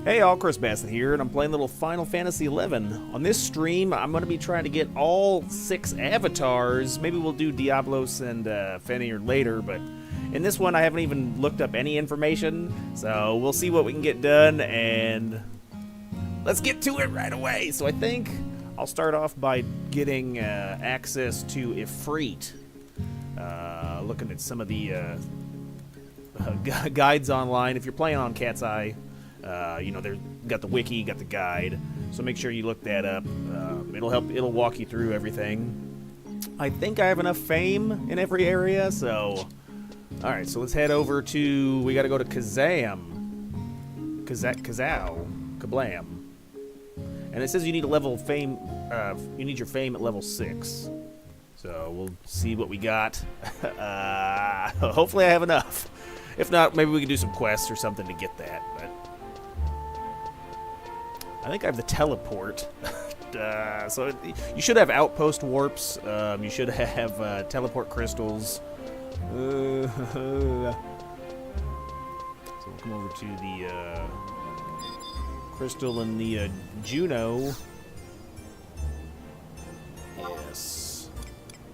Hey all, Chris Bassett here, and I'm playing little Final Fantasy XI. On this stream, I'm going to be trying to get all 6 avatars. Maybe we'll do Diablos and Fenrir later, but in this one I haven't even looked up any information, so we'll see what we can get done, and let's get to it right away. So I think I'll start off by getting access to Ifrit. Looking at some of the guides online. If you're playing on CatsEyeXI, you know, they've got the wiki, got the guide, so make sure you look that up. It'll walk you through everything. I think I have enough fame in every area, so alright, so let's head over to, we gotta go to Kablam. And it says you need a level of fame, you need your fame at level 6. So we'll see what we got. Hopefully I have enough. If not, maybe we can do some quests or something to get that, but I think I have the teleport. So you should have outpost warps. You should have teleport crystals. So we'll come over to the crystal in the Juno. Yes.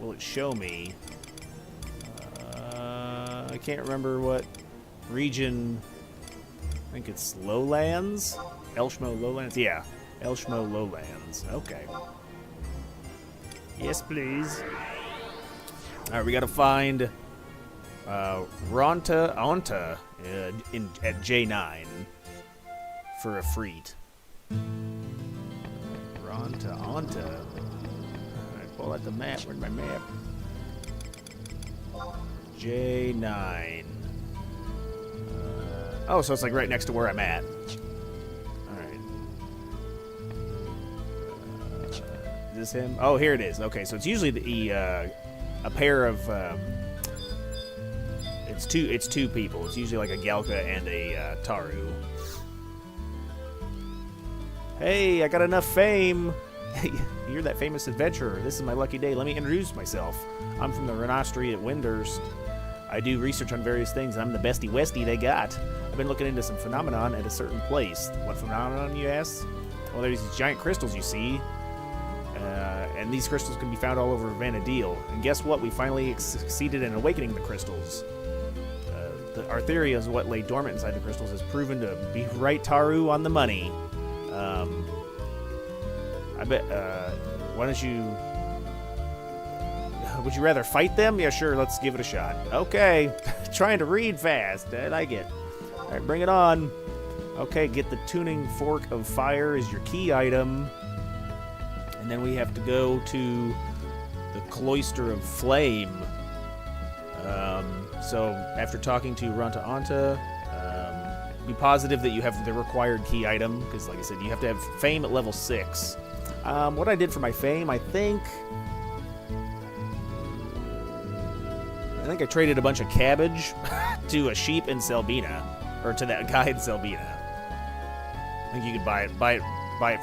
Will it show me? I can't remember what region. I think it's Lowlands? Elshmo Lowlands? Yeah, Elshmo Lowlands. Okay. Yes, please. Alright, we gotta find Anta at J9 for Ifrit. Anta. Alright, pull out the map. Where's my map? J9. Oh, so it's like right next to where I'm at. Alright. Is this him? Oh, here it is. Okay, so it's usually a pair of it's two people. It's usually like a Galka and a Taru. Hey, I got enough fame. You're that famous adventurer. This is my lucky day. Let me introduce myself. I'm from the Renastri at Windurst. I do research on various things, and I'm the bestie westie they got. I've been looking into some phenomenon at a certain place. What phenomenon, you ask? Well, there's these giant crystals you see, and these crystals can be found all over Vanadil. And guess what? We finally succeeded in awakening the crystals. Our theory is what lay dormant inside the crystals has proven to be right, Taru, on the money. I bet, why don't you... Would you rather fight them? Yeah, sure, let's give it a shot. Okay, trying to read fast. I like it. Alright, bring it on. Okay, get the tuning fork of fire is your key item. And then we have to go to the cloister of flame. So, after talking to Anta, be positive that you have the required key item, because like I said, you have to have fame at level 6. What I did for my fame, I think I traded a bunch of cabbage to a sheep in Selbina, or to that guy in Selbina. I think you could buy it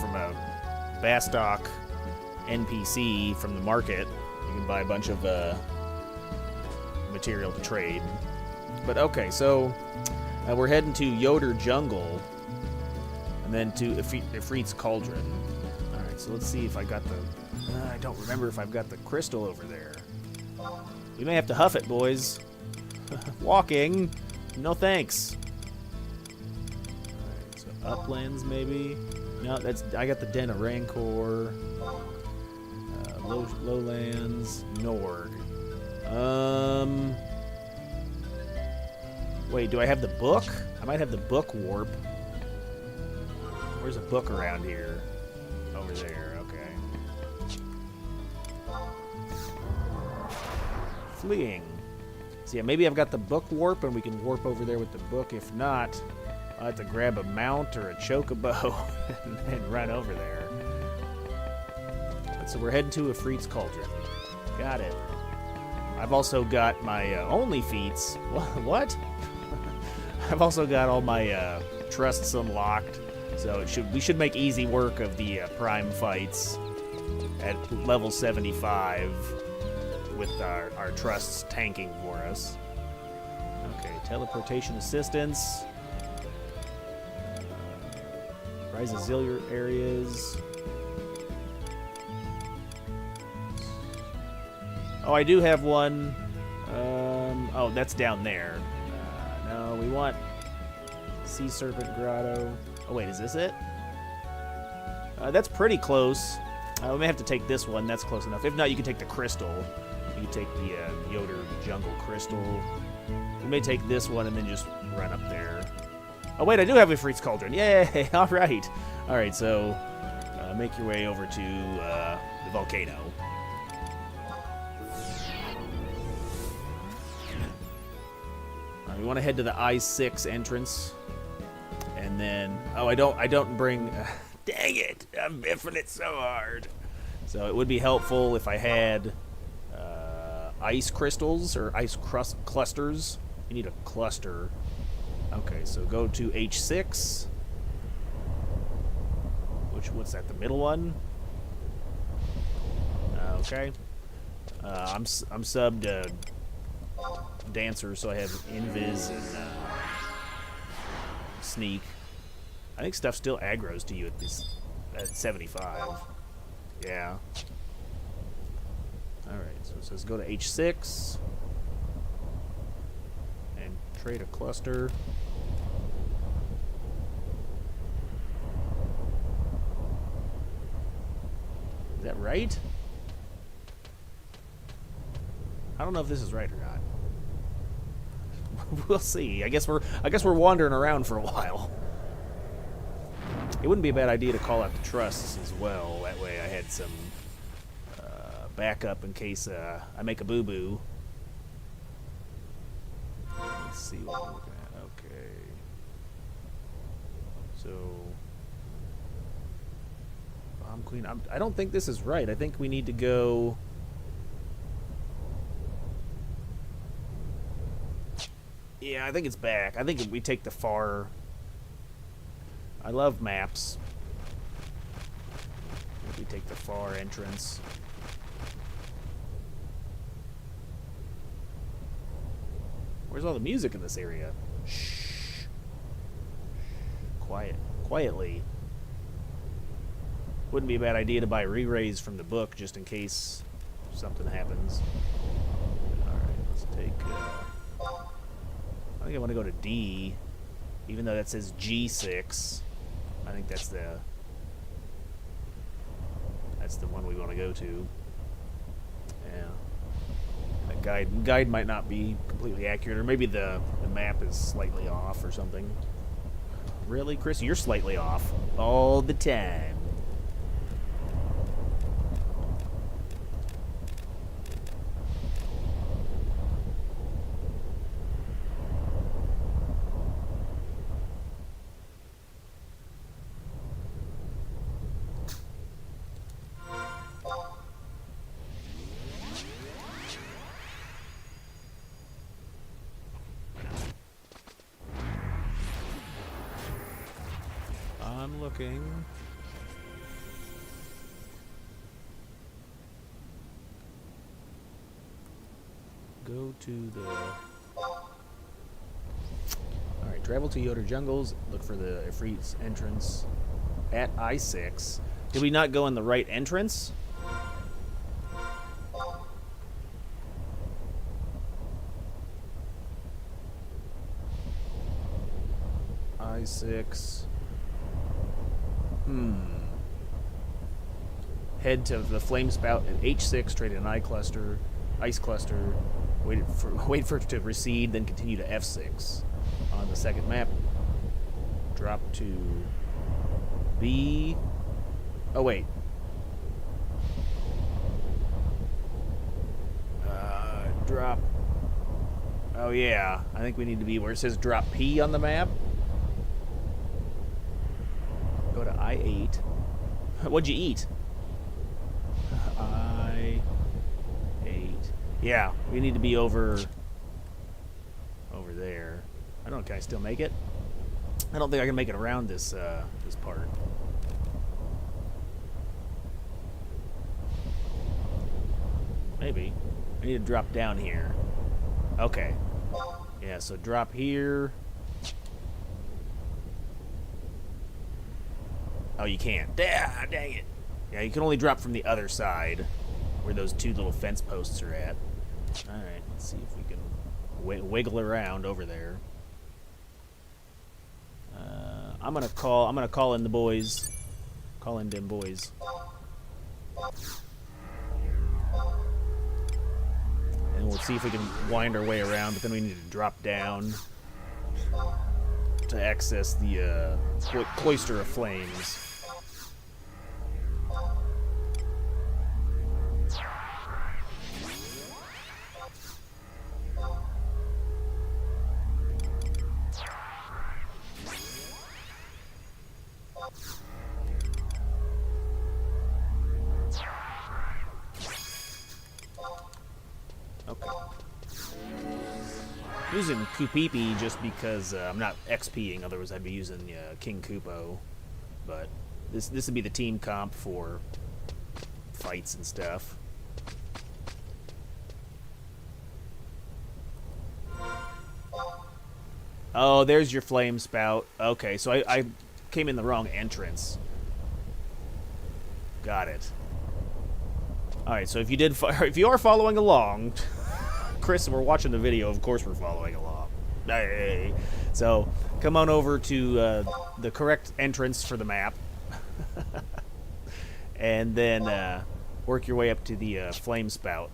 from a Bastok NPC from the market. You can buy a bunch of material to trade. But okay, so we're heading to Yoder Jungle, and then to Ifrit's Cauldron. All right, so let's see if I got the. I don't remember if I've got the crystal over there. We may have to huff it, boys. Walking. No thanks. Alright, so uplands maybe. No, I got the Den of Rancor. Lowlands. Norg. Wait, do I have the book? I might have the book warp. Where's a book around here? Over there, okay. Fleeing. So yeah, maybe I've got the book warp and we can warp over there with the book. If not, I'll have to grab a mount or a chocobo and run over there. So we're heading to Ifrit's Cauldron. Got it. I've also got my only feats. What? I've also got all my trusts unlocked. So we should make easy work of the prime fights at level 75. With our trusts tanking for us. Okay, teleportation assistance. Rise auxiliary areas. Oh, I do have one. Oh, that's down there. No, we want Sea Serpent Grotto. Oh, wait, is this it? That's pretty close. We may have to take this one. That's close enough. If not, you can take the crystal. You can take the Yoder Jungle Crystal. We may take this one and then just run up there. Oh, wait, I do have Ifrit's Cauldron. Yay! All right. All right, so make your way over to the volcano. We want to head to the I-6 entrance. And then... Oh, I don't bring... dang it! I'm biffing it so hard. So it would be helpful if I had ice crystals or ice clusters. You need a cluster. Okay, so go to H6. What's that? The middle one? Okay. I'm subbed Dancer, so I have Invis and Sneak. I think stuff still aggroes to you at 75. Yeah. Alright, so it says go to H6 and trade a cluster. Is that right? I don't know if this is right or not. We'll see. I guess we're wandering around for a while. It wouldn't be a bad idea to call out the trusts as well. That way I had some backup in case I make a boo-boo. Let's see what we're looking at. Okay. So... Bomb Queen. I don't think this is right. I think we need to go... Yeah, I think it's back. I think we take the far... I love maps. I think we take the far entrance. Where's all the music in this area? Shh. Quietly. Wouldn't be a bad idea to buy re-raise from the book just in case something happens. Alright, let's take... I think I want to go to D, even though that says G6. I think that's the one we want to go to. Yeah. That guide might not be completely accurate, or maybe the map is slightly off or something. Really, Chris? You're slightly off all the time. I'm looking. Go to the... Alright, travel to Yoder Jungles. Look for the Ifrit's entrance at I-6. Did we not go in the right entrance? I-6... Head to the flame spout at H6, trade an ice cluster, wait for it to recede, then continue to F6. On the second map, drop to B. Oh wait. Drop. Oh yeah, I think we need to be where it says drop P on the map. Go to I-8. What'd you eat? I-8. Yeah, we need to be over there. I don't know, can I still make it? I don't think I can make it around this this part. Maybe. I need to drop down here. Okay. Yeah, so drop here. Oh, you can't. Ah, dang it. Yeah, you can only drop from the other side, where those two little fence posts are at. All right, let's see if we can wiggle around over there. I'm gonna call in the boys. Call in them boys. And we'll see if we can wind our way around, but then we need to drop down to access the cloister of flames. Using Kupipi just because I'm not XPing, otherwise I'd be using King Kupo. But this would be the team comp for fights and stuff. Oh, there's your flame spout. Okay, so I came in the wrong entrance. Got it. All right, so if you are following along. Chris, we're watching the video. Of course, we're following along. Hey. So, come on over to the correct entrance for the map, and then work your way up to the flame spout.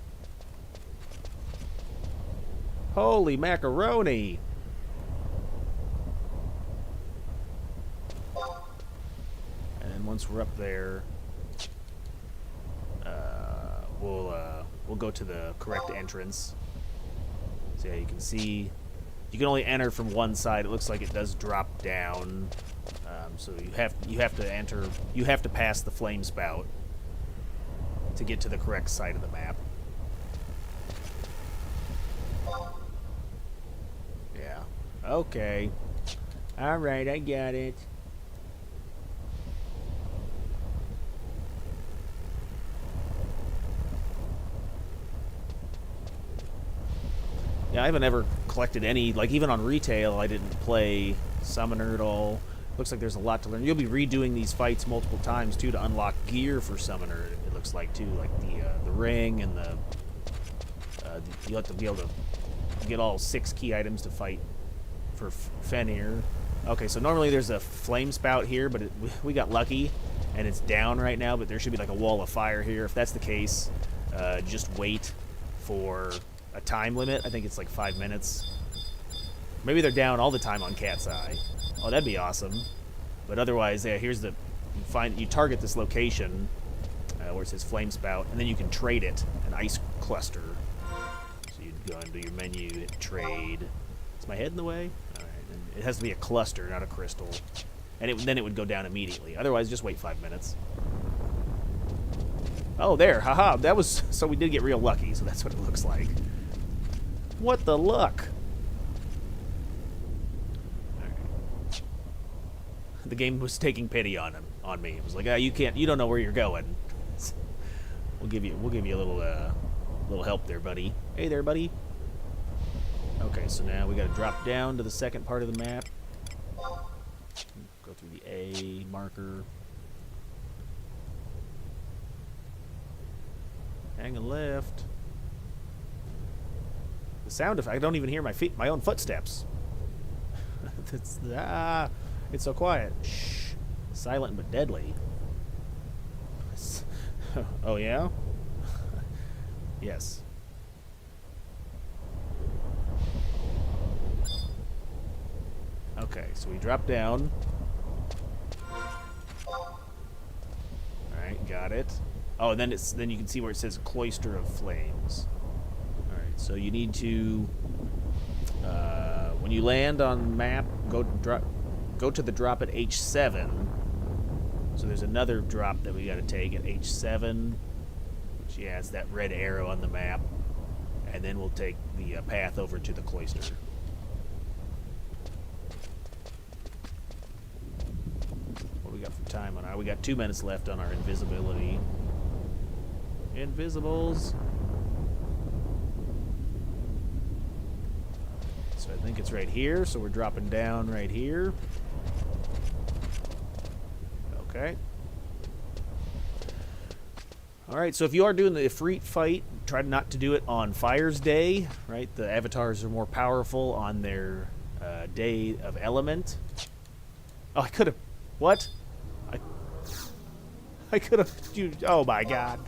Holy macaroni! And then once we're up there, we'll go to the correct entrance. So yeah, you can see you can only enter from one side. It looks like it does drop down, so you have to enter. You have to pass the flame spout to get to the correct side of the map. Yeah. Okay. All right, I got it. Yeah, I haven't ever collected any, like even on retail, I didn't play Summoner at all. Looks like there's a lot to learn. You'll be redoing these fights multiple times, too, to unlock gear for Summoner, it looks like, too. Like the ring and the... you'll have to be able to get all 6 key items to fight for Fenrir. Okay, so normally there's a flame spout here, but we got lucky, and it's down right now, but there should be like a wall of fire here. If that's the case, just wait for a time limit. I think it's like 5 minutes. Maybe they're down all the time on Cat's Eye. Oh, that'd be awesome. But otherwise, yeah, here's the... You target this location where it says flame spout, and then you can trade it, an ice cluster. So you'd go into your menu, hit trade. Is my head in the way? Alright, and it has to be a cluster, not a crystal. And then it would go down immediately. Otherwise, just wait 5 minutes. Oh, there. Haha. That was... So we did get real lucky, so that's what it looks like. What the luck? Right. The game was taking pity on me. It was like, you don't know where you're going. We'll give you a little help there, buddy. Hey there, buddy. Okay, so now we got to drop down to the second part of the map. Go through the A marker. Hang a left. The sound effect, I don't even hear my own footsteps. It's so quiet. Shh. Silent but deadly. Oh, yeah? Yes. Okay, so we drop down. Alright, got it. Oh, and then you can see where it says Cloister of Flames. Alright, so you need to when you land on the map, go to the drop at H7. So there's another drop that we gotta take at H7. Which, yeah, it's that red arrow on the map. And then we'll take the path over to the cloister. What do we got for time on our... We got 2 minutes left on our invisibility. Invisibles. So I think it's right here, so we're dropping down right here. Okay. Alright, so if you are doing the Ifrit fight, try not to do it on Fire's Day, right? The avatars are more powerful on their day of element. Oh, I could have... What? I could have used... Oh my god.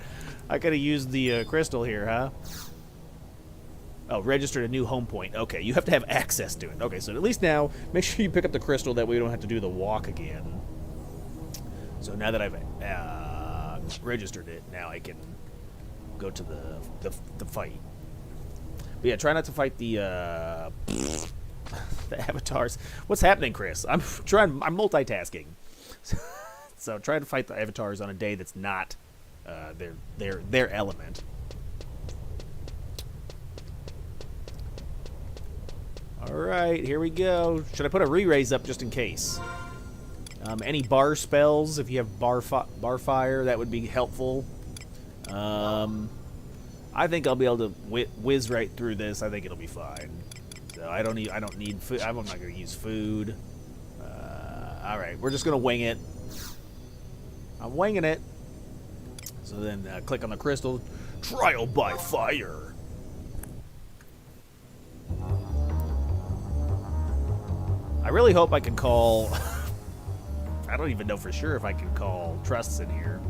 I could have used the crystal here, huh? Oh, registered a new home point. Okay, you have to have access to it. Okay, so at least now, make sure you pick up the crystal that way we don't have to do the walk again. So now that I've registered it, now I can go to the fight. But yeah, try not to fight the the avatars. What's happening, Chris? I'm multitasking. So try to fight the avatars on a day that's not their element. Alright, here we go. Should I put a re-raise up just in case? Any bar spells, if you have bar fire, that would be helpful. I think I'll be able to whiz right through this. I think it'll be fine. So I don't need food. I'm not going to use food. Alright, we're just going to wing it. I'm winging it. So then click on the crystal. Trial by fire. I really hope I can call... I don't even know for sure if I can call Trusts in here.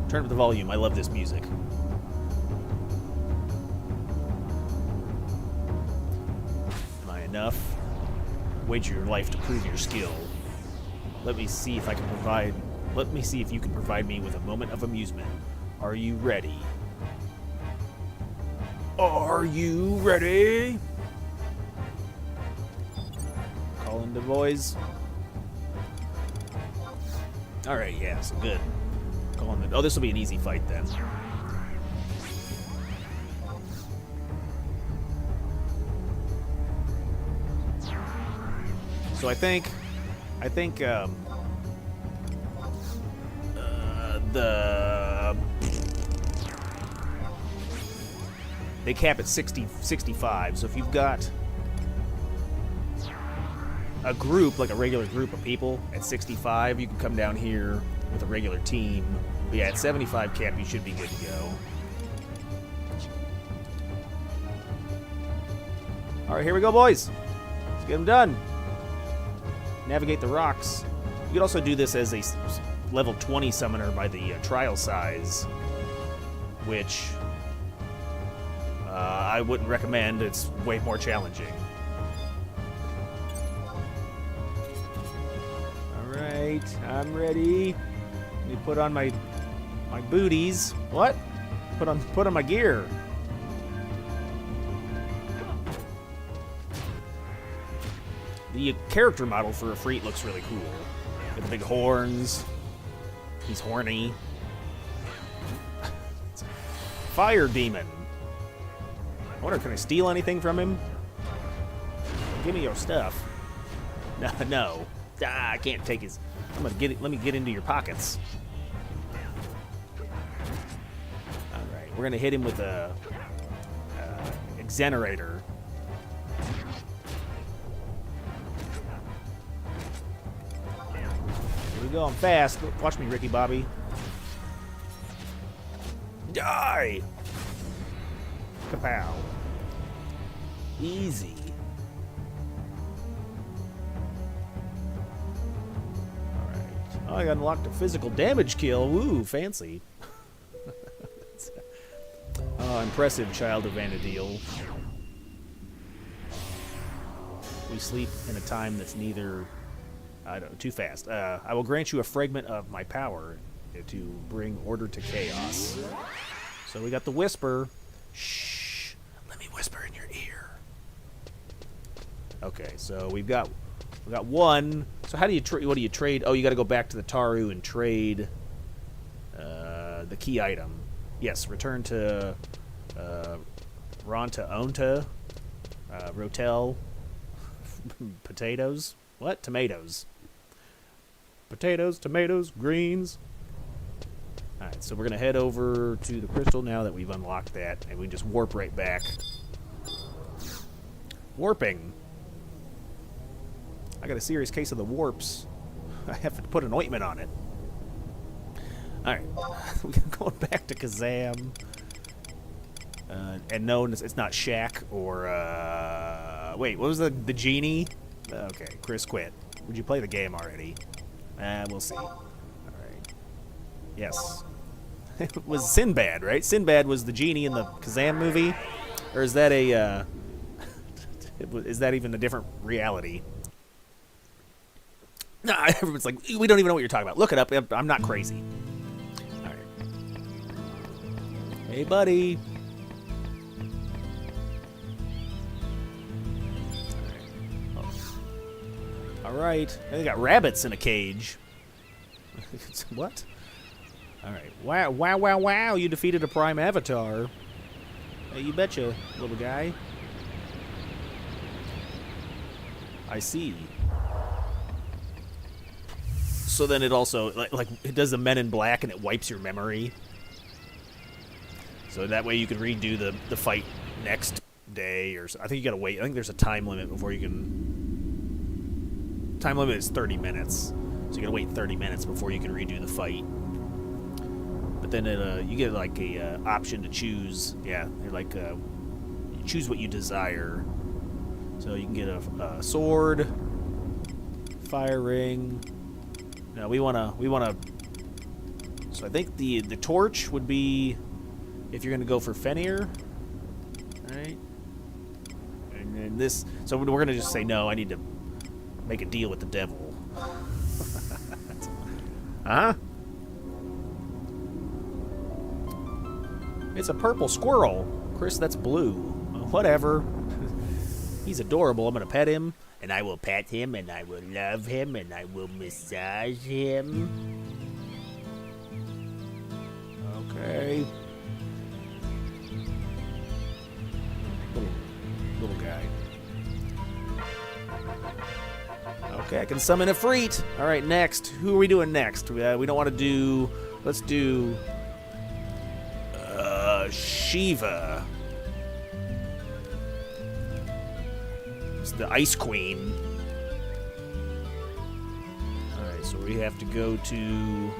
Turn up the volume. I love this music. Am I enough? Wager your life to prove your skill. Let me see if I can provide... Let me see if you can provide me with a moment of amusement. Are you ready? Are you ready? Call in the boys. Alright, yeah, so good. Call in the... Oh, this will be an easy fight then. So I think they cap at 65. So if you've got a group, like a regular group of people, at 65, you can come down here with a regular team. But yeah, at 75 cap, you should be good to go. All right, here we go, boys. Let's get them done. Navigate the rocks. You could also do this as a level 20 summoner by the trial size, which I wouldn't recommend. It's way more challenging. Alright, I'm ready. Let me put on my booties. What? Put on my gear. The character model for Ifrit looks really cool. With the big horns. He's horny. Fire demon. I wonder, can I steal anything from him? Give me your stuff. No. Ah, I can't take his... I'm gonna get it. Let me get into your pockets. Alright, we're gonna hit him with a exenerator. Here we go, I'm fast. Watch me, Ricky Bobby. Die! Kapow. Easy. Alright. Oh, I got unlocked a physical damage kill. Woo, fancy. Oh, impressive, child of Vanadil. We sleep in a time that's neither... I don't... Too fast. I will grant you a fragment of my power to bring order to chaos. So we got the whisper. Shh. Let me whisper in your ear. Okay, so we got one. So how do you what do you trade? Oh, you got to go back to the Taru and trade the key item. Yes, return to Ronta Rotel. Potatoes. What? Tomatoes. Potatoes, tomatoes, greens. Alright, so we're going to head over to the crystal now that we've unlocked that, and we just warp right back. Warping. I got a serious case of the warps. I have to put an ointment on it. Alright. We're going back to Kazam. And no, it's not Shaq or, wait, what was the genie? Okay, Chris quit. Would you play the game already? We'll see. Alright. Yes. It was Sinbad, right? Sinbad was the genie in the Kazam movie? Or is that a, is that even a different reality? No, everyone's like, we don't even know what you're talking about. Look it up. I'm not crazy. Alright. Hey, buddy. Alright. They got rabbits in a cage. What? Alright. Wow, wow, wow, wow. You defeated a prime avatar. Hey, you betcha, little guy. I see. So then it also, like it does the Men in Black and it wipes your memory. So that way you can redo the fight next day, or I think you gotta wait. I think there's a time limit before you can. Time limit is 30 minutes, so you gotta wait 30 minutes before you can redo the fight. But then you get like a option to choose. Yeah, you're like you choose what you desire. So you can get a sword, fire ring. No, we wanna. So I think the torch would be if you're gonna go for Fenrir, right? And then this. So we're gonna just say no. I need to make a deal with the devil. Huh? It's a purple squirrel, Chris. That's blue. Whatever. He's adorable. I'm gonna pet him. And I will pet him, and I will love him, and I will massage him. Okay. Little guy. Okay, I can summon Ifrit. All right, next. Who are we doing next? We don't want to do... Let's do... Shiva. The Ice Queen. Alright, so we have to go to...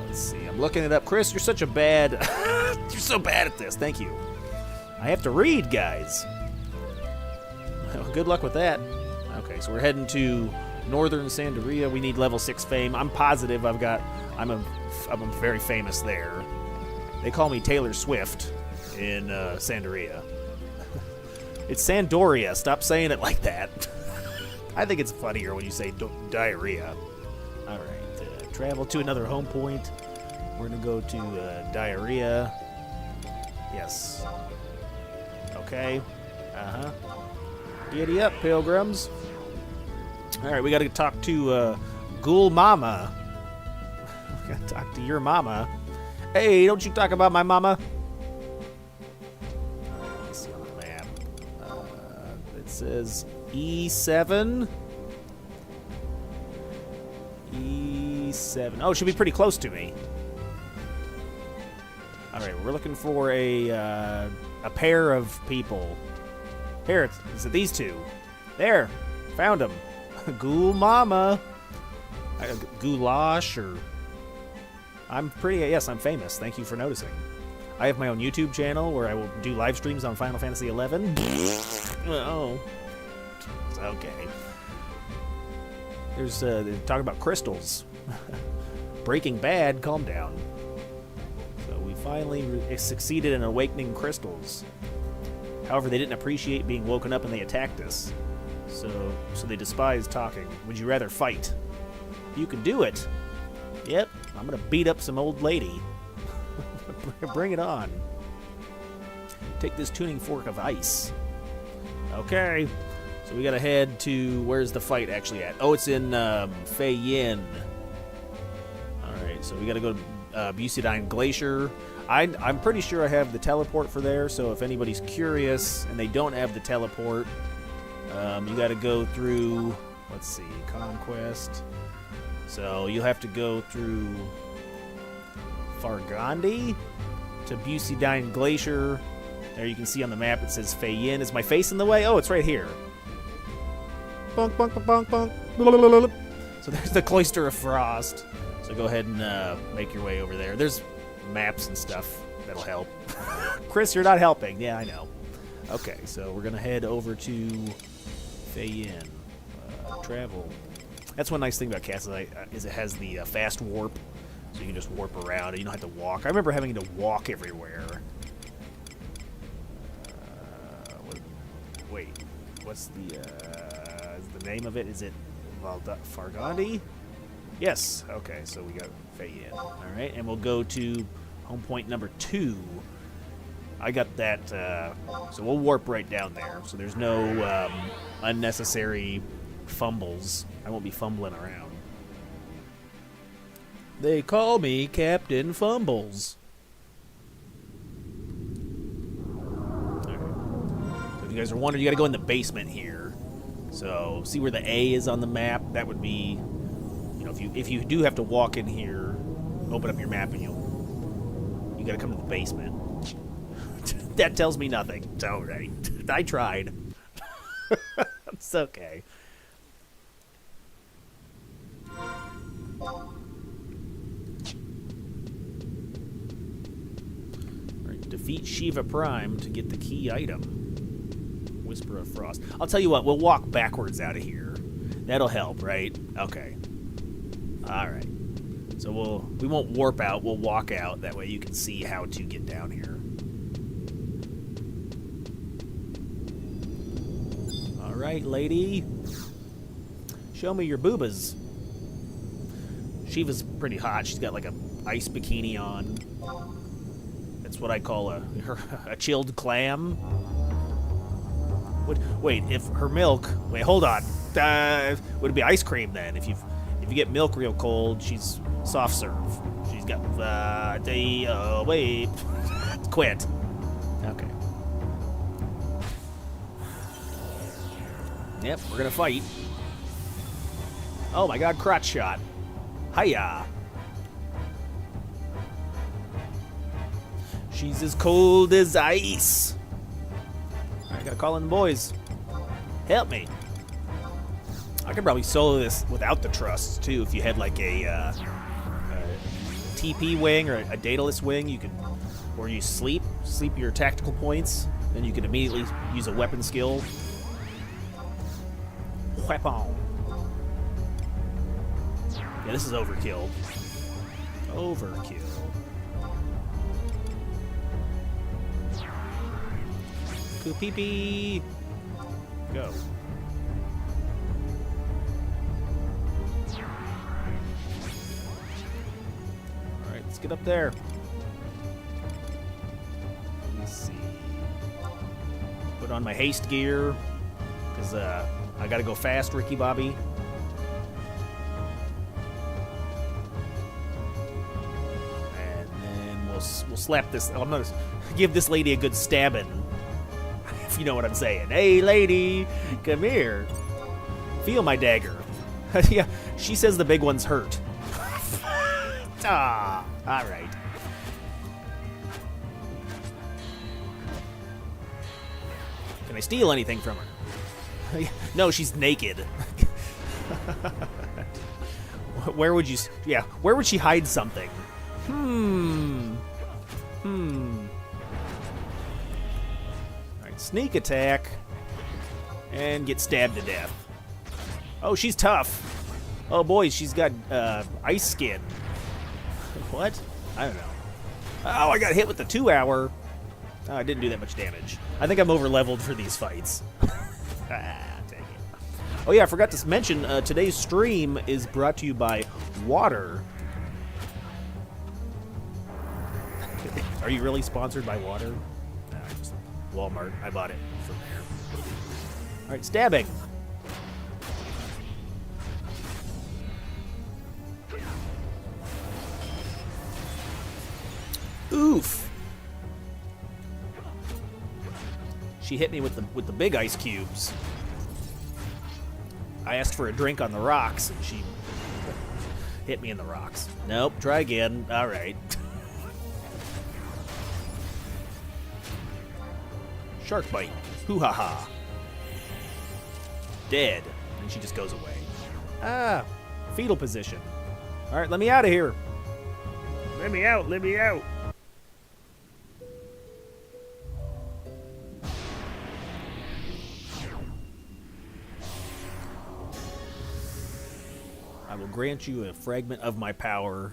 let's see, I'm looking it up. Chris, you're such a bad... you're so bad at this. Thank you. I have to read, guys. Well, good luck with that. Okay, so we're heading to Northern Sandaria. We need level 6 fame. I'm positive I'm very famous there. They call me Taylor Swift in Sandaria. It's Sandoria. Stop saying it like that. I think it's funnier when you say diarrhea. All right. Travel to another home point. We're going to go to diarrhea. Yes. Okay. Uh-huh. Giddy up, pilgrims. All right, we got to talk to Ghoul Mama. We got to talk to your mama. Hey, don't you talk about my mama. Says E7. E7. Oh, it should be pretty close to me. All right, we're looking for a pair of people. Here, is it these two? There, found them. Ghoul Mama. Goulash, or I'm pretty. Yes, I'm famous. Thank you for noticing. I have my own YouTube channel where I will do live streams on Final Fantasy XI. Oh. Okay. There's, they're talking about crystals. Breaking Bad, calm down. So we finally succeeded in awakening crystals. However, they didn't appreciate being woken up and they attacked us. So they despise talking. Would you rather fight? You can do it. Yep, I'm gonna beat up some old lady. Bring it on. Take this tuning fork of ice. Okay. So we gotta head to... Where's the fight actually at? Oh, it's in Fei Yin. Alright, so we gotta go to Bucidine Glacier. I'm pretty sure I have the teleport for there, so if anybody's curious and they don't have the teleport, you gotta go through... Let's see, Conquest. So you'll have to go through Fargandi to Bucidine Glacier. There you can see on the map it says Fei Yin. Is my face in the way? Oh, it's right here. Bonk, bonk, bonk, bonk. So there's the Cloister of Frost. So So go ahead and make your way over there. There's maps and stuff that'll help. Chris, you're not helping. Yeah, I know. Okay, so we're going to head over to Fayin. Travel. That's one nice thing about CatsEyeXI is it has the fast warp, so you can just warp around and you don't have to walk. I remember having to walk everywhere. Wait, what's the name of it? Is it Fargandi? Yes. Okay, so we got Fayin. All right, and we'll go to home point number 2. I got that, so we'll warp right down there. So there's no unnecessary fumbles. I won't be fumbling around. They call me Captain Fumbles. Okay. So if you guys are wondering, you got to go in the basement here. So see where the A is on the map? That would be, you know, if you do have to walk in here, open up your map and you got to come to the basement. That tells me nothing. It's all right. I tried. It's okay. Alright, defeat Shiva Prime to get the key item. Whisper of Frost. I'll tell you what, we'll walk backwards out of here. That'll help, right? Okay. Alright. So we won't warp out, we'll walk out. That way you can see how to get down here. Alright, lady. Show me your boobas. Shiva's pretty hot. She's got like a ice bikini on. That's what I call a chilled clam. Wait, if her milk... Wait, hold on. Would it be ice cream then? If you get milk real cold, she's soft serve. She's got... wait. Quit. Okay. Yep, we're gonna fight. Oh my god, crotch shot. Hiya! She's as cold as ice. I gotta call in the boys. Help me. I could probably solo this without the trusts too. If you had like a TP wing or a dataless wing, you could, or you sleep your tactical points, then you could immediately use a weapon skill. Weapon. Yeah, this is overkill. Overkill. Pee-pee. Go. Alright, let's get up there. Let me see. Put on my haste gear. Because I gotta go fast, Ricky Bobby. We'll slap this. I'm gonna give this lady a good stabbing, if you know what I'm saying. Hey, lady, come here. Feel my dagger. Yeah, she says the big one's hurt. Ah, all right. Can I steal anything from her? No, she's naked. Where would you? Yeah, where would she hide something? Alright, sneak attack. And get stabbed to death. Oh, she's tough. Oh boy, she's got ice skin. What? I don't know. Oh, I got hit with the 2-hour. Oh, I didn't do that much damage. I think I'm over-leveled for these fights. Take it. Oh yeah, I forgot to mention, today's stream is brought to you by water. Are you really sponsored by water? No, just Walmart. I bought it from there. All right, stabbing. Oof. She hit me with the big ice cubes. I asked for a drink on the rocks, and she hit me in the rocks. Nope, try again. All right. Shark bite. Hoo-ha-ha. Dead. And she just goes away. Ah, fetal position. All right, let me out of here. Let me out. Let me out. I will grant you a fragment of my power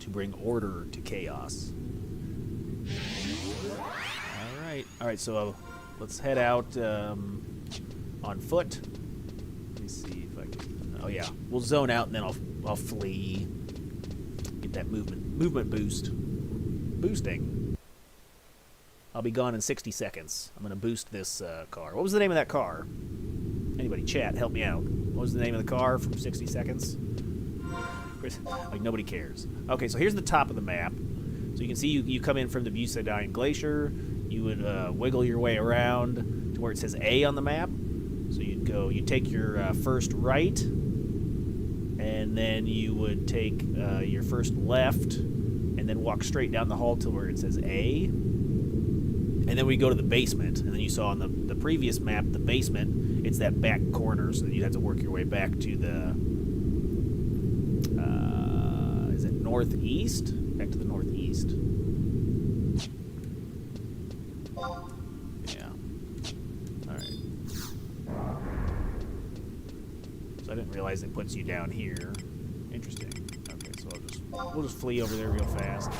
to bring order to chaos. All right. So let's head out on foot. Let me see if I can. Oh yeah, we'll zone out and then I'll flee. Get that movement boost. Boosting. I'll be gone in 60 seconds. I'm gonna boost this car. What was the name of that car? Anybody, chat, help me out. What was the name of the car from 60 seconds? Like nobody cares. Okay, so here's the top of the map. So you can see you come in from the Bussadine Glacier. You would wiggle your way around to where it says A on the map. So you'd take your first right, and then you would take your first left, and then walk straight down the hall to where it says A. And then we go to the basement. And then you saw on the previous map, the basement, it's that back corner, so you have to work your way back to the, is it northeast? Back to the northeast. Yeah. Alright. So I didn't realize it puts you down here. Interesting. Okay, so we'll just flee over there real fast.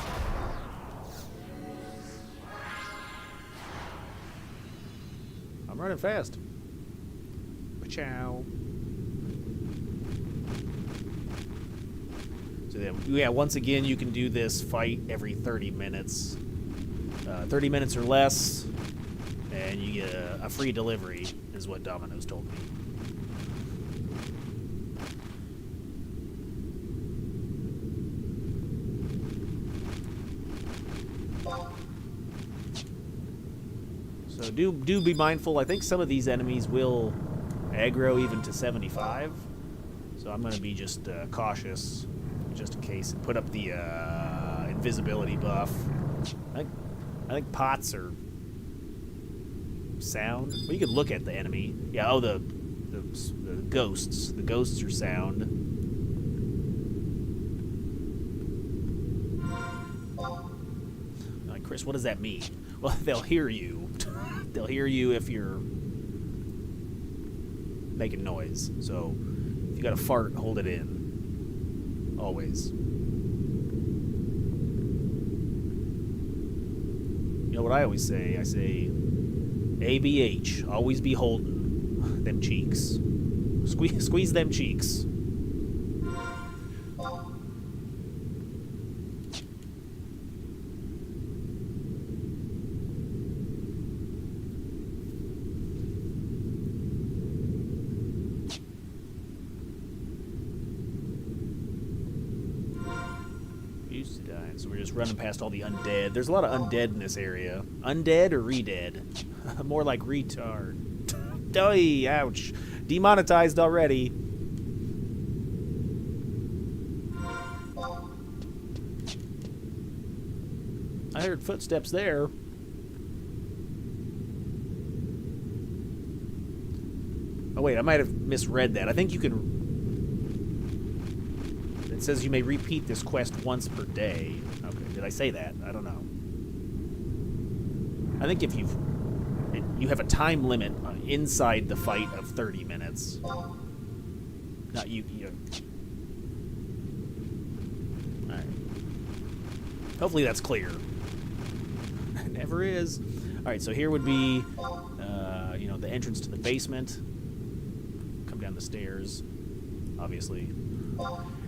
I'm running fast. Ciao. So yeah, once again, you can do this fight every 30 minutes. 30 minutes or less, and you get a free delivery, is what Domino's told me. So do be mindful. I think some of these enemies will aggro even to 75. So I'm going to be just cautious, just in case, and put up the invisibility buff. I think pots are sound. Well, you could look at the enemy. Yeah. Oh, the ghosts. The ghosts are sound. Like, Chris, what does that mean? Well, they'll hear you. They'll hear you if you're making noise. So if you got to fart, hold it in. Always. You know what I always say? I say, ABH, always be holding them cheeks. Squeeze them cheeks. So we're just running past all the undead. There's a lot of undead in this area. Undead or re-dead? More like retard. Die! Ouch. Demonetized already. I heard footsteps there. Oh wait, I might have misread that. I think you can... It says you may repeat this quest once per day. Okay, did I say that? I don't know. I think if you have a time limit inside the fight of 30 minutes. Not you. All right. Hopefully that's clear. It never is. All right, so here would be, the entrance to the basement. Come down the stairs, obviously.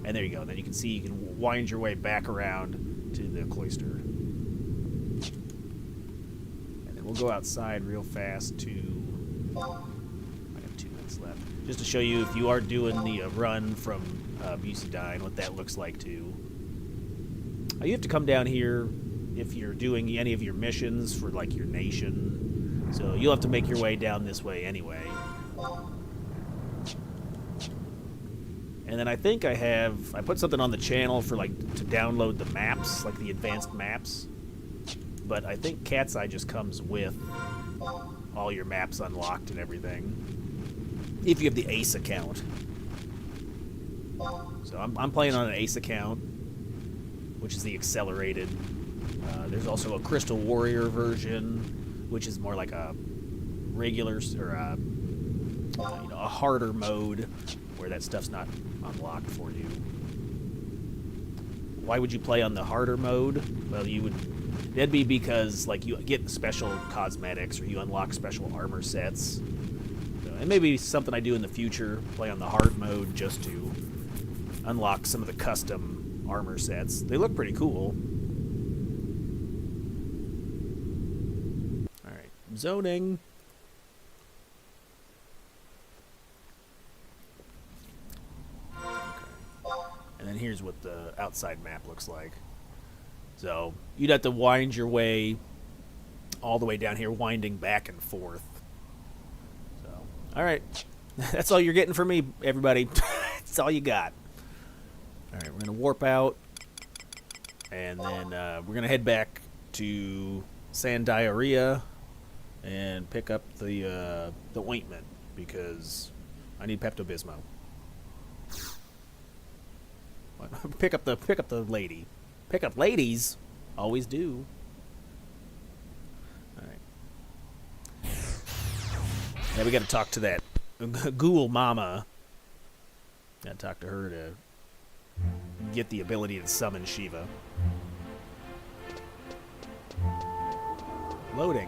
And there you go. Then you can see you can wind your way back around to the cloister. And then we'll go outside real fast to... I have 2 minutes left. Just to show you, if you are doing the run from Bussadine, what that looks like too. You have to come down here if you're doing any of your missions for like your nation. So you'll have to make your way down this way anyway. And then I think I put something on the channel for like to download the maps, like the advanced maps. But I think CatsEye just comes with all your maps unlocked and everything. If you have the Ace account. So I'm playing on an Ace account, which is the accelerated. There's also a Crystal Warrior version, which is more like a regular or a harder mode where that stuff's not unlocked for you. Why would you play on the harder mode? Well, that'd be because like you get special cosmetics or you unlock special armor sets. So, and maybe something I do in the future, play on the hard mode just to unlock some of the custom armor sets. They look pretty cool. Alright, zoning. And then here's what the outside map looks like. So you'd have to wind your way all the way down here, winding back and forth. So, all right. That's all you're getting from me, everybody. That's all you got. All right, we're going to warp out. And then we're going to head back to Sand Diarrhea and pick up the ointment because I need Pepto-Bismol. Pick up the lady. Pick up ladies. Always do. Alright. Now we gotta talk to that ghoul mama. Gotta talk to her to get the ability to summon Shiva. Loading.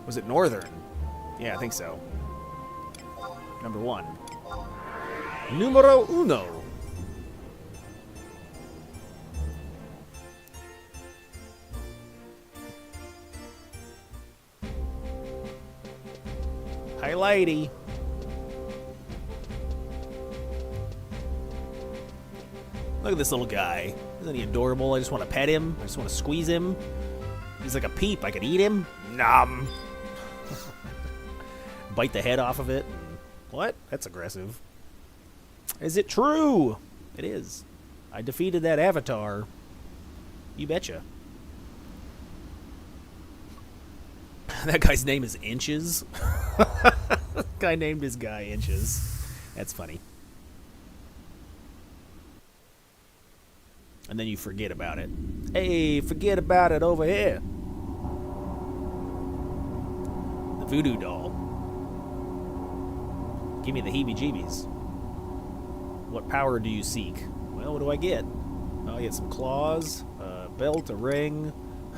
Was it Northern? Yeah, I think so. Number 1. Numero uno. Hi, lady. Look at this little guy. Isn't he adorable? I just want to pet him. I just want to squeeze him. He's like a peep. I could eat him. Nom. Bite the head off of it. What? That's aggressive. Is it true? It is. I defeated that avatar. You betcha. That guy's name is Inches. Guy named his guy Inches. That's funny. And then you forget about it. Hey, forget about it over here. The voodoo doll. Give me the heebie-jeebies. What power do you seek? Well, what do I get? Oh, I get some claws, a belt, a ring,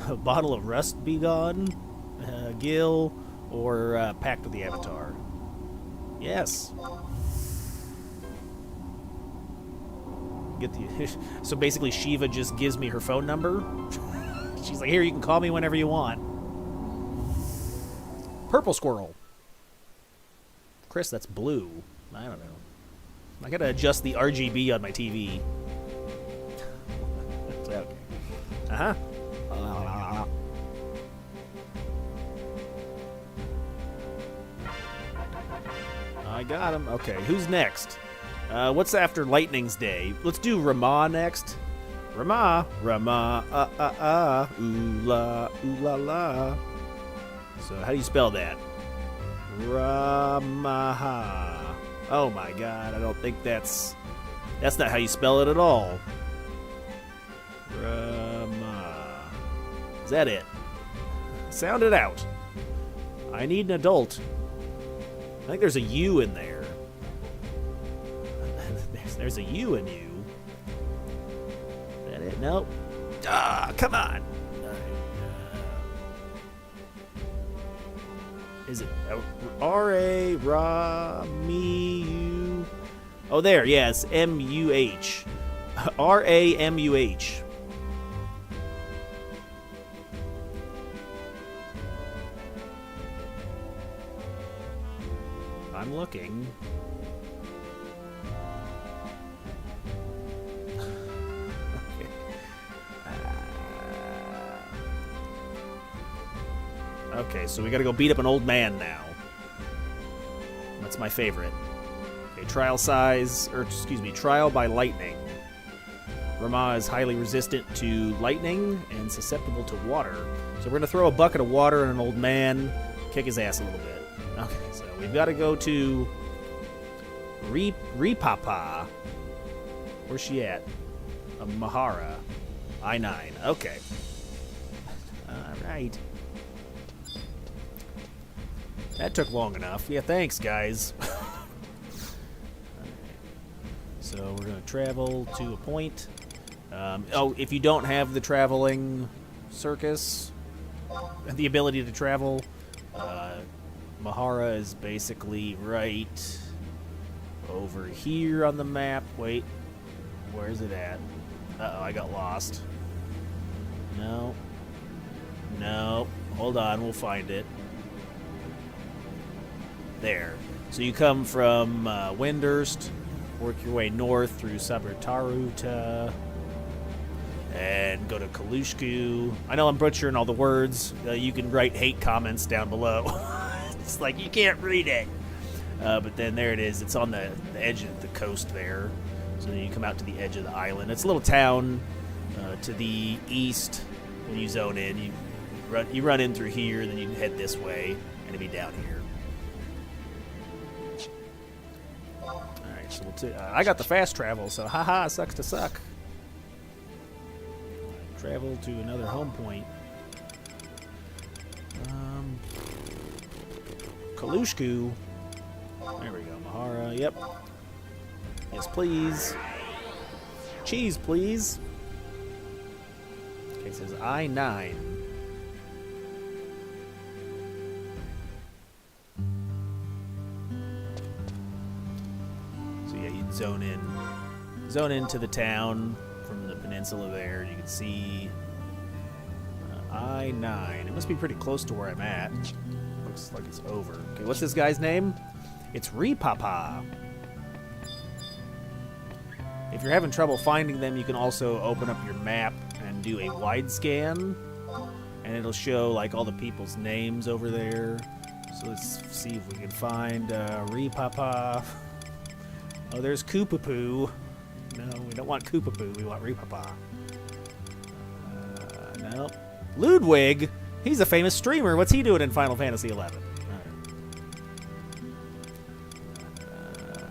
a bottle of rust begone, a gill, or a pact with the avatar. Yes. Get the. So basically, Shiva just gives me her phone number. She's like, "Here, you can call me whenever you want." Purple squirrel. Chris, that's blue. I don't know. I gotta adjust the RGB on my TV. Okay. Uh-huh. I got him. Okay, who's next? What's after Lightning's Day? Let's do Rumah next. Rumah, ooh la la. So how do you spell that? Ramaha. Oh my god, I don't think that's not how you spell it at all. Rama. Is that it? Sound it out. I need an adult. I think there's a U in there. There's a U in you. Is that it? Nope. Ah, come on. Is it R-A, Ra-Mi-U? Oh, there, yes, M-U-H. R-A-M-U-H. I'm looking. Okay, so we gotta go beat up an old man now. That's my favorite. Okay, trial by lightning. Rumah is highly resistant to lightning and susceptible to water. So we're going to throw a bucket of water on an old man, kick his ass a little bit. Okay, so we've got to go to Repapa. Where's she at? Mahara. I-9. Okay. Alright. That took long enough. Yeah, thanks, guys. So we're going to travel to a point. If you don't have the traveling circus, the ability to travel, Mahara is basically right over here on the map. Wait, where is it at? Uh-oh, I got lost. No. No. Hold on, we'll find it. There. So you come from Windurst, work your way north through Sabertaruta, and go to Kalushku. I know I'm butchering all the words. You can write hate comments down below. It's like, you can't read it. But then there it is. It's on the edge of the coast there. So then you come out to the edge of the island. It's a little town to the east. When you zone in, you run in through here, then you can head this way, and it'll be down here. Alright, so I got the fast travel, so haha, sucks to suck. Travel to another home point. Kalushku. There we go, Mahara, yep. Yes, please. Cheese, please. Okay, it says I-9. So yeah, you'd zone into the town from the peninsula there. You can see I-9. It must be pretty close to where I'm at. Looks like it's over. Okay, what's this guy's name? It's Repapa. If you're having trouble finding them, you can also open up your map and do a wide scan, and it'll show like all the people's names over there. So let's see if we can find Repapa. Oh, there's Koopapoo. No, we don't want Koopapoo. We want Repapa. No. Ludwig. He's a famous streamer. What's he doing in Final Fantasy XI?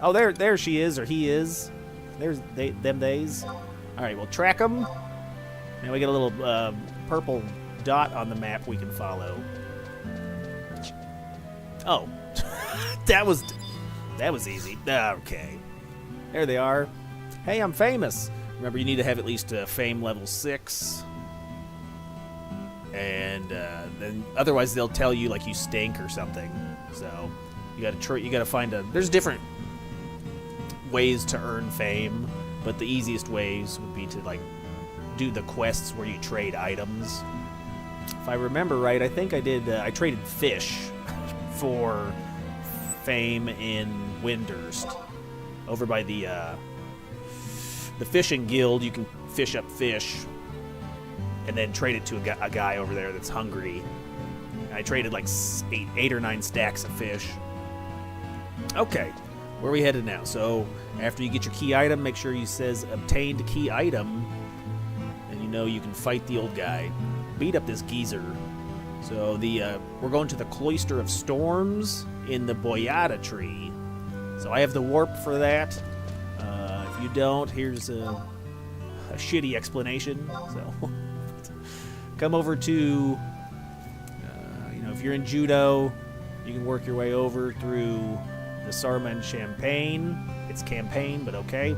Oh, there she is, or he is. There's them days. All right, we'll track them. Now we get a little purple dot on the map we can follow. Oh, that was easy. Okay, there they are. Hey, I'm famous. Remember, you need to have at least fame level 6, and then otherwise they'll tell you like you stink or something. So you gotta find a. There's different ways to earn fame, but the easiest ways would be to like do the quests where you trade items. If I remember right, I think I did. I traded fish for fame in Windurst. Over by the fishing guild, you can fish up fish and then trade it to a guy over there that's hungry. I traded like 8 or 9 stacks of fish. Okay. Where are we headed now? So after you get your key item, make sure you says obtained key item, and you know you can fight the old guy. Beat up this geezer. So we're going to the Cloister of Storms in the Boyata tree. So I have the warp for that. If you don't, here's a shitty explanation. So come over to, if you're in Judo, you can work your way over through the Sarman Champagne. It's campaign, but okay.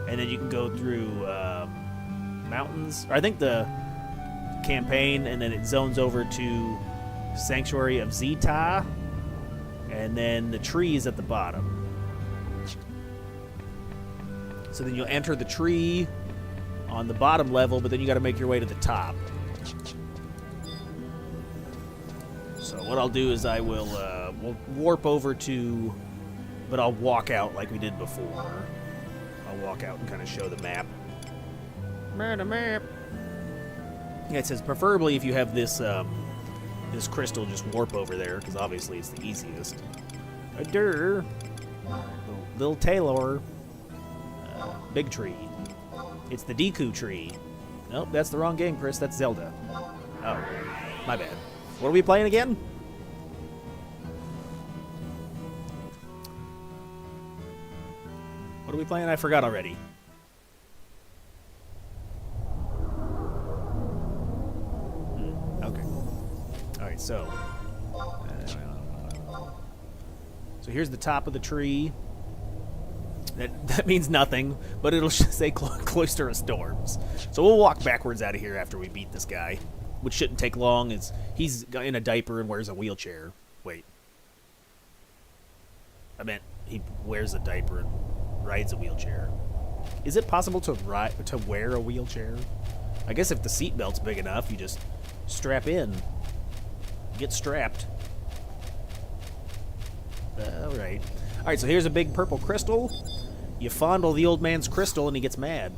And then you can go through mountains. Or I think the campaign, and then it zones over to Sanctuary of Zeta, and then the tree is at the bottom. So then you'll enter the tree on the bottom level, but then you got to make your way to the top. So what I'll do is we'll warp over to. But I'll walk out like we did before. I'll walk out and kind of show the map. Map. Yeah, it says preferably if you have this this crystal, just warp over there, because obviously it's the easiest. Little Taylor. Big tree. It's the Deku tree. Nope, that's the wrong game, Chris. That's Zelda. Oh, my bad. What are we playing again? What are we playing? I forgot already. Okay. Alright, so here's the top of the tree. That means nothing, but it'll say Cloister of Storms. So we'll walk backwards out of here after we beat this guy, which shouldn't take long. He's in a diaper and wears a wheelchair. Wait. I meant he wears a diaper and rides a wheelchair. Is it possible to wear a wheelchair? I guess if the seatbelt's big enough, you just strap in. Get strapped. Alright. Alright, so here's a big purple crystal. You fondle the old man's crystal and he gets mad.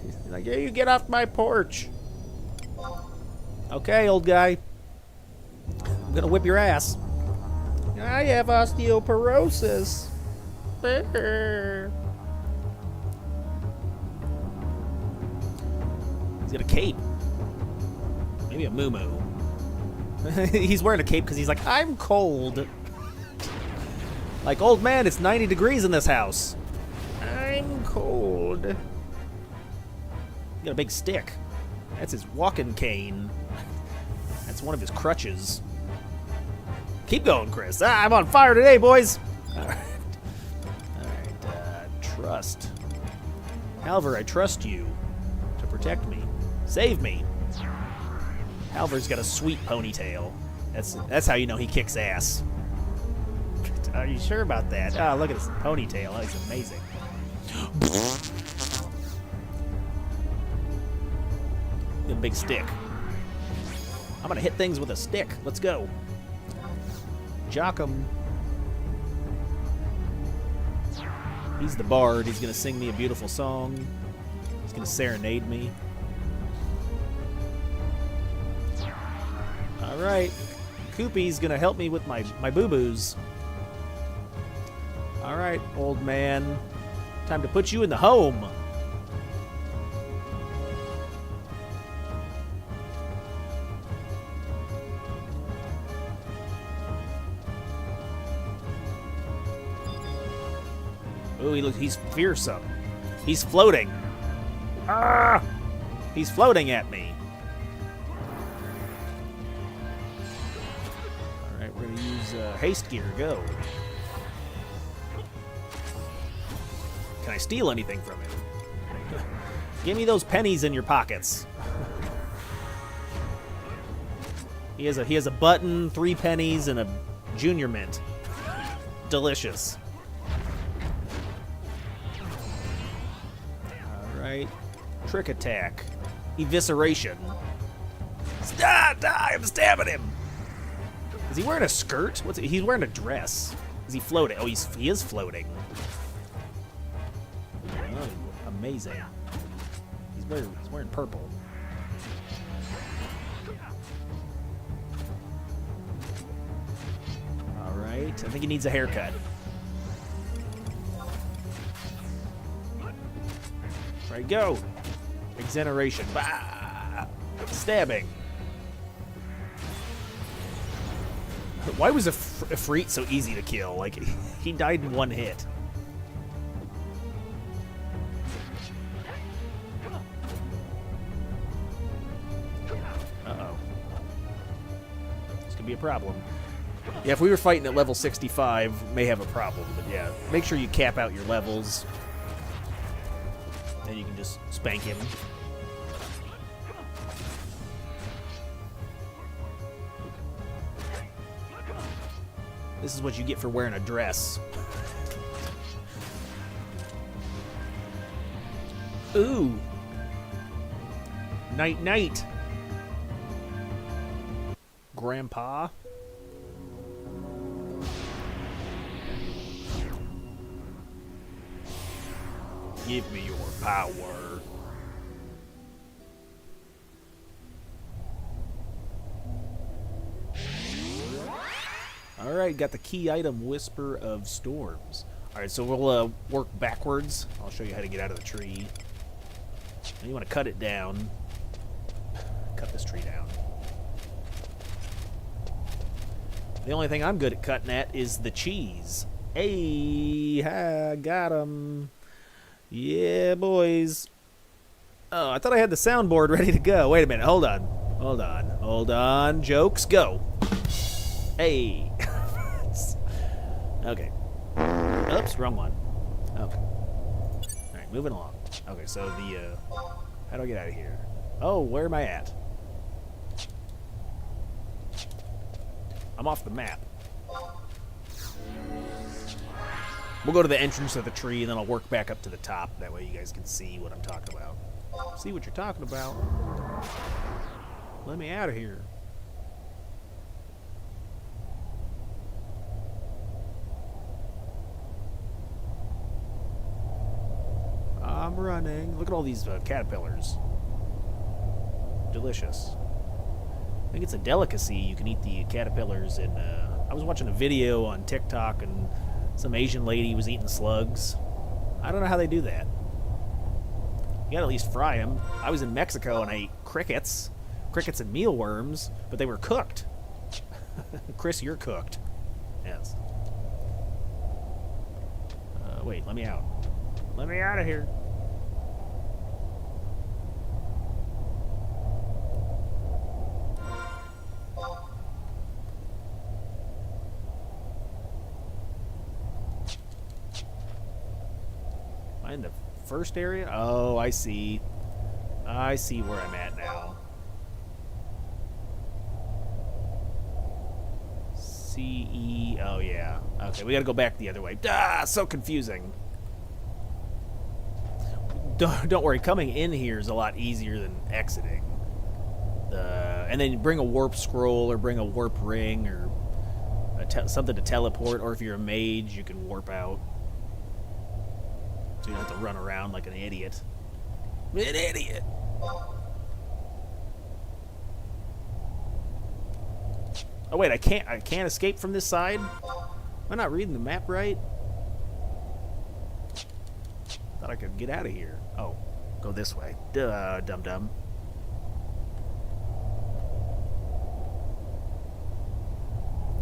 He's like, yeah, you get off my porch. Okay, old guy. I'm gonna whip your ass. I have osteoporosis. He's got a cape. Maybe a moo-moo. He's wearing a cape because he's like, I'm cold. Like, old man, it's 90 degrees in this house. I'm cold. He's got a big stick. That's his walking cane. That's one of his crutches. Keep going, Chris. I'm on fire today, boys. All right. Trust. Halver, I trust you to protect me. Save me. Halver's got a sweet ponytail. That's how you know he kicks ass. Are you sure about that? Oh, look at this ponytail. Oh, he's amazing. The big stick. I'm gonna hit things with a stick. Let's go. Jock 'em. He's the bard. He's gonna sing me a beautiful song. He's gonna serenade me. All right. Koopy's gonna help me with my boo-boos. All right, old man. Time to put you in the home. Ooh, he's fearsome. He's floating. Ah! He's floating at me. All right, we're gonna use haste gear. Go. Can I steal anything from him? Give me those pennies in your pockets. He has a button, 3 pennies, and a junior mint. Delicious. All right, trick attack, evisceration. Die! I'm stabbing him. Is he wearing a skirt? He's wearing a dress. Is he floating? Oh, he is floating. Oh, amazing. He's wearing purple. All right, I think he needs a haircut. Right, go. Exoneration. Bah! Stabbing. Why was Ifrit so easy to kill? Like, he died in 1 hit. Uh-oh. This could be a problem. Yeah, if we were fighting at level 65, may have a problem. But yeah, make sure you cap out your levels. Then you can just spank him. This is what you get for wearing a dress. Ooh. Night night. Grandpa. Give me your power. Alright, got the key item, Whisper of Storms. Alright, so we'll work backwards. I'll show you how to get out of the tree. And you want to cut it down. Cut this tree down. The only thing I'm good at cutting at is the cheese. Hey, ha, got him. Yeah, boys. Oh, I thought I had the soundboard ready to go. Wait a minute. Hold on. Hold on. Hold on. Jokes, go. Hey. Okay. Oops, wrong one. Okay. Alright, moving along. Okay, so the, how do I get out of here? Oh, where am I at? I'm off the map. We'll go to the entrance of the tree, and then I'll work back up to the top. That way you guys can see what I'm talking about. See what you're talking about. Let me out of here. I'm running. Look at all these caterpillars. Delicious. I think it's a delicacy. You can eat the caterpillars. And I was watching a video on TikTok, and some Asian lady was eating slugs. I don't know how they do that. You gotta at least fry them. I was in Mexico and I ate crickets. Crickets and mealworms, but they were cooked. Chris, you're cooked. Yes. Wait, let me out. Let me out of here. Am I in the first area? Oh, I see. I see where I'm at now. C-E... Oh, yeah. Okay, we gotta go back the other way. Ah, so confusing. Don't worry, coming in here is a lot easier than exiting. And then bring a warp scroll or bring a warp ring or something to teleport, or if you're a mage, you can warp out. So you don't have to run around like an idiot. An idiot! Oh wait, I can't escape from this side? Am I not reading the map right? Thought I could get out of here. Oh, go this way. Duh, dum-dum.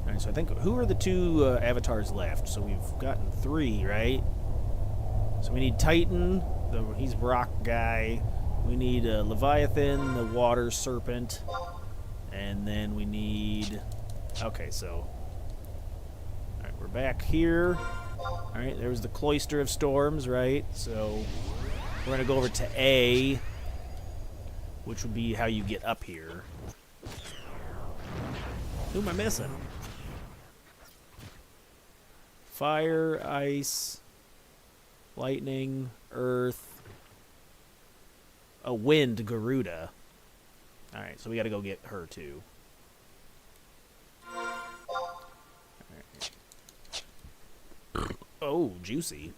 Alright, so I think, who are the two avatars left? So we've gotten 3, right? So we need Titan, he's rock guy. We need Leviathan, the water serpent. And then we need... Okay, so... Alright, we're back here. Alright, there was the Cloister of Storms, right? So we're going to go over to A, which would be how you get up here. Who am I missing? Fire, ice, lightning, earth. Oh, wind, Garuda. Alright, so we got to go get her too. Alright. Oh, juicy.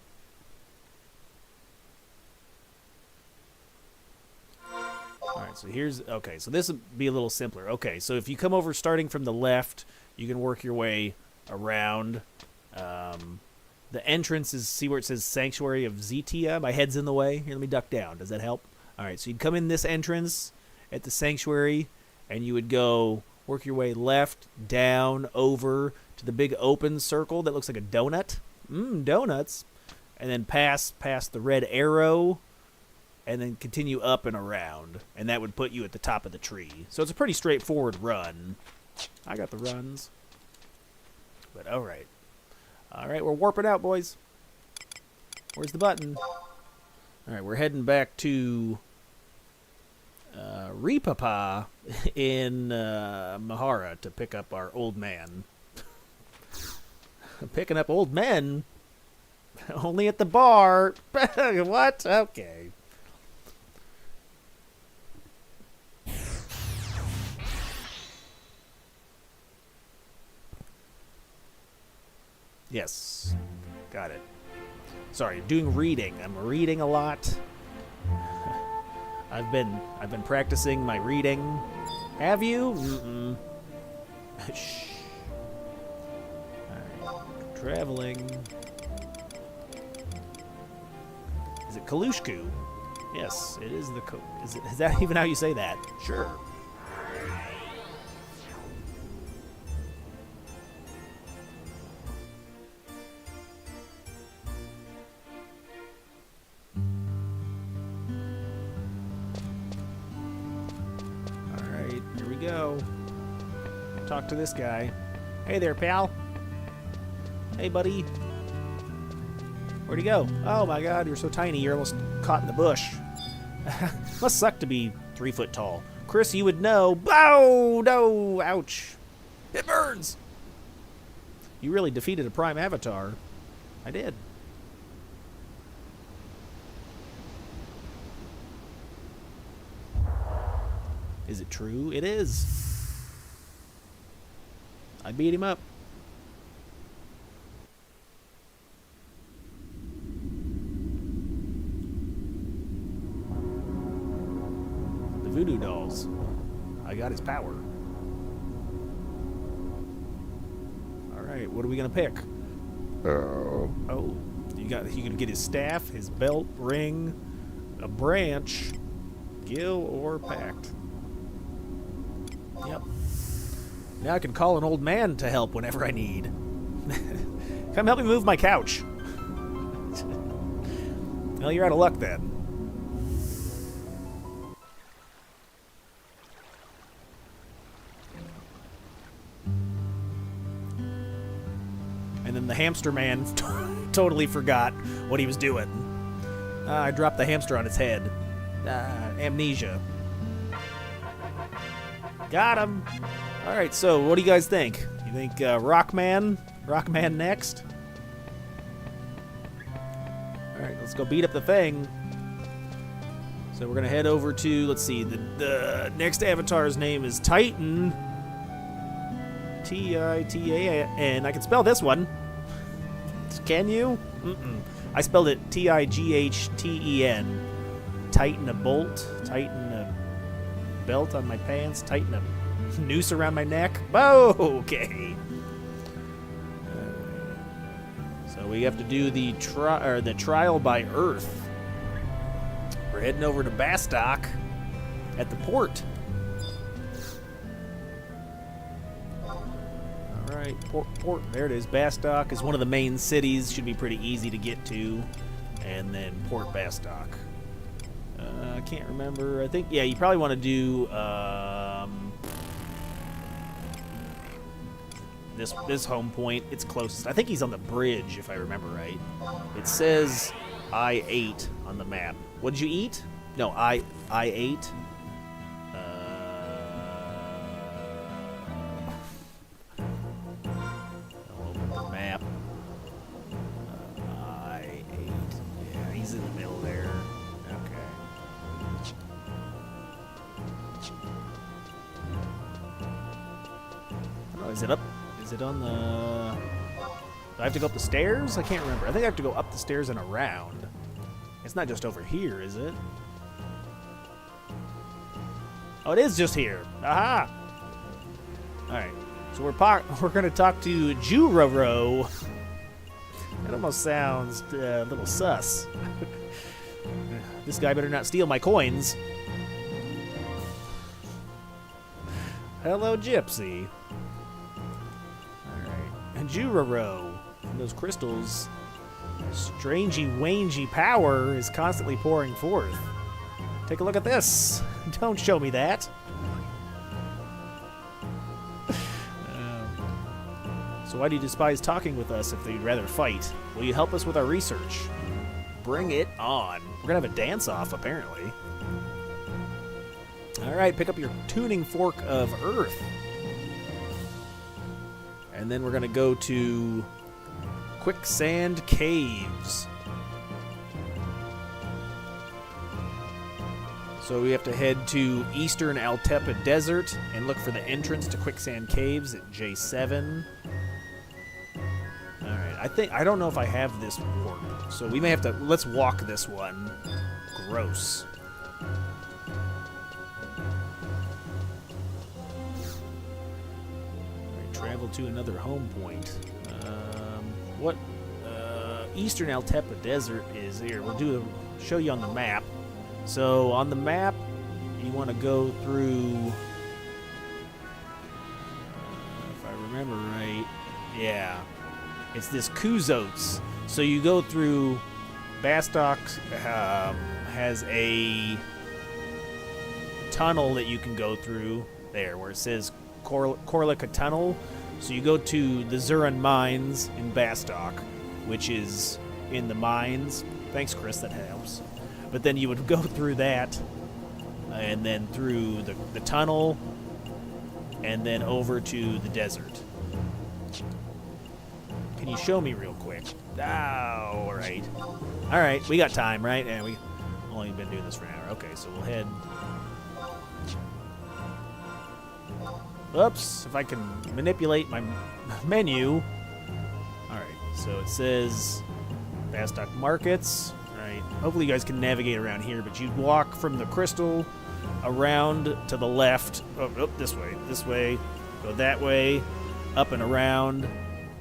Alright, so here's... Okay, so this would be a little simpler. Okay, so if you come over starting from the left, you can work your way around. The entrance is... See where it says Sanctuary of Zetia? My head's in the way. Here, let me duck down. Does that help? Alright, so you'd come in this entrance at the Sanctuary, and you would go... Work your way left, down, over to the big open circle that looks like a donut. Donuts. And then pass the red arrow, and then continue up and around. And that would put you at the top of the tree. So it's a pretty straightforward run. I got the runs. But alright. Alright, we're warping out, boys. Where's the button? Alright, we're heading back to... Repapa in Mahara to pick up our old man. Picking up old men? Only at the bar. What? Okay. Yes. Got it. Sorry, doing reading. I'm reading a lot. I've been practicing my reading. Have you? Mm-mm. Shh. Alright. Traveling. Is it Kalushku? Yes, it is the is that even how you say that? Sure. Alright, here we go. Talk to this guy. Hey there, pal. Hey, buddy. Where'd he go? Oh my god, you're so tiny, you're almost caught in the bush. Must suck to be 3 foot tall. Chris, you would know. Bow! No! Ouch. It burns! You really defeated a prime avatar. I did. Is it true? It is. I beat him up. Voodoo dolls. I got his power. Alright, what are we gonna pick? Oh. You can get his staff, his belt, ring, a branch, gill, or pact. Yep. Now I can call an old man to help whenever I need. Come help me move my couch. Well, you're out of luck then. And then the hamster man totally forgot what he was doing. I dropped the hamster on his head. Amnesia. Got him. All right, so what do you guys think? You think Rockman next? All right, let's go beat up the thing. So we're gonna head over to, let's see, the next avatar's name is Titan. T-I-T-A-N. I can spell this one. Can you? Mm-mm. I spelled it T-I-G-H-T-E-N. Tighten a bolt. Tighten a belt on my pants. Tighten a noose around my neck. Oh, okay. So we have to do the trial by Earth. We're heading over to Bastok at the port. Alright, port, there it is. Bastok is one of the main cities. Should be pretty easy to get to. And then Port Bastok. I can't remember. I think, yeah, you probably want to do this home point. It's closest. I think he's on the bridge, if I remember right. It says I-8 on the map. What did you eat? No, I-8. Is it up? Is it on the... Do I have to go up the stairs? I can't remember. I think I have to go up the stairs and around. It's not just over here, is it? Oh, it is just here. Aha! Alright. So we're going to talk to Juroro. That almost sounds a little sus. This guy better not steal my coins. Hello, Gypsy. And Juroro, and those crystals, strangey-wangy power is constantly pouring forth. Take a look at this. Don't show me that. So why do you despise talking with us if you'd rather fight? Will you help us with our research? Bring it on. We're gonna have a dance-off, apparently. Alright, pick up your tuning fork of Earth. And then we're going to go to Quicksand Caves. So we have to head to Eastern Altepa Desert and look for the entrance to Quicksand Caves at J7. Alright, I don't know if I have this warp. So we may have to, let's walk this one. Gross. Travel to another home point. Eastern Altepa Desert is here. We'll show you on the map. So on the map, you want to go through. If I remember right, yeah, it's this Kuzots. So you go through. Bastok has a tunnel that you can go through there, where it says Korlika Tunnel. So you go to the Zuran Mines in Bastok, which is in the mines. Thanks, Chris, that helps. But then you would go through that, and then through the tunnel, and then over to the desert. Can you show me real quick? Oh, all right. All right, we got time, right? And we only been doing this for an hour. Okay, so we'll head. Oops, if I can manipulate my menu. All right, so it says Bastok Markets. All right, hopefully you guys can navigate around here, but you'd walk from the crystal around to the left. Oh, this way, go that way, up and around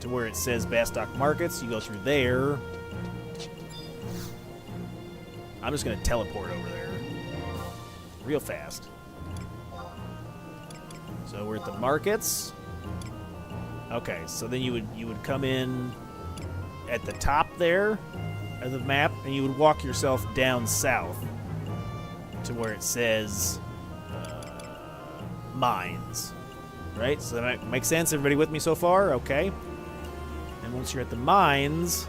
to where it says Bastok Markets. You go through there. I'm just going to teleport over there real fast. So we're at the markets. Okay, so then you would come in at the top there of the map, and you would walk yourself down south to where it says mines. Right? So that makes sense. Everybody with me so far? Okay. And once you're at the mines,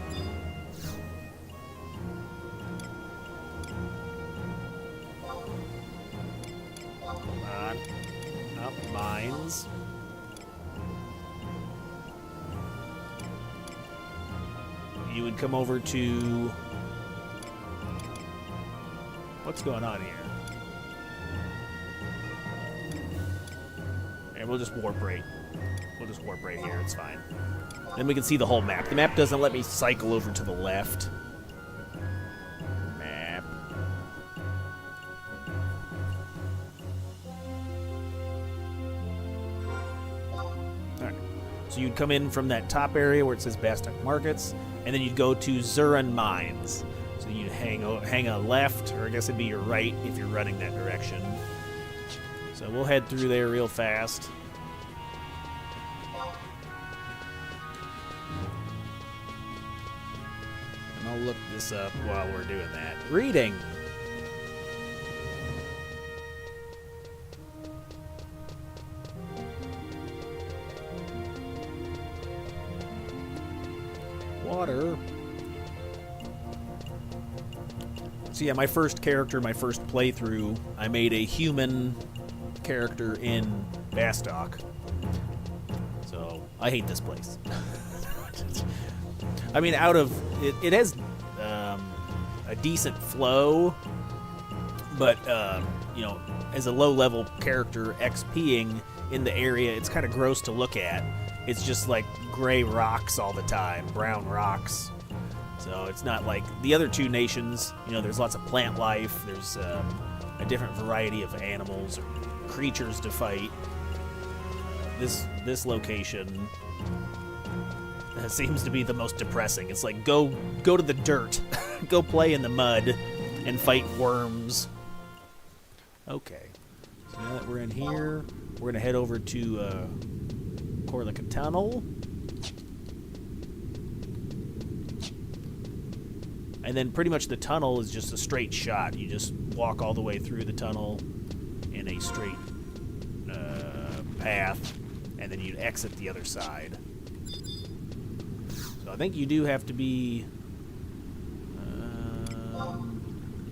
mines. You would come over to... What's going on here? And we'll just warp right. We'll just warp right here. It's fine. Then we can see the whole map. The map doesn't let me cycle over to the left. Map. Alright. So you'd come in from that top area where it says Bastok Markets, and then you'd go to Zuran Mines. So you'd hang a left, or I guess it'd be your right if you're running that direction. So we'll head through there real fast. And I'll look this up while we're doing that. Reading. Water. So yeah, my first character, my first playthrough, I made a human character in Bastok. So I hate this place. I mean, it has a decent flow, but you know, as a low-level character XPing in the area, it's kind of gross to look at. It's just like gray rocks all the time, brown rocks. So it's not like the other two nations. You know, there's lots of plant life. There's a different variety of animals or creatures to fight. This location seems to be the most depressing. It's like go to the dirt, go play in the mud, and fight worms. Okay, so now that we're in here, we're gonna head over to Korlika Tunnel. And then pretty much the tunnel is just a straight shot. You just walk all the way through the tunnel in a straight path, and then you'd exit the other side. So I think you do have to be...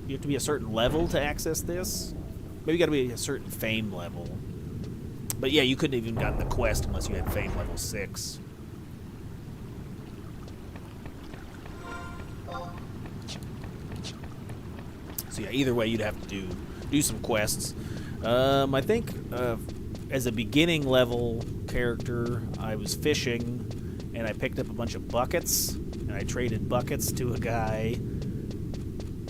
you have to be a certain level to access this. Maybe you got to be a certain fame level. But yeah, you couldn't have even gotten the quest unless you had fame level 6. So yeah, either way, you'd have to do some quests. I think as a beginning level character, I was fishing, and I picked up a bunch of buckets, and I traded buckets to a guy.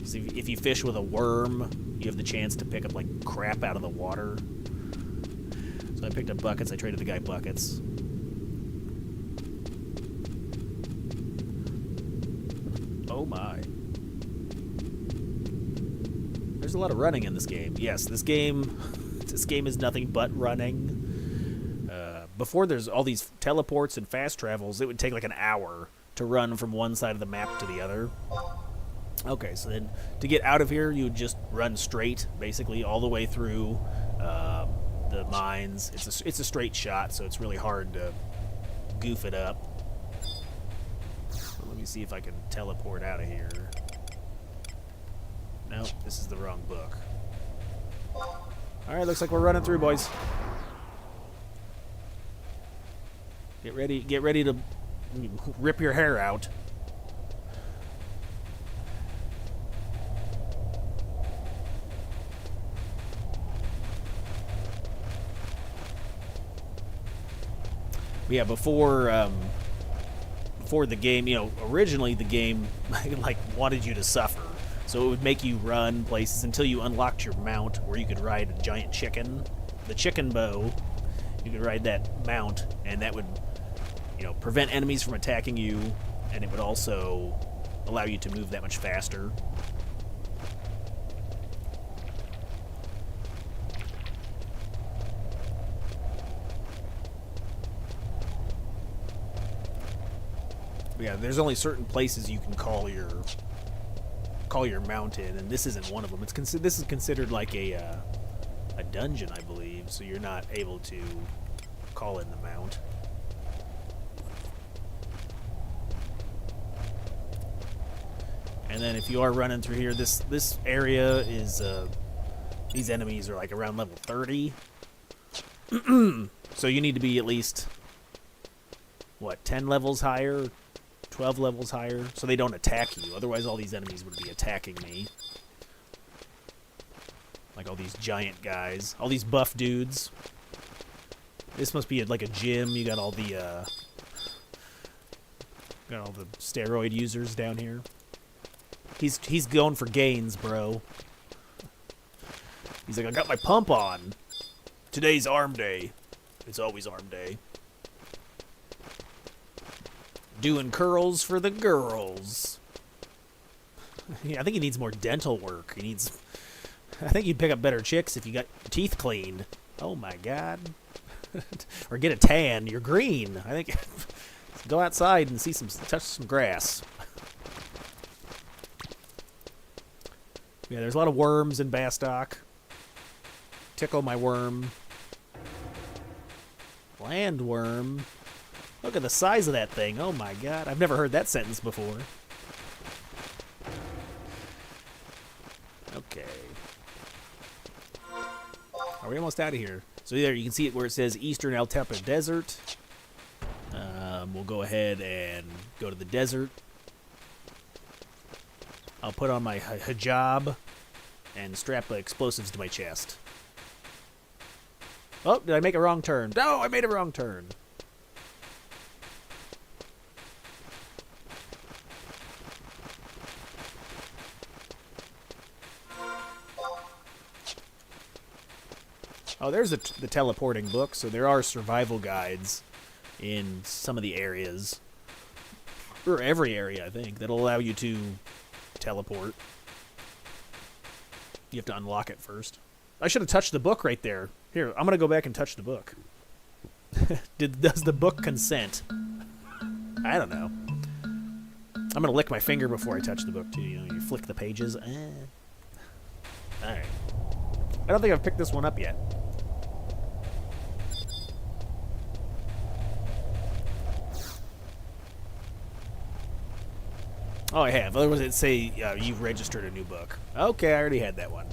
So if you fish with a worm, you have the chance to pick up like crap out of the water. So I picked up buckets. I traded the guy buckets. Oh my. There's a lot of running in this game. Yes, this game is nothing but running. Before there's all these teleports and fast travels, it would take like an hour to run from one side of the map to the other. Okay, so then to get out of here, you would just run straight, basically all the way through the mines. It's a straight shot, so it's really hard to goof it up. Let me see if I can teleport out of here. Nope, this is the wrong book. Alright, looks like we're running through, boys. Get ready to rip your hair out. Yeah, before the game, you know, originally the game like wanted you to suffer. So it would make you run places until you unlocked your mount where you could ride a giant chicken. The chicken bow. You could ride that mount, and that would, you know, prevent enemies from attacking you, and it would also allow you to move that much faster. Yeah, there's only certain places you can call your mount in, and this isn't one of them. This is considered like a dungeon, I believe, so you're not able to call in the mount. And then if you are running through here, this area is these enemies are like around level 30. So you need to be at least what, 10 levels higher, 12 levels higher, so they don't attack you. Otherwise all these enemies would be attacking me. Like all these giant guys, all these buff dudes. This must be like a gym. You got all the steroid users down here. He's going for gains, bro. He's like, I got my pump on. Today's arm day. It's always arm day. Doing curls for the girls. Yeah, I think he needs more dental work. I think you'd pick up better chicks if you got your teeth cleaned. Oh my god. Or get a tan. You're green. I think go outside and touch some grass. Yeah, there's a lot of worms in Bastock. Tickle my worm. Landworm. Look at the size of that thing. Oh my god. I've never heard that sentence before. Okay. Are we almost out of here? So there you can see it where it says Eastern Altepa Desert. We'll go ahead and go to the desert. I'll put on my hijab and strap the explosives to my chest. Oh, did I make a wrong turn? No, I made a wrong turn. Oh, there's the teleporting book, so there are survival guides in some of the areas. Or every area, I think, that'll allow you to teleport. You have to unlock it first. I should have touched the book right there. Here, I'm going to go back and touch the book. Does the book consent? I don't know. I'm going to lick my finger before I touch the book, too. You know, you flick the pages. Alright. I don't think I've picked this one up yet. Oh, I have. Otherwise, it'd say you've registered a new book. Okay, I already had that one.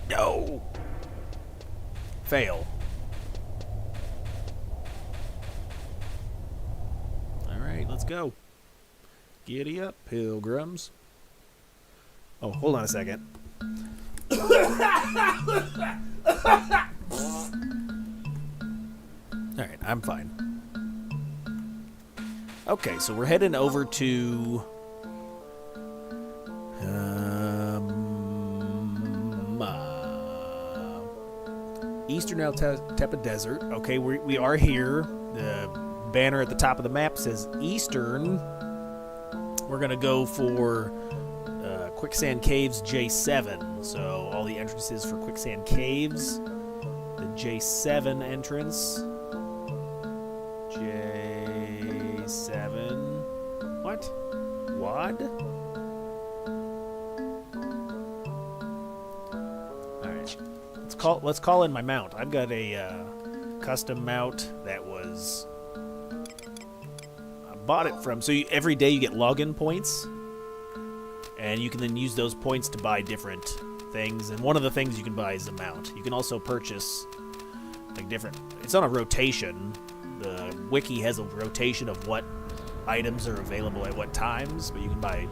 No! Fail. Alright, let's go. Giddy up, pilgrims. Oh, hold on a second. Alright, I'm fine. Okay, so we're heading over to... Eastern Altepa Desert. Okay, we are here. The banner at the top of the map says Eastern. We're going to go for Quicksand Caves J7. So all the entrances for Quicksand Caves. The J7 entrance. J7. What? WAD? Alright. Let's call in my mount. I've got a custom mount that was... I bought it from... So every day you get login points. And you can then use those points to buy different things. And one of the things you can buy is a mount. You can also purchase like different... It's on a rotation. The wiki has a rotation of what items are available at what times. But you can buy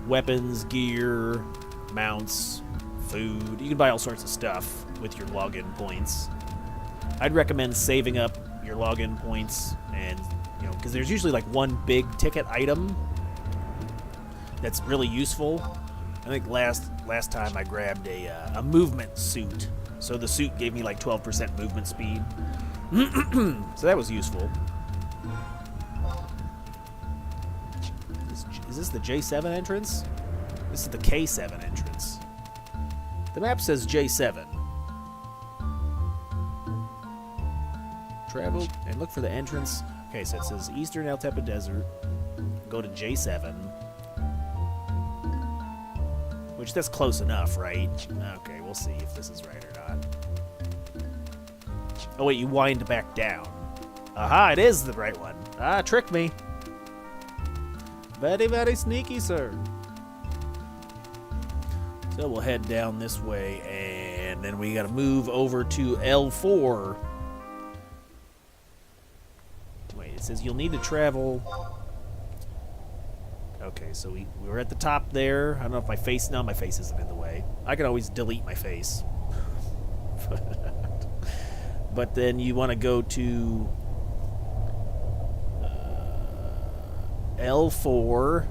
weapons, gear, mounts, food. You can buy all sorts of stuff with your login points. I'd recommend saving up your login points. And, you know, because there's usually like one big ticket item that's really useful. I think last time I grabbed a movement suit. So the suit gave me like 12% movement speed. So that was useful. Is this the J7 entrance? This is the K7 entrance. The map says J7. Travel and look for the entrance. Okay, so it says Eastern El Tepe Desert. Go to J7. Which, that's close enough, right? Okay, we'll see if this is right or not. Oh, wait, you wind back down. Aha, it is the right one. Ah, tricked me. Very, very sneaky, sir. So we'll head down this way, and then we gotta move over to L4. Wait, it says you'll need to travel... Okay, so we were at the top there. I don't know if my face... No, my face isn't in the way. I can always delete my face. But then you want to go to L4.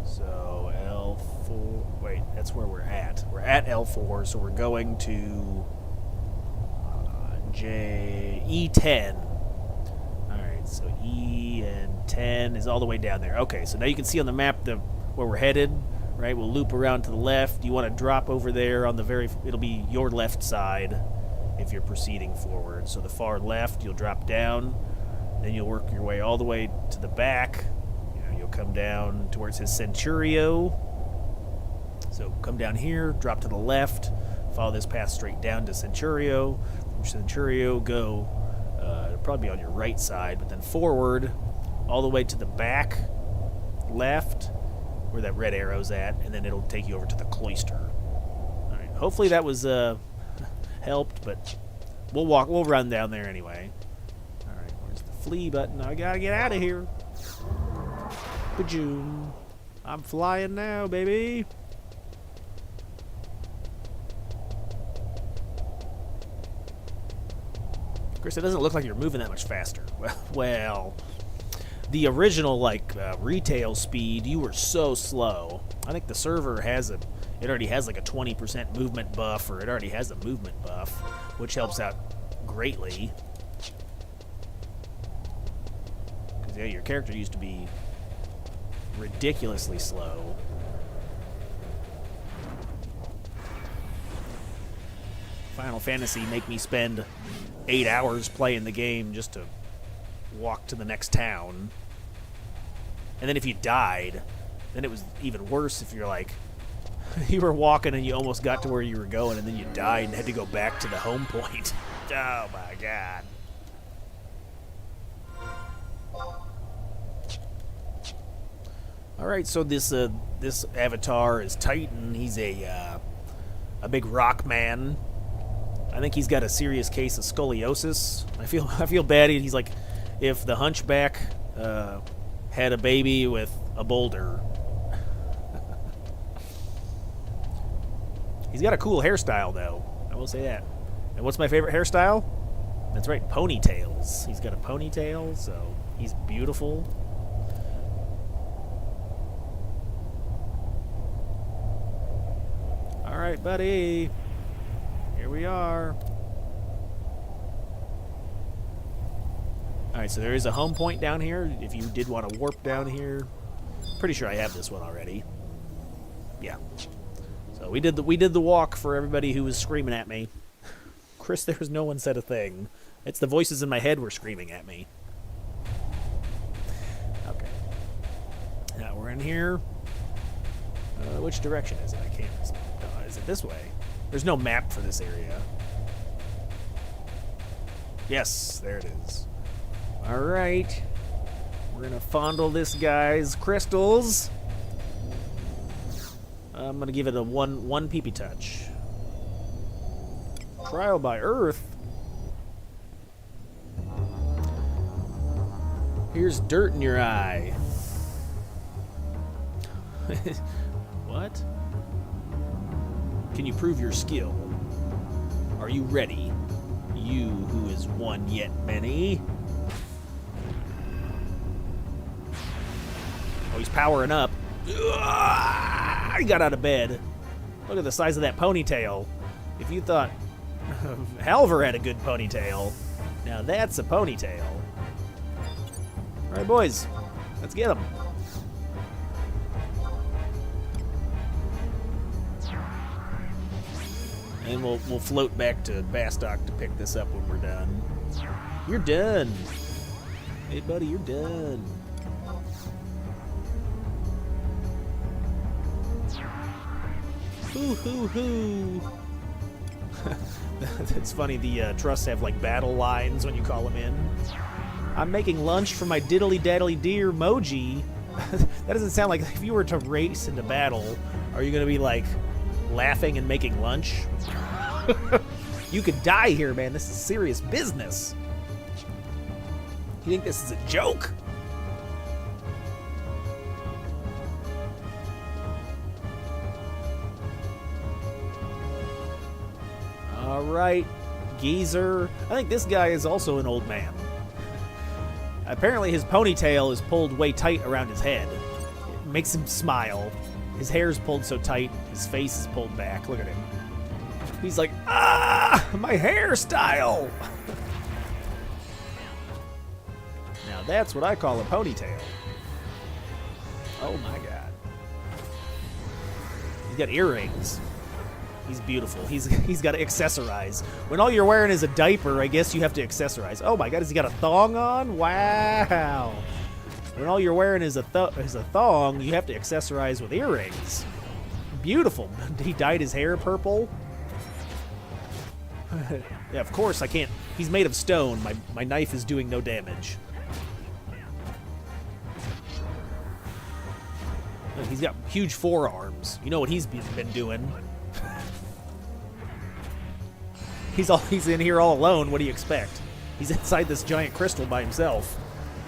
So L4... Wait, that's where we're at. We're at L4, so we're going to E10. So E and 10 is all the way down there. Okay, so now you can see on the map where we're headed, right? We'll loop around to the left. You want to drop over there on the it'll be your left side if you're proceeding forward. So the far left, you'll drop down. Then you'll work your way all the way to the back. You'll come down to where it says Centurio. So come down here, drop to the left, follow this path straight down to Centurio. From Centurio, go... it'll probably be on your right side, but then forward all the way to the back left where that red arrow's at, and then it'll take you over to the cloister. All right, hopefully that was helped, but we'll run down there anyway. All right, where's the flee button? I gotta get out of here. Bajoom. I'm flying now, baby. Of course, it doesn't look like you're moving that much faster. Well, the original, retail speed, you were so slow. I think the server has it already has like a 20% movement buff, or it already has a movement buff, which helps out greatly. Because, yeah, your character used to be ridiculously slow. Final Fantasy make me spend 8 hours playing the game just to walk to the next town. And then if you died, then it was even worse if you're like, you were walking and you almost got to where you were going and then you died and had to go back to the home point. Oh my god. Alright, so this avatar is Titan. He's a big rock man. I think he's got a serious case of scoliosis. I feel bad. He's like if the Hunchback had a baby with a boulder. He's got a cool hairstyle, though. I will say that. And what's my favorite hairstyle? That's right, ponytails. He's got a ponytail, so he's beautiful. All right, buddy. Here we are. Alright, so there is a home point down here if you did want to warp down here. Pretty sure I have this one already. Yeah. So we did the walk for everybody who was screaming at me. Chris, there's no one said a thing. It's the voices in my head were screaming at me. Okay. Now we're in here. Which direction is it? I can't. Is it this way? There's no map for this area. Yes, there it is. All right. We're gonna fondle this guy's crystals. I'm gonna give it a one pee-pee touch. Trial by Earth. Here's dirt in your eye. What? Can you prove your skill? Are you ready? You who is one yet many. Oh, he's powering up. He got out of bed. Look at the size of that ponytail. If you thought Halver had a good ponytail, now that's a ponytail. All right, boys, let's get him. And we'll float back to Bastok to pick this up when we're done. You're done. Hey, buddy, you're done. Hoo, hoo, hoo. That's funny, the trusts have, like, battle lines when you call them in. I'm making lunch for my diddly-daddly dear Moji. That doesn't sound like, if you were to race into battle, are you going to be, like, laughing and making lunch? You could die here, man. This is serious business. You think this is a joke? All right, geezer. I think this guy is also an old man. Apparently his ponytail is pulled way tight around his head. It makes him smile. His hair's pulled so tight, his face is pulled back. Look at him. He's like, ah, my hairstyle. Now that's what I call a ponytail. Oh my God. He's got earrings. He's beautiful. He's got to accessorize. When all you're wearing is a diaper, I guess you have to accessorize. Oh my God, has he got a thong on? Wow. When all you're wearing is a thong, you have to accessorize with earrings. Beautiful. He dyed his hair purple. Yeah, of course I can't. He's made of stone. My knife is doing no damage. Look, he's got huge forearms. You know what he's been doing. He's in here all alone. What do you expect? He's inside this giant crystal by himself.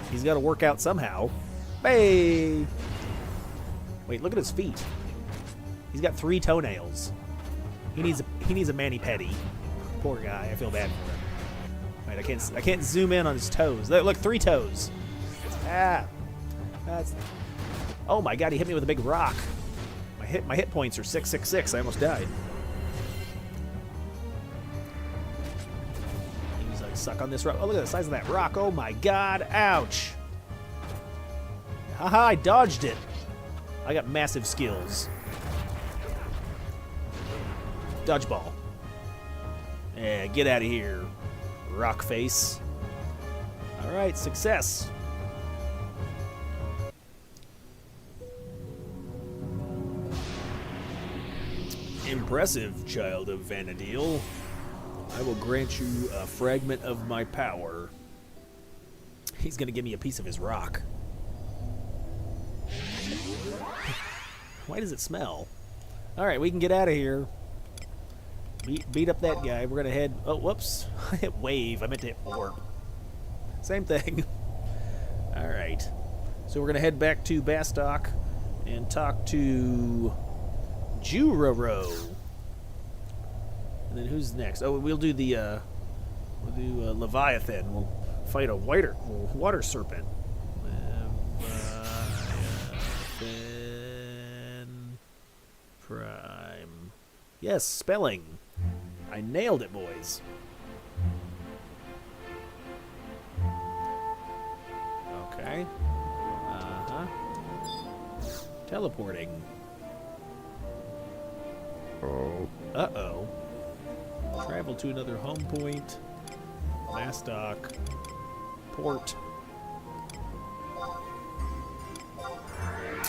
He's got to work out somehow. Hey! Wait, look at his feet. He's got 3 toenails. He needs a mani-pedi. Poor guy. I feel bad for him. Wait, I can't zoom in on his toes. Look, 3 toes. Ah, that's. Oh my God! He hit me with a big rock. My hit points are 666. I almost died. He's like, suck on this rock. Oh, look at the size of that rock. Oh my God! Ouch! Haha! I dodged it. I got massive skills. Dodgeball. Yeah, get out of here, rock face. All right, success. Impressive, child of Vanadil. I will grant you a fragment of my power. He's gonna give me a piece of his rock. Why does it smell? All right, we can get out of here. Beat up that guy. We're gonna head. Oh, whoops! I hit wave. I meant to hit warp. Same thing. All right. So we're gonna head back to Bastok and talk to Juroro. And then who's next? Oh, we'll do the Leviathan. We'll fight a water serpent. Leviathan Prime. Yes, spelling. I nailed it, boys. Okay. Teleporting. Uh-oh. Travel to another home point. Mass dock. Port.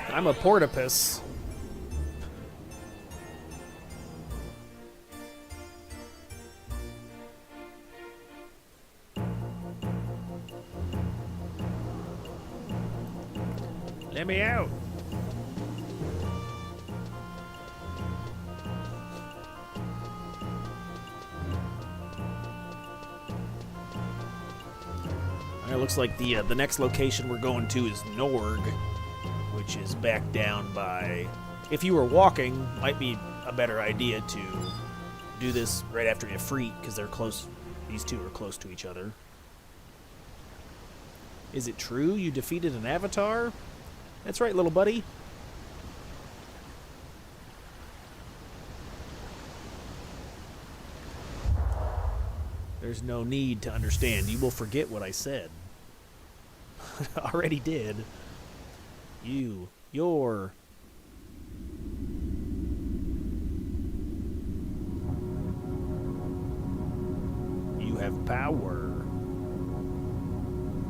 I'm a portopus. Let me out. It looks like the next location we're going to is Norg, which is back down by... If you were walking, might be a better idea to do this right after Ifrit, because they're close. These two are close to each other. Is it true you defeated an avatar? That's right, little buddy. There's no need to understand. You will forget what I said. Already did. You have power.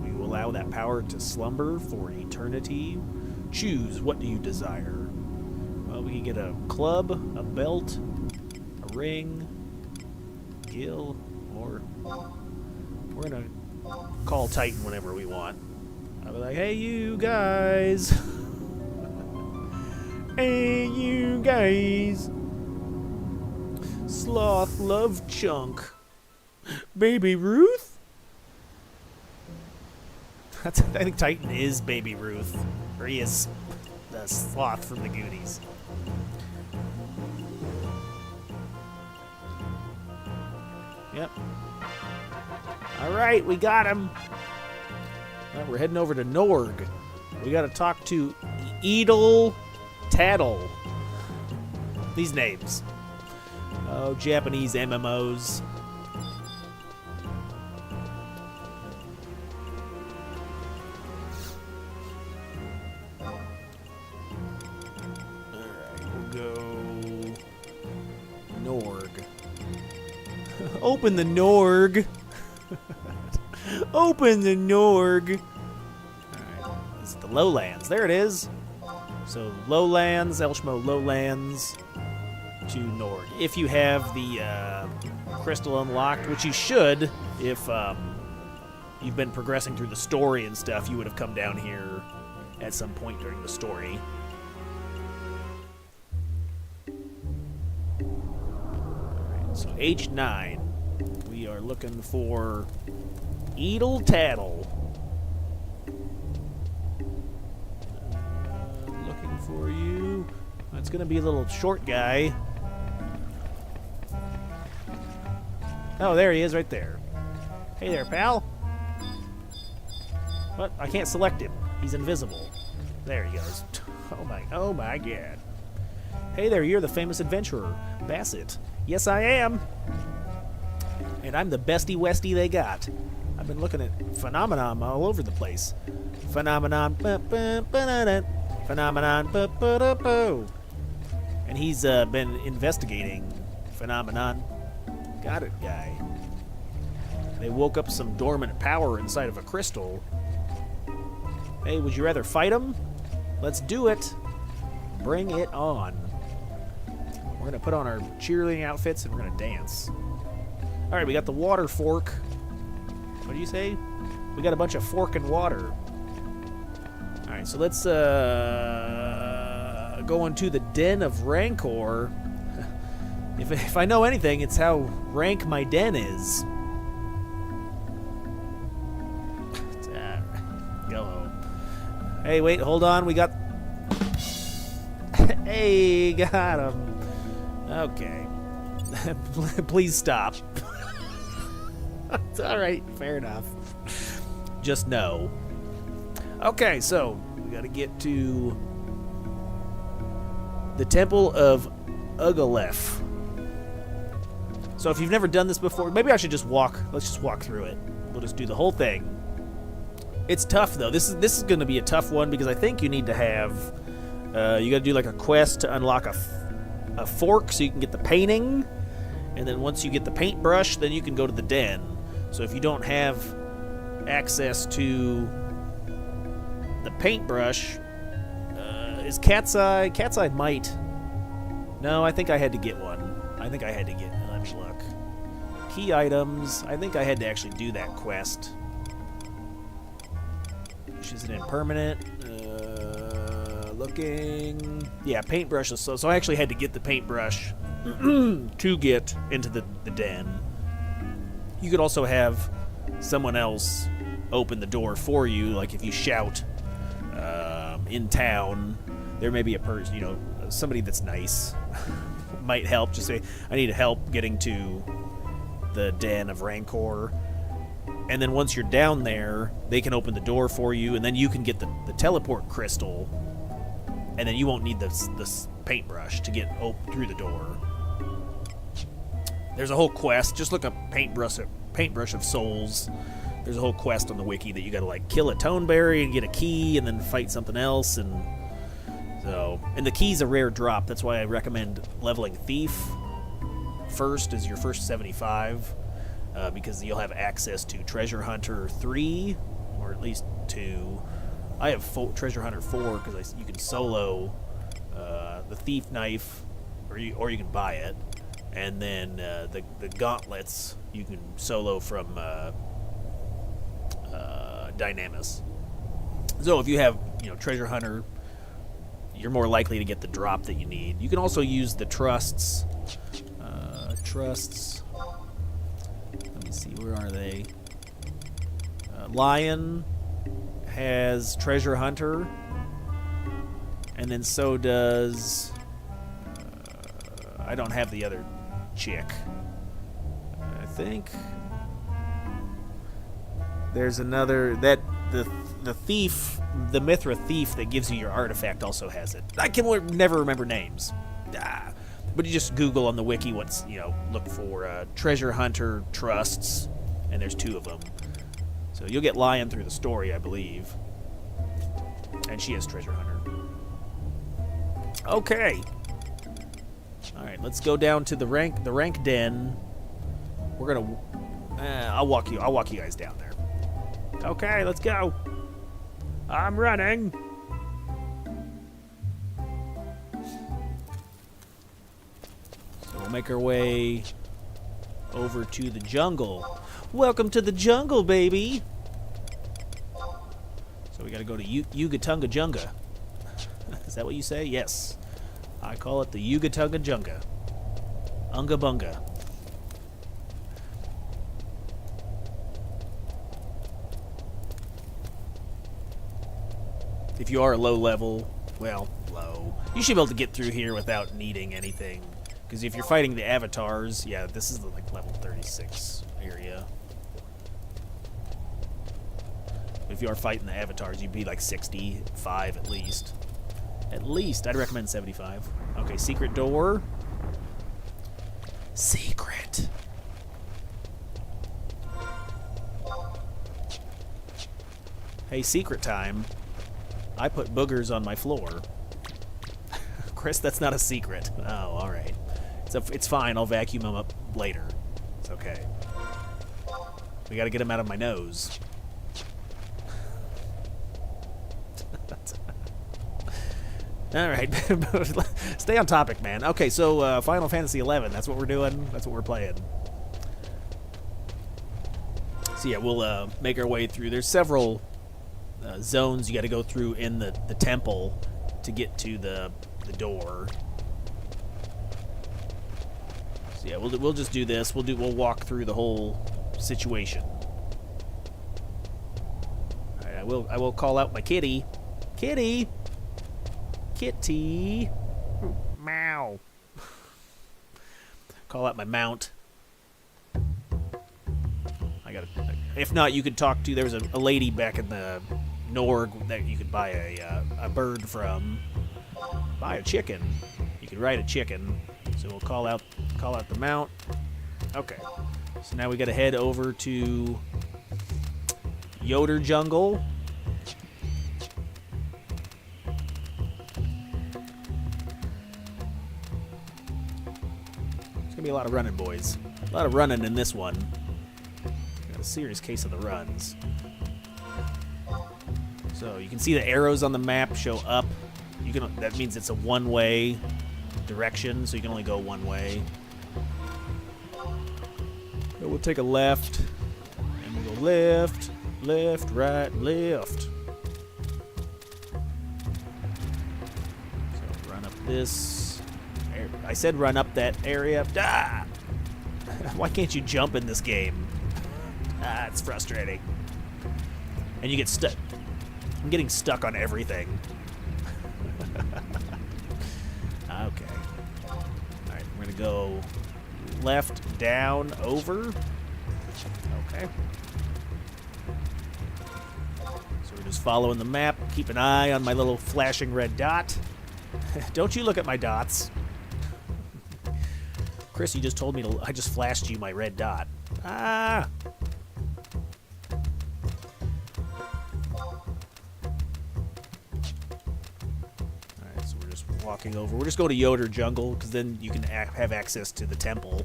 We will allow that power to slumber for eternity. Choose, what do you desire? Well, we can get a club, a belt, a ring, gill, or we're gonna call Titan whenever we want. I'll be like, hey, you guys. Hey, you guys. Sloth love chunk. Baby Ruth? I think Titan is Baby Ruth. Or he is the sloth from the Goonies. Yep. Alright, we got him. Right, we're heading over to Norg. We gotta talk to Edel Tattle. These names. Oh, Japanese MMOs. Open the Norg. Open the Norg. Alright, this is the Lowlands. There it is. So, Lowlands, Elshmo Lowlands to Norg. If you have the crystal unlocked, which you should, if you've been progressing through the story and stuff, you would have come down here at some point during the story. Alright, so H9. We are looking for Edel Tattle. Looking for you. It's going to be a little short guy. Oh, there he is right there. Hey there, pal. What? I can't select him. He's invisible. There he goes. Oh my god. Hey there, you're the famous adventurer, Bassett. Yes, I am. And I'm the bestie westie they got. I've been looking at phenomenon all over the place. Phenomenon. Phenomenon. And he's been investigating phenomenon. Got it, guy. They woke up some dormant power inside of a crystal. Hey, would you rather fight him? Let's do it. Bring it on. We're going to put on our cheerleading outfits and we're going to dance. Alright, we got the water fork. What do you say? We got a bunch of fork and water. Alright, so let's go into the den of Rancor. If I know anything, it's how rank my den is. Go home. Hey, wait, hold on. We got... Hey, got him. Okay. Please stop. It's alright, fair enough. Just no. Okay, so we gotta get to the Temple of Ugalef. So if you've never done this before, maybe I should just walk. Let's just walk through it. We'll just do the whole thing. It's tough though. This is gonna be a tough one because I think you need to have you gotta do like a quest to unlock a fork so you can get the painting. And then once you get the paintbrush, then you can go to the den. So if you don't have access to the paintbrush, is CatsEye? CatsEye might. No, I think I had to get one. Let me look. Key items. I think I had to actually do that quest. Which is an impermanent. Looking. Yeah, paintbrush. So I actually had to get the paintbrush to get into the den. You could also have someone else open the door for you, like if you shout in town, there may be a person, somebody that's nice might help. Just say, I need help getting to the den of Rancor. And then once you're down there, they can open the door for you, and then you can get the teleport crystal, and then you won't need this paintbrush to get through the door. There's a whole quest. Just look up paintbrush of souls. There's a whole quest on the wiki that you gotta like kill a toneberry and get a key and then fight something else. And the key's a rare drop. That's why I recommend leveling Thief first as your first 75, because you'll have access to Treasure Hunter 3, or at least 2. I have Treasure Hunter 4 because you can solo the Thief knife, or you can buy it. And then the gauntlets you can solo from Dynamis. So if you have Treasure Hunter, you're more likely to get the drop that you need. You can also use the trusts. Let me see, where are they? Lion has Treasure Hunter, and then so does. I don't have the other chick. I think there's another that the thief, the Mithra thief that gives you your artifact also has it. I can never remember names. But you just Google on the wiki look for Treasure Hunter trusts, and there's 2 of them. So you'll get Lion through the story, I believe. And she has Treasure Hunter. Okay. All right, let's go down to the rank den. We're gonna. I'll walk you guys down there. Okay, let's go. I'm running. So we'll make our way over to the jungle. Welcome to the jungle, baby. So we gotta go to Yugatunga Junga. Is that what you say? Yes. I call it the Yugatunga Junga. Unga Bunga. If you are low level, well, low, you should be able to get through here without needing anything. Because if you're fighting the avatars, yeah, this is the level 36 area. If you are fighting the avatars, you'd be like 65 at least. At least, I'd recommend 75. Okay, secret door. Secret. Hey, secret time. I put boogers on my floor. Chris, that's not a secret. Oh, alright. It's fine, I'll vacuum them up later. It's okay. We gotta get them out of my nose. Alright, stay on topic, man. Okay, so Final Fantasy XI, that's what we're doing. That's what we're playing. So yeah, we'll make our way through. There's several zones you got to go through in the temple to get to the door. So yeah, we'll just do this. We'll walk through the whole situation. All right, I will call out my kitty. Kitty. Kitty. Meow. Call out my mount. If not, you could talk to. There was a lady back in the Norg that you could buy a bird from. Buy a chicken. You could ride a chicken. So we'll call out the mount. Okay. So now we got to head over to Yoder Jungle. gonna be a lot of running, boys. A lot of running in this one. Got a serious case of the runs. So you can see the arrows on the map show up. That means it's a one-way direction, so you can only go one way. So we'll take a left, and we'll go left, left, right, left. So run up this. I said run up that area. Ah! Why can't you jump in this game? Ah, it's frustrating. And you get stuck. I'm getting stuck on everything. Okay. Alright, we're gonna go left, down, over. Okay. So we're just following the map. Keep an eye on my little flashing red dot. Don't you look at my dots. Chris, you just told me I just flashed you my red dot. Ah! Alright, so we're just walking over. We're just going to Yoder Jungle, because then you can have access to the temple.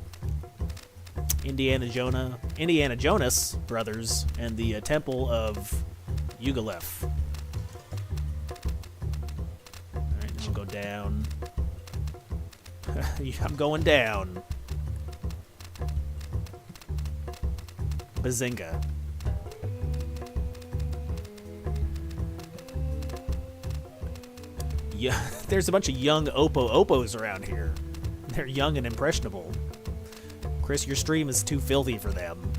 Indiana Jonas brothers, and the temple of Yugalef. Alright, then we'll go down. I'm going down. Bazinga. Yeah, there's a bunch of young Oppos around here. They're young and impressionable. Chris, your stream is too filthy for them.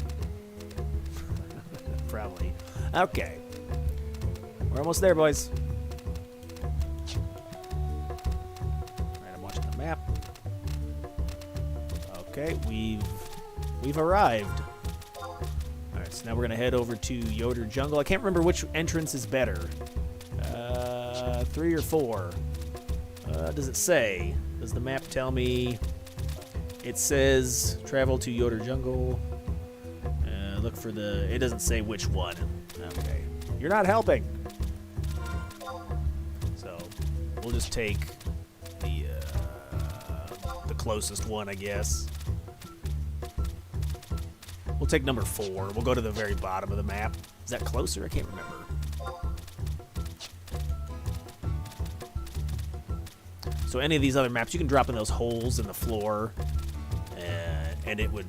Probably. Okay. We're almost there, boys. Alright, I'm watching the map. Okay, we've arrived. Alright, so now we're gonna head over to Yoder Jungle. I can't remember which entrance is better. 3 or 4. Does it say? Does the map tell me? It says travel to Yoder Jungle. Look for the... It doesn't say which one. Okay. You're not helping. So, we'll just take the closest one, I guess. We'll take number 4. We'll go to the very bottom of the map. Is that closer? I can't remember. So any of these other maps, you can drop in those holes in the floor, and it would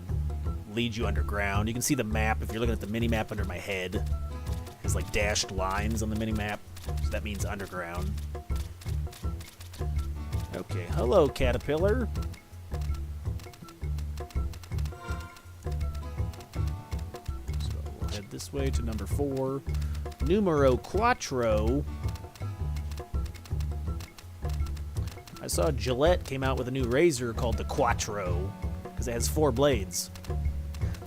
lead you underground. You can see the map if you're looking at the mini-map under my head. There's like dashed lines on the mini-map, so that means underground. Okay, hello, Caterpillar. So we'll head this way to number 4. Numero Quattro. I saw Gillette came out with a new razor called the Quattro, because it has 4 blades.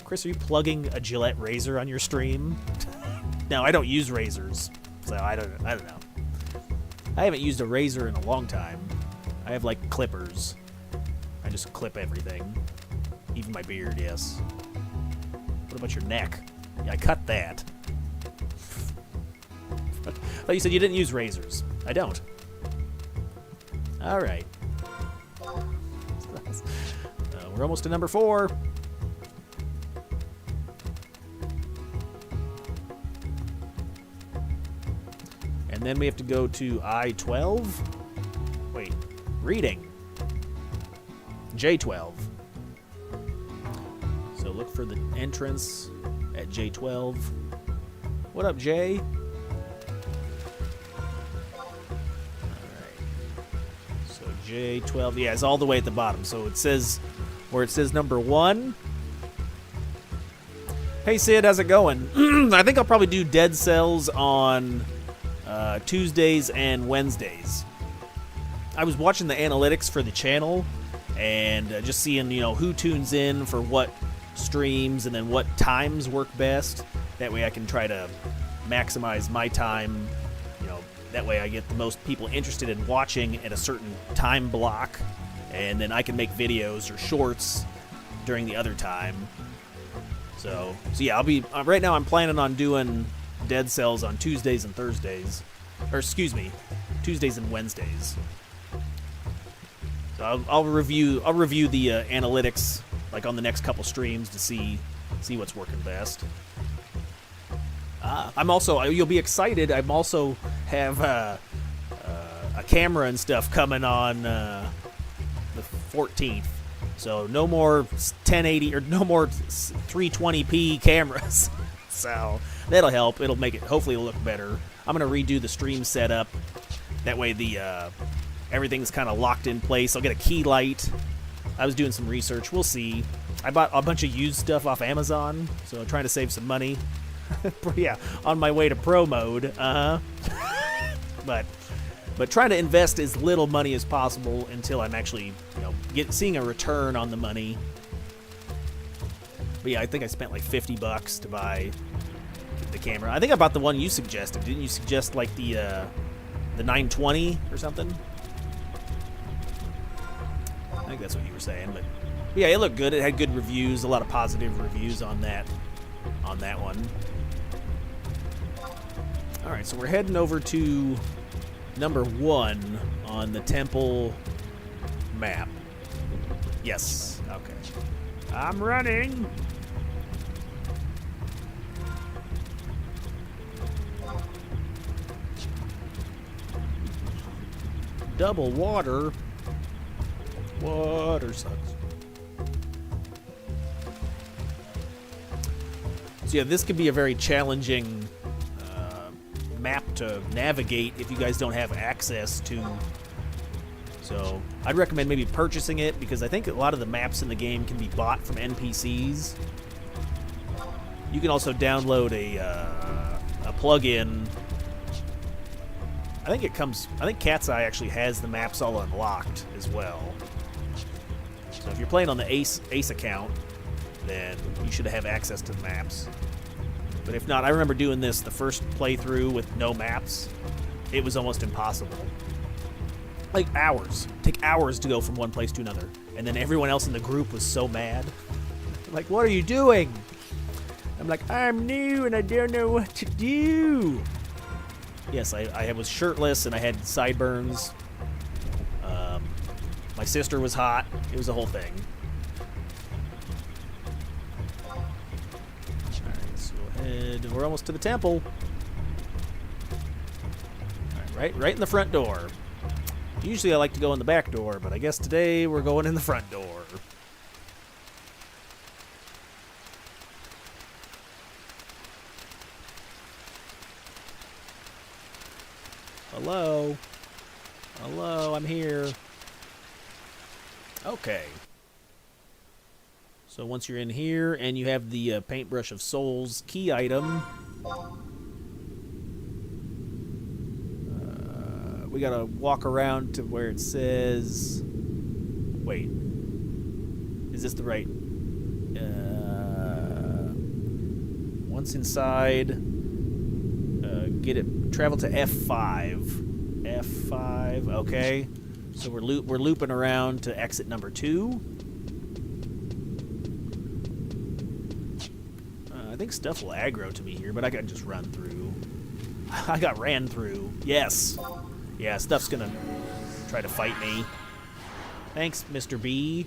Chris, are you plugging a Gillette razor on your stream? No, I don't use razors, so I don't know. I haven't used a razor in a long time. I have, like, clippers. I just clip everything. Even my beard, yes. What about your neck? Yeah, I cut that. I thought you said you didn't use razors. I don't. Alright. We're almost to number 4. And then we have to go to I-12. Wait, reading. J-12. So look for the entrance at J-12. What up, Jay? J12, yeah, it's all the way at the bottom. So it says, where it says number 1. Hey Sid, how's it going? I think I'll probably do Dead Cells on Tuesdays and Wednesdays. I was watching the analytics for the channel and just seeing, who tunes in for what streams and then what times work best. That way I can try to maximize my time. That way I get the most people interested in watching at a certain time block, and then I can make videos or shorts during the other time. So yeah, I'll be right now I'm planning on doing Dead Cells on Tuesdays and Thursdays. Or excuse me, Tuesdays and Wednesdays. I'll review the analytics like on the next couple streams to see what's working best. I'm also, you'll be excited, I'm also have a camera and stuff coming on the 14th. So no more 1080 or no more 320p cameras. So that'll help. It'll make it, hopefully it'll look better. I'm going to redo the stream setup. That way the everything's kind of locked in place. I'll get a key light. I was doing some research. We'll see. I bought a bunch of used stuff off Amazon, so I'm trying to save some money. Yeah, on my way to pro mode. But trying to invest as little money as possible until I'm actually, seeing a return on the money. But yeah, I think I spent like $50 to buy the camera. I think I bought the one you suggested. Didn't you suggest like the 920 or something? I think that's what you were saying. But yeah, it looked good. It had good reviews, a lot of positive reviews on that one. All right, so we're heading over to number 1 on the temple map. Yes. Okay. I'm running. Double water. Water sucks. So yeah, this could be a very challenging map to navigate if you guys don't have access to. So I'd recommend maybe purchasing it, because I think a lot of the maps in the game can be bought from NPCs. You can also download a plugin. I think CatsEye actually has the maps all unlocked as well. So if you're playing on the Ace account, then you should have access to the maps. But if not, I remember doing this the first playthrough with no maps. It was almost impossible. Like hours. Take hours to go from one place to another. And then everyone else in the group was so mad. Like, what are you doing? I'm like, I'm new and I don't know what to do. Yes, I was shirtless and I had sideburns. My sister was hot. It was a whole thing. And we're almost to the temple. All right in the front door. Usually I like to go in the back door, but I guess today we're going in the front door. Hello? Hello, I'm here. Okay. So once you're in here and you have the Paintbrush of Souls key item, we gotta walk around to where it says, wait, is this the right, once inside, travel to F5, okay, so we're looping around to exit number 2. I think stuff will aggro to me here, but I can just run through. I got ran through. Yes. Yeah, stuff's gonna try to fight me. Thanks, Mr. B.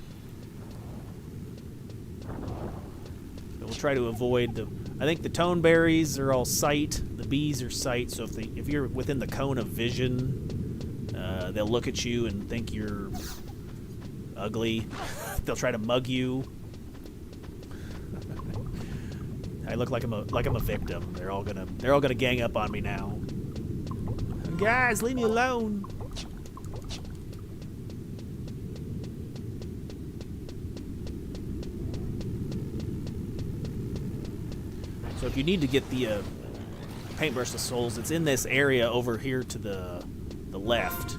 So we'll try to avoid the... I think the tone berries are all sight. The bees are sight. So if you're within the cone of vision, they'll look at you and think you're ugly. They'll try to mug you. I look like I'm a victim. They're all gonna gang up on me now. Guys, leave me alone. So if you need to get the Paintbrush of Souls, it's in this area over here to the left.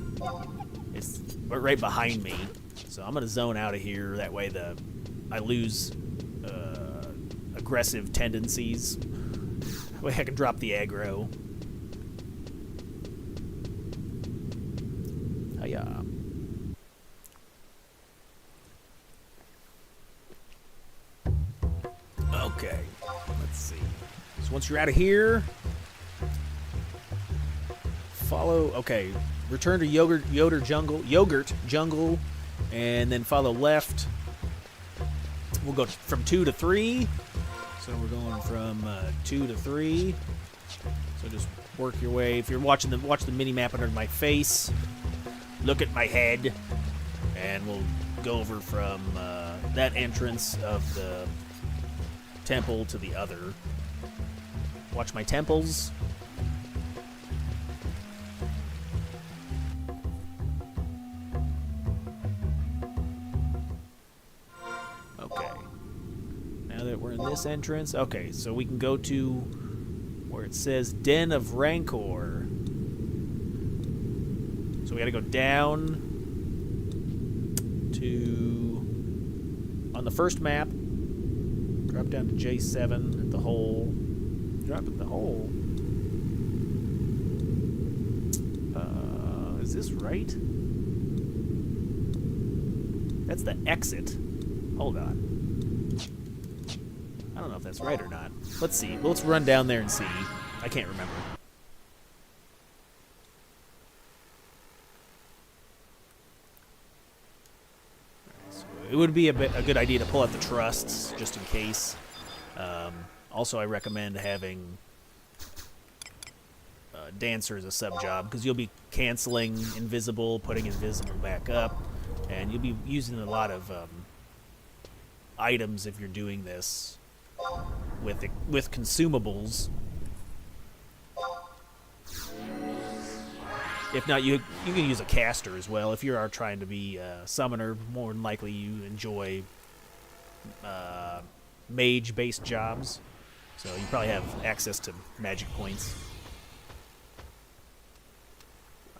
It's right behind me. So I'm gonna zone out of here. That way I lose aggressive tendencies. That way I can drop the aggro. Hiya. Okay, let's see. So once you're out of here, follow. Okay, return to Yogurt Jungle, and then follow left. We'll go from 2 to 3. So we're going from 2 to 3. So just work your way. If you're watch the mini map under my face. Look at my head, and we'll go over from that entrance of the temple to the other. Watch my temples. Okay. Now that we're in this entrance, okay, so we can go to where it says Den of Rancor. So we gotta go down to, on the first map, drop down to J7 at the hole. Drop at the hole. Is this right? That's the exit. Hold on. I don't know if that's right or not. Let's see. Let's run down there and see. I can't remember. It would be a good idea to pull out the trusts, just in case. Also, I recommend having Dancer as a sub-job, because you'll be canceling Invisible, putting Invisible back up, and you'll be using a lot of items if you're doing this with consumables. If not, you can use a caster as well. If you are trying to be a summoner, more than likely you enjoy mage-based jobs. So you probably have access to magic points.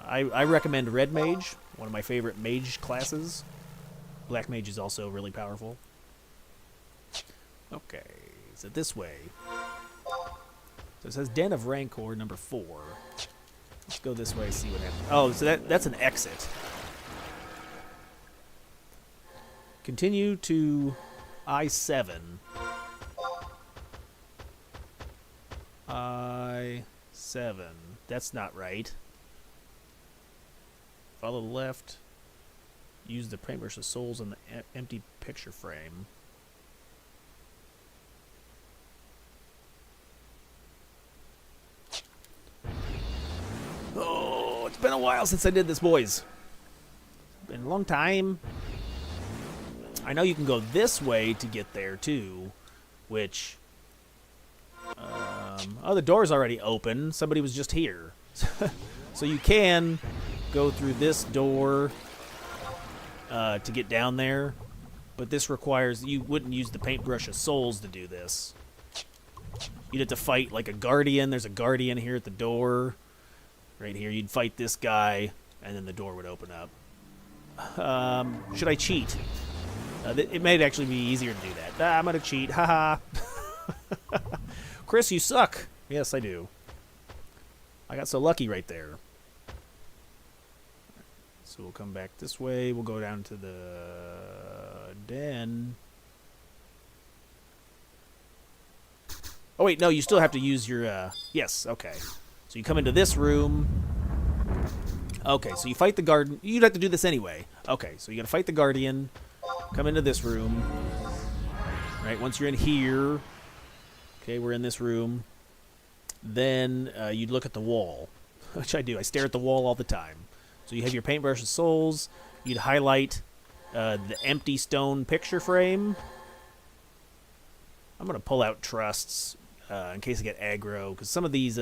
I recommend Red Mage, one of my favorite mage classes. Black Mage is also really powerful. Okay, so this way. So it says Den of Rancor, number 4. Let's go this way, see what happens. Oh, so that's an exit. Continue to I-7. I-7. That's not right. Follow the left. Use the paintbrush of souls on the empty picture frame. Oh, it's been a while since I did this, boys. It's been a long time. I know you can go this way to get there, too. Which... oh, the door's already open. Somebody was just here. So you can go through this door to get down there. But this requires... You wouldn't use the paintbrush of souls to do this. You'd have to fight like a guardian. There's a guardian here at the door. Right here, you'd fight this guy, and then the door would open up. Should I cheat? It might actually be easier to do that. I'm gonna cheat, haha. Chris, you suck. Yes, I do. I got so lucky right there. So we'll come back this way. We'll go down to the den. Oh, wait, no, you still have to use your, yes, okay. So you come into this room. Okay, so you fight the guardian. You'd have to do this anyway. Okay, so you gotta fight the guardian. Come into this room. Right, once you're in here. Okay, we're in this room. Then you'd look at the wall. Which I do. I stare at the wall all the time. So you have your paintbrush of souls. You'd highlight the empty stone picture frame. I'm gonna pull out trusts in case I get aggro. Because some of these...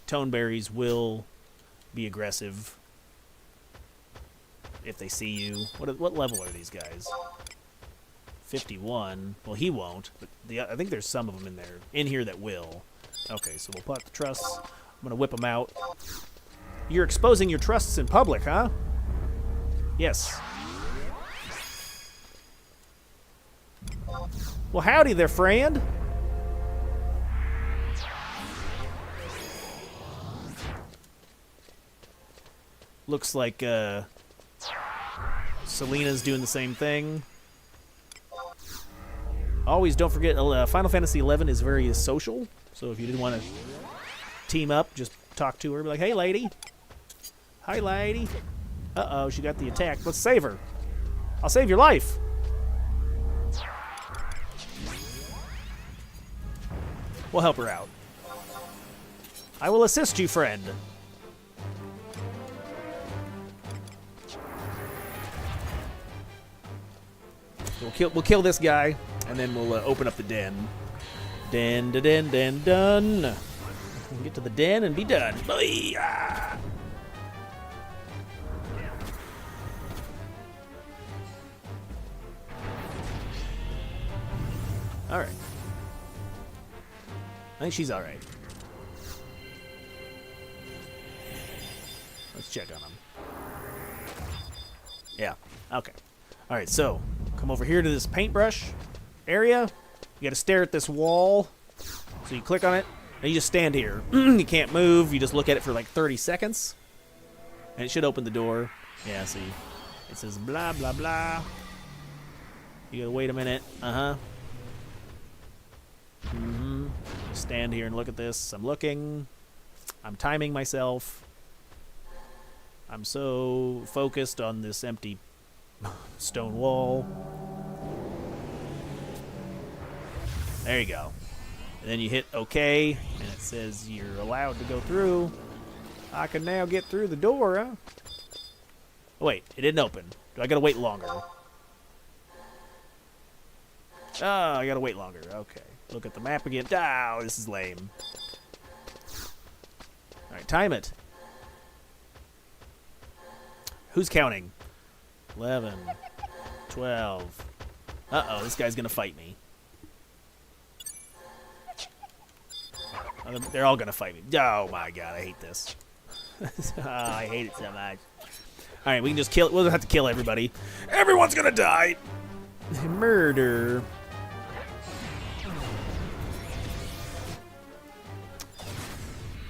Toneberries will be aggressive if they see you. What level are these guys? 51. Well, he won't, but I think there's some of them in here that will. Okay, so we'll put the trusts. I'm gonna whip them out. You're exposing your trusts in public, huh? Yes. Well, howdy there, friend. Looks like Selena's doing the same thing. Always don't forget, Final Fantasy XI is very social. So if you didn't want to team up, just talk to her. Be like, hey, lady. Hi, lady. Uh-oh, she got the attack. Let's save her. I'll save your life. We'll help her out. I will assist you, friend. We'll kill this guy, and then we'll open up the den. Den, done. We'll get to the den and be done. Bye. All right. I think she's all right. Let's check on him. Yeah. Okay. All right. So come over here to this paintbrush area. You got to stare at this wall. So you click on it, and you just stand here. You can't move. You just look at it for like 30 seconds, and it should open the door. Yeah. See, it says blah blah blah. You gotta wait a minute. Stand here and look at this. I'm looking. I'm timing myself. I'm so focused on this empty stone wall. There you go. And then you hit OK, and it says you're allowed to go through. I can now get through the door, huh? Oh, wait, it didn't open. Do I gotta wait longer? Oh, I gotta wait longer. Okay. Look at the map again. Oh, this is lame. Alright, time it. Who's counting? 11, 12. Uh-oh, this guy's gonna fight me. They're all gonna fight me. Oh my god, I hate this. Oh, I hate it so much. Alright, we can just kill it. We'll have to kill everybody. Everyone's gonna die! Murder.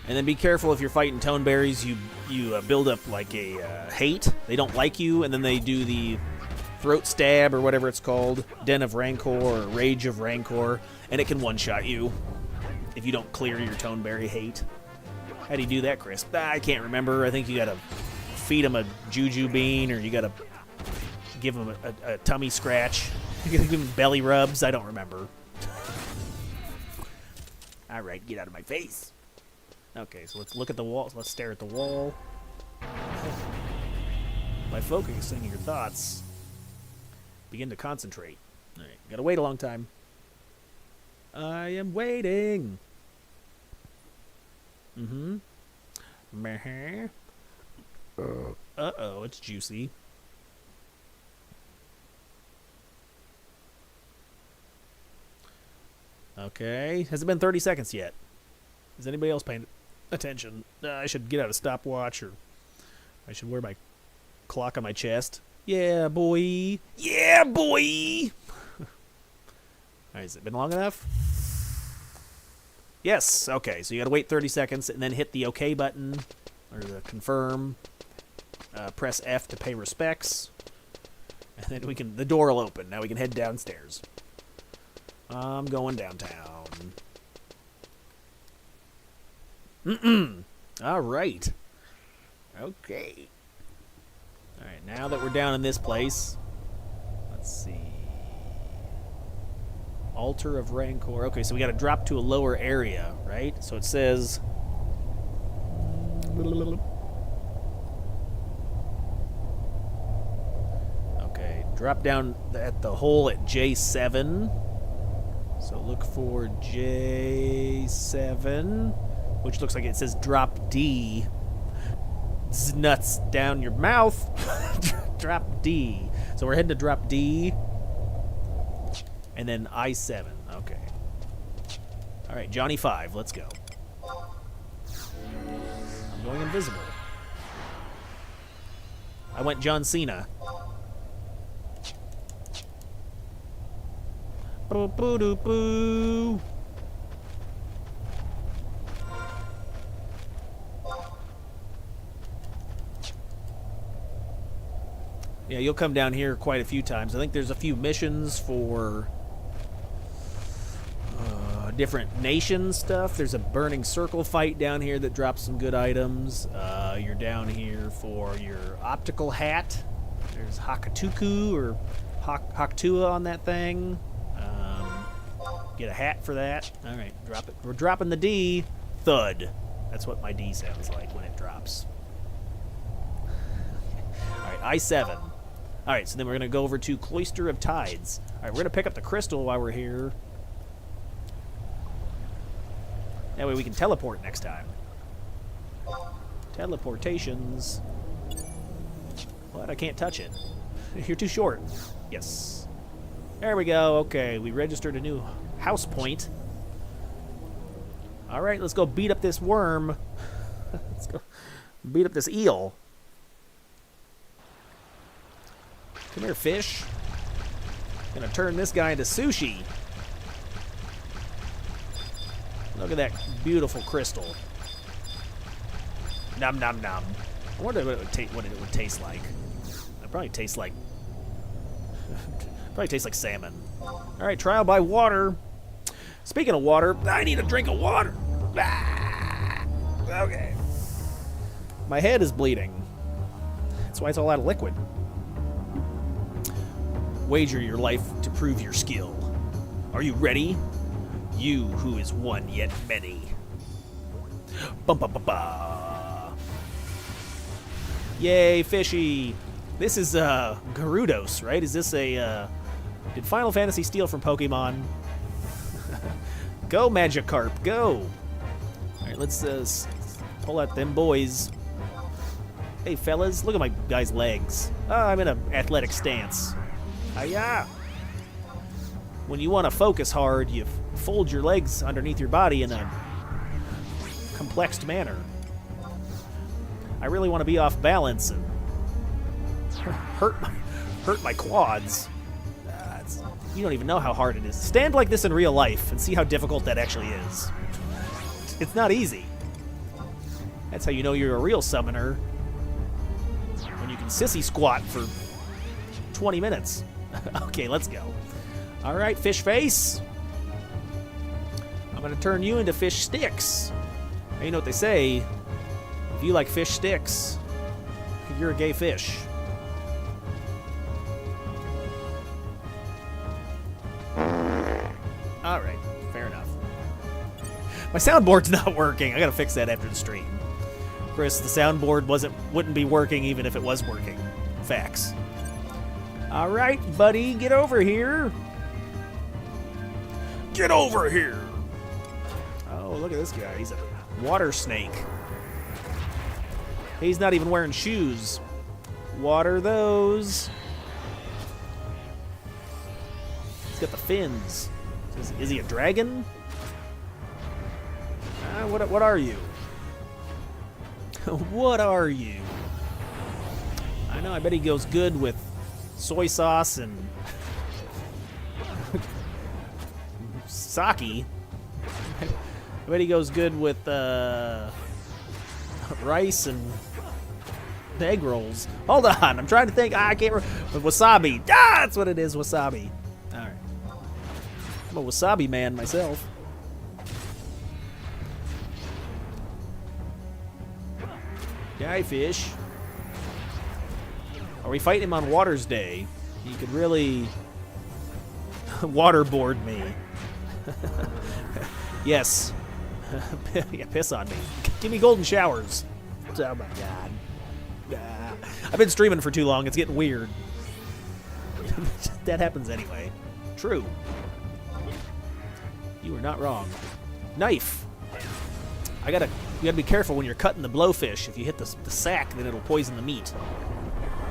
And then be careful if you're fighting toneberries. You build up like a hate. They don't like you, and then they do the throat stab or whatever it's called, Den of Rancor or Rage of Rancor, and it can one-shot you if you don't clear your toneberry hate. How do you do that, Chris? I can't remember. I think you gotta feed them a juju bean, or you gotta give them a tummy scratch. You gotta give them belly rubs. I don't remember. All right, get out of my face. Okay, so let's look at the wall. Let's stare at the wall. By focusing your thoughts, begin to concentrate. All right, gotta wait a long time. I am waiting. Uh-oh, it's juicy. Okay, has it been 30 seconds yet? Is anybody else paying attention? I should get out a stopwatch, or I should wear my clock on my chest. Yeah, boy. Yeah, boy. All right, has it been long enough? Yes. Okay, so you got to wait 30 seconds and then hit the OK button, or the confirm. Press F to pay respects, and then the door will open. Now we can head downstairs. I'm going downtown. All right. Okay. All right, now that we're down in this place, let's see. Altar of Rancor. Okay, so we got to drop to a lower area, right? So it says... Okay, drop down at the hole at J7. So look for J7, which looks like it says drop D. Nuts down your mouth. Drop D. So we're heading to drop D. And then I7. Okay. All right, Johnny 5. Let's go. I'm going invisible. I went John Cena. Boo boo doo boo. Yeah, you'll come down here quite a few times. I think there's a few missions for different nation stuff. There's a burning circle fight down here that drops some good items. You're down here for your optical hat. There's Hakatuku or Haktua on that thing. Get a hat for that. All right, drop it. We're dropping the D. Thud. That's what my D sounds like when it drops. All right, I-7. All right, so then we're going to go over to Cloister of Tides. All right, we're going to pick up the crystal while we're here. That way we can teleport next time. Teleportations. What? I can't touch it. You're too short. Yes. There we go. Okay, we registered a new house point. All right, let's go beat up this worm. Let's go beat up this eel. Come here, fish. Gonna turn this guy into sushi. Look at that beautiful crystal. Nom nom nom. I wonder what it would taste like. It probably tastes like salmon. All right, trial by water. Speaking of water, I need a drink of water. Ah, okay. My head is bleeding. That's why it's all out of liquid. Wager your life to prove your skill. Are you ready? You who is one yet many. Bum ba ba ba. Yay, fishy. This is Garudos, right? Is this a did Final Fantasy steal from Pokemon? Go, Magikarp, go! Alright, let's pull out them boys. Hey, fellas, look at my guy's legs. Oh, I'm in an athletic stance. Hiya! When you want to focus hard, you fold your legs underneath your body in a complexed manner. I really want to be off balance and hurt my quads. You don't even know how hard it is. Stand like this in real life and see how difficult that actually is. It's not easy. That's how you know you're a real summoner. When you can sissy squat for 20 minutes. Okay, let's go. All right, fish face. I'm going to turn you into fish sticks. And you know what they say. If you like fish sticks, you're a gay fish. Alright, fair enough. My soundboard's not working. I gotta fix that after the stream. Chris, the soundboard wouldn't be working even if it was working. Facts. Alright, buddy, get over here. Get over here! Oh, look at this guy. He's a water snake. He's not even wearing shoes. Water those. He's got the fins. Is he a dragon? What are you? What are you? I know, I bet he goes good with soy sauce and sake. I bet he goes good with rice and egg rolls. Hold on, I'm trying to think. I can't remember. Wasabi. That's what it is, wasabi. All right. I'm a wasabi man myself. Die, fish. Are we fighting him on Water's Day? He could really waterboard me. Yes. Yeah, piss on me. Give me golden showers. Oh my god. I've been streaming for too long. It's getting weird. That happens anyway. True. You are not wrong. Knife. You gotta be careful when you're cutting the blowfish. If you hit the sack, then it'll poison the meat.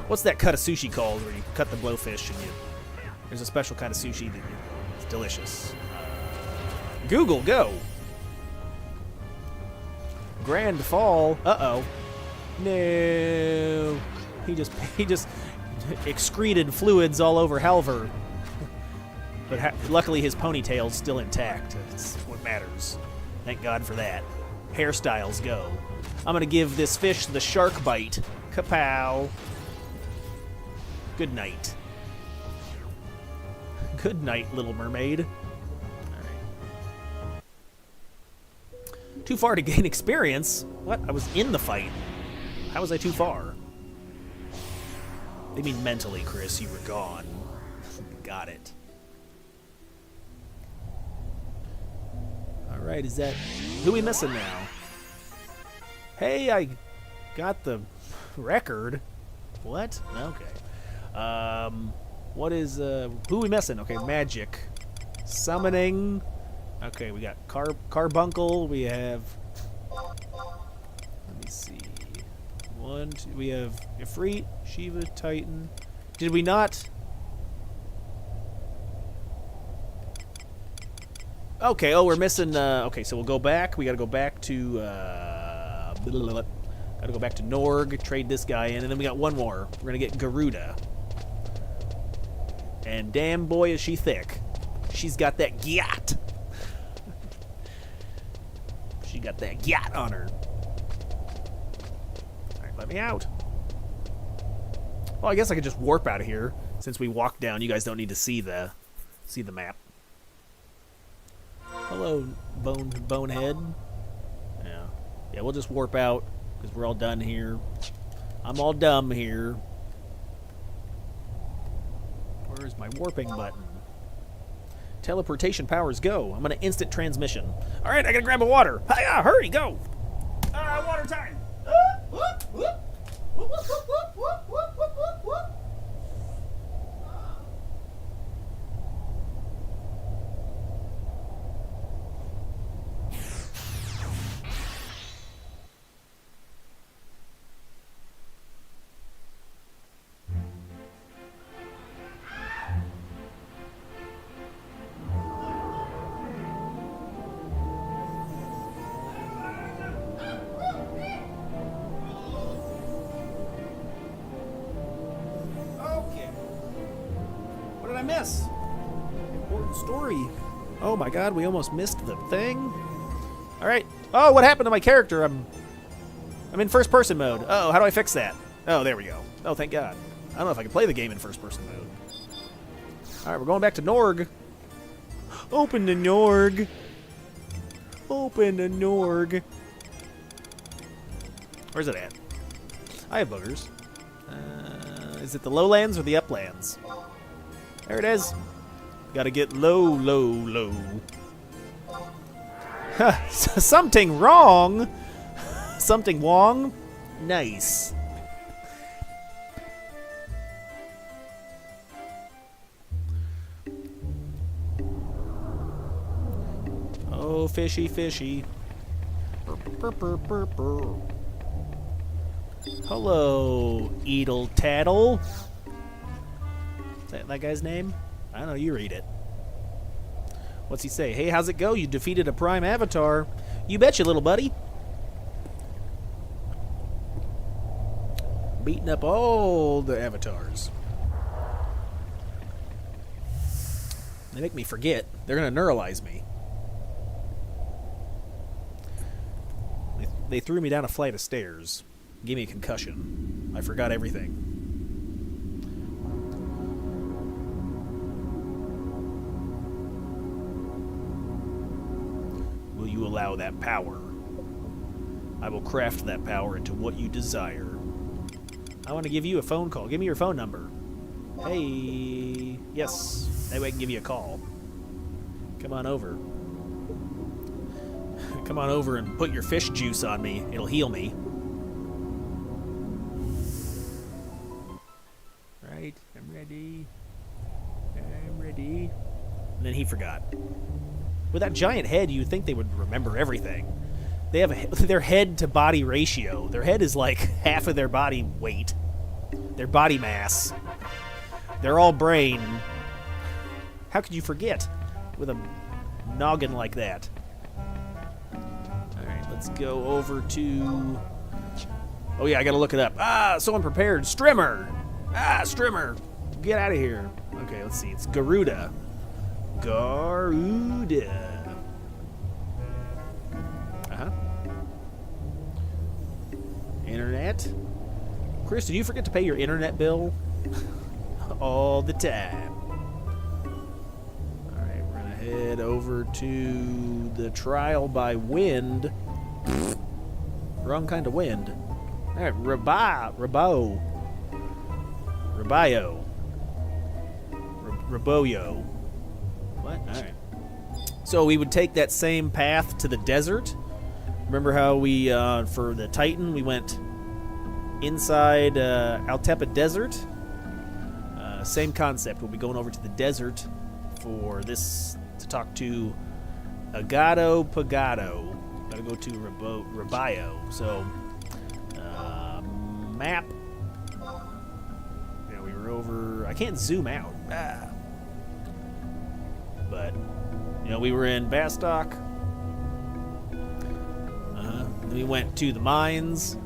What's that cut of sushi called where you cut the blowfish and there's a special kind of sushi that it's delicious. Google, go. Grand Fall. Uh-oh. No. He just excreted fluids all over Halver. But luckily his ponytail's still intact. It's what matters. Thank God for that. Hairstyles go. I'm gonna give this fish the shark bite. Kapow. Good night. Good night, Little Mermaid. Alright. Too far to gain experience? What? I was in the fight. How was I too far? They mean mentally, Chris. You were gone. Got it. Alright, is that... Who we missing now? Hey, I got the record. What? Okay. What is... Who we missing? Okay, magic. Summoning. Okay, we got Carbuncle. We have... Let me see. One, two... We have Ifrit, Shiva, Titan. Did we not... Okay, oh, we're missing... okay, so we'll go back. We gotta go back to... Gotta go back to Norg, trade this guy in, and then we got one more. We're gonna get Garuda. And damn boy is she thick. She's got that gyat. She got that gyat on her. Alright, let me out. Well, I guess I could just warp out of here. Since we walked down, you guys don't need to see the map. Hello, bonehead. Yeah, we'll just warp out, because we're all done here. I'm all dumb here. Where's my warping button? Teleportation powers go. I'm gonna instant transmission. Alright, I gotta grab a water. Hiya, hurry, go! Water time! Miss? Important story. Oh my god, we almost missed the thing. Alright. Oh, what happened to my character? I'm in first person mode. Oh, how do I fix that? Oh, there we go. Oh, thank god. I don't know if I can play the game in first person mode. Alright, we're going back to Norg. Open the Norg. Open the Norg. Where's it at? I have boogers. Is it the lowlands or the uplands? There it is. Gotta get low, low, low. Something wrong. Something wrong. Nice. Oh, fishy, fishy. Burr, burr, burr, burr. Hello, Edel Tattle. Is that guy's name? I don't know, you read it. What's he say? Hey, how's it go? You defeated a prime avatar. You betcha, little buddy. Beating up all the avatars. They make me forget. They're gonna neuralize me. They threw me down a flight of stairs. Gave me a concussion. I forgot everything. Will you allow that power? I will craft that power into what you desire. I want to give you a phone call. Give me your phone number. Hey. Yes. That way I can give you a call. Come on over. Come on over and put your fish juice on me. It'll heal me. Right. I'm ready. I'm ready. And then he forgot. With that giant head, you'd think they would remember everything. They have their head to body ratio. Their head is like half of their body weight. Their body mass. They're all brain. How could you forget with a noggin like that? Alright, let's go over to... Oh yeah, I gotta look it up. Ah, so unprepared. Strimmer! Ah, Strimmer! Get out of here. Okay, let's see. It's Garuda. Garuda. Uh-huh. Internet. Chris, did you forget to pay your internet bill? All the time. Alright, run ahead. head over to the trial by wind. Wrong kind of wind. All right, Raboyo. What? All right. So we would take that same path to the desert. Remember how we, for the Titan, we went inside Altepa Desert? Same concept. We'll be going over to the desert for this to talk to Agado Pagado. Gotta go to Rabayo. So, map. Yeah, we were over. I can't zoom out. But, you know, we were in Bastok. Then we went to the mines.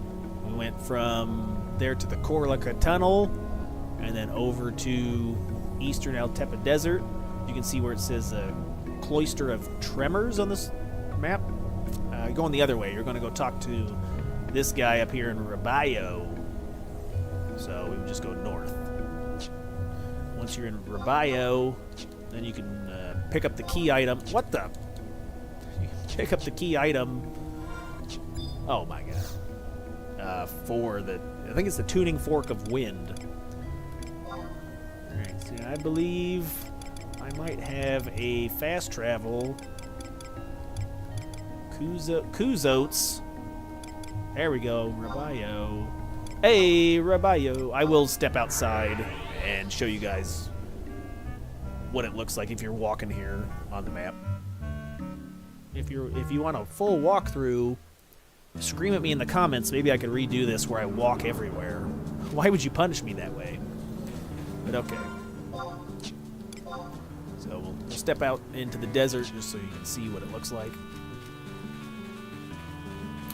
We went from there to the Korlaka Tunnel. And then over to Eastern Altepa Desert. You can see where it says Cloister of Tremors on this map. Going the other way, you're going to go talk to this guy up here in Rabayo. So we would just go north. Once you're in Rabayo, then you can pick up the key item. What the? You can pick up the key item. Oh my god. For the, I think it's the Tuning Fork of Wind. Alright, so I believe I might have a fast travel. Kuzotes. There we go. Rabayo. Hey, Rabayo. I will step outside and show you guys what it looks like if you're walking here on the map. If you want a full walkthrough, scream at me in the comments. Maybe I could redo this where I walk everywhere. Why would you punish me that way? But okay. So we'll step out into the desert just so you can see what it looks like.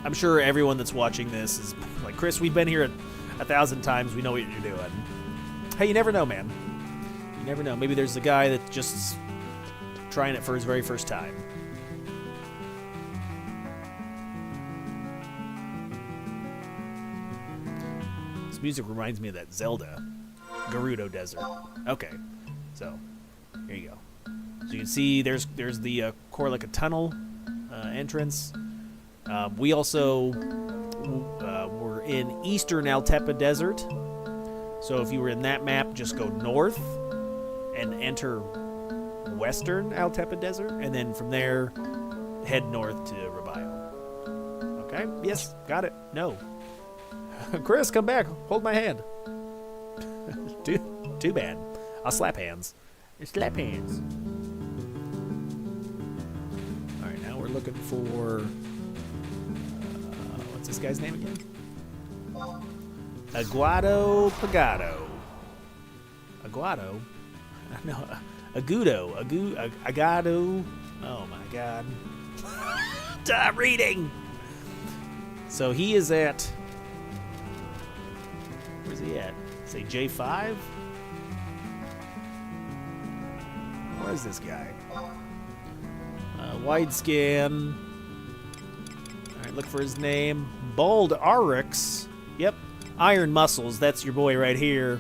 I'm sure everyone that's watching this is like, Chris, we've been here 1,000 times. We know what you're doing. Hey, you never know, man. You never know. Maybe there's a guy that's just trying it for his very first time. This music reminds me of that Zelda. Garuda Desert. Okay. So, here you go. So you can see there's the Korlaka Tunnel entrance. We also were in Eastern Altepa Desert. So if you were in that map, just go north and enter Western Altepa Desert, and then from there, head north to Rabayo. Okay? Yes, got it. No. Chris, come back. Hold my hand. Too bad. I'll slap hands. Slap hands. Alright, now we're looking for... what's this guy's name again? Aguado Pagado. Aguado? No, Agudo. Agado. Oh my god. Stop reading! So he is at... Where's he at? Say J5? Where is this guy? Wide scan. Alright, look for his name. Bald Arix. Yep. Iron Muscles. That's your boy right here.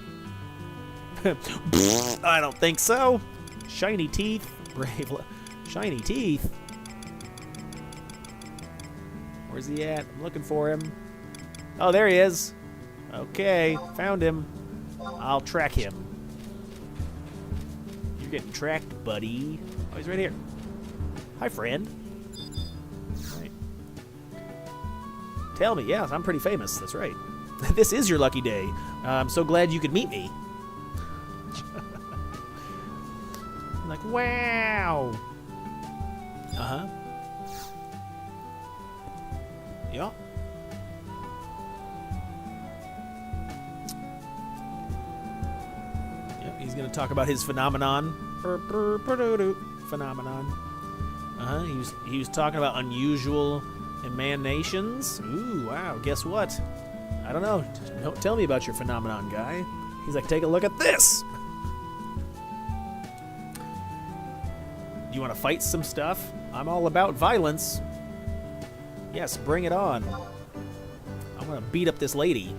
I don't think so. Shiny teeth. Brave. Shiny teeth. Where's he at? I'm looking for him. Oh, there he is. Okay, found him. I'll track him. You're getting tracked, buddy. Oh, he's right here. Hi, friend. Right. Tell me, yes, I'm pretty famous. That's right. This is your lucky day. I'm so glad you could meet me. I'm like, wow. Uh-huh. Yeah. Yep, he's going to talk about his phenomenon. Phenomenon. Uh-huh. He was talking about unusual emanations. Ooh, wow. Guess what? I don't know. Don't tell me about your phenomenon, guy. He's like, take a look at this. You want to fight some stuff? I'm all about violence. Yes, bring it on. I want to beat up this lady.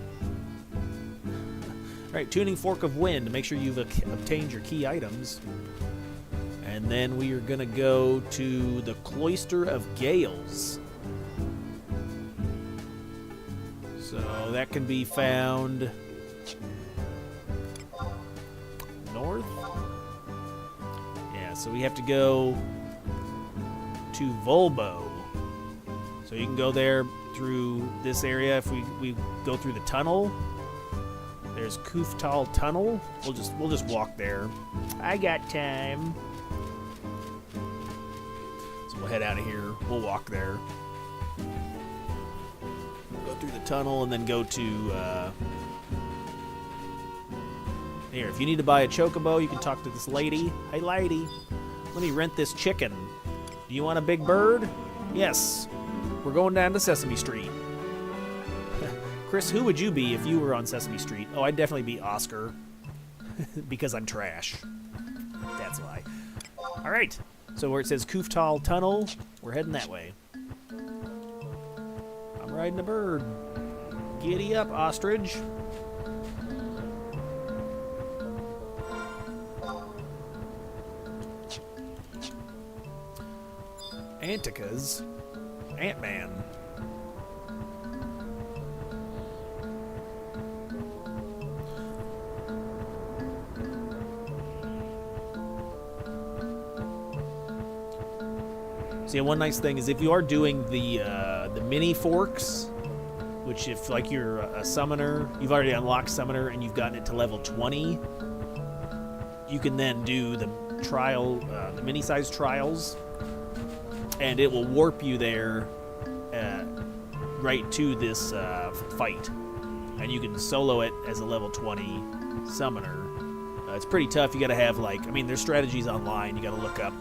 All right, Tuning Fork of Wind. Make sure you've obtained your key items. And then we are going to go to the Cloister of Gales. So that can be found north. Yeah, so we have to go to Volbo. So you can go there through this area if we go through the tunnel. There's Kuftal Tunnel. We'll just walk there. I got time. So we'll head out of here. We'll walk there. Go through the tunnel and then go to here. If you need to buy a chocobo, you can talk to this lady. Hey lady, let me rent this chicken. Do you want a big bird? Yes. We're going down to Sesame Street. Chris, who would you be if you were on Sesame Street? Oh, I'd definitely be Oscar. Because I'm trash. That's why. Alright. So where it says Kuftal Tunnel, we're heading that way. I'm riding a bird. Giddy up, ostrich. Antica's Ant-Man. So yeah, one nice thing is if you are doing the mini forks, which if like you're a summoner, you've already unlocked summoner and you've gotten it to level 20, you can then do the trial, the mini size trials, and it will warp you there right to this fight, and you can solo it as a level 20 summoner. It's pretty tough. You got to have like, I mean, there's strategies online. You got to look up.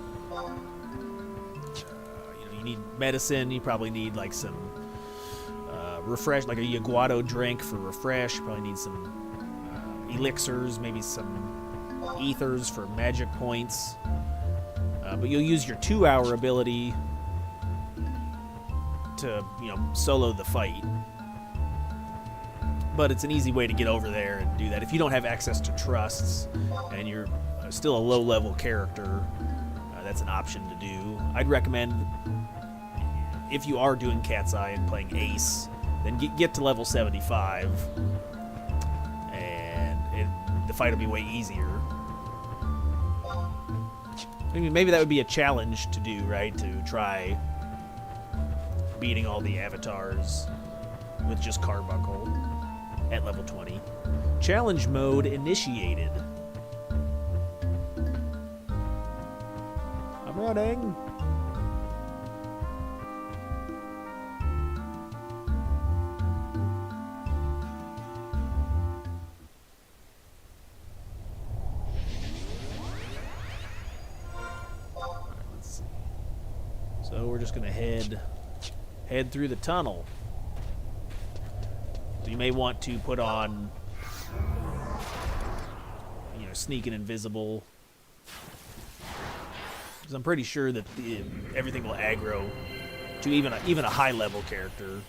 You need medicine. You probably need like some refresh, like a Yaguado drink for refresh. You probably need some elixirs, maybe some ethers for magic points. But you'll use your 2-hour ability to, solo the fight. But it's an easy way to get over there and do that. If you don't have access to trusts and you're still a low-level character, that's an option to do. I'd recommend, if you are doing Cat's Eye and playing Ace, then get to level 75, and the fight will be way easier. I mean, maybe that would be a challenge to do, right? To try beating all the avatars with just Carbuncle at level 20. Challenge mode initiated. I'm running. So we're just going to head through the tunnel. So you may want to put on, sneak and invisible. Because I'm pretty sure that everything will aggro to even a high level character.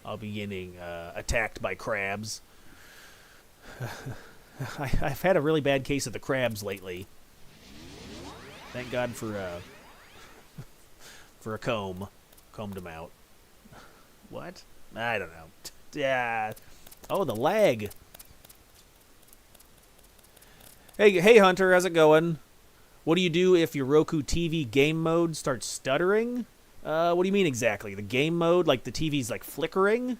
I'll be getting attacked by crabs. I've had a really bad case of the crabs lately. Thank God for a comb. Combed them out. What? I don't know. Yeah. Oh, the lag. Hey, Hunter, how's it going? What do you do if your Roku TV game mode starts stuttering? What do you mean exactly? The game mode, like the TV's like flickering?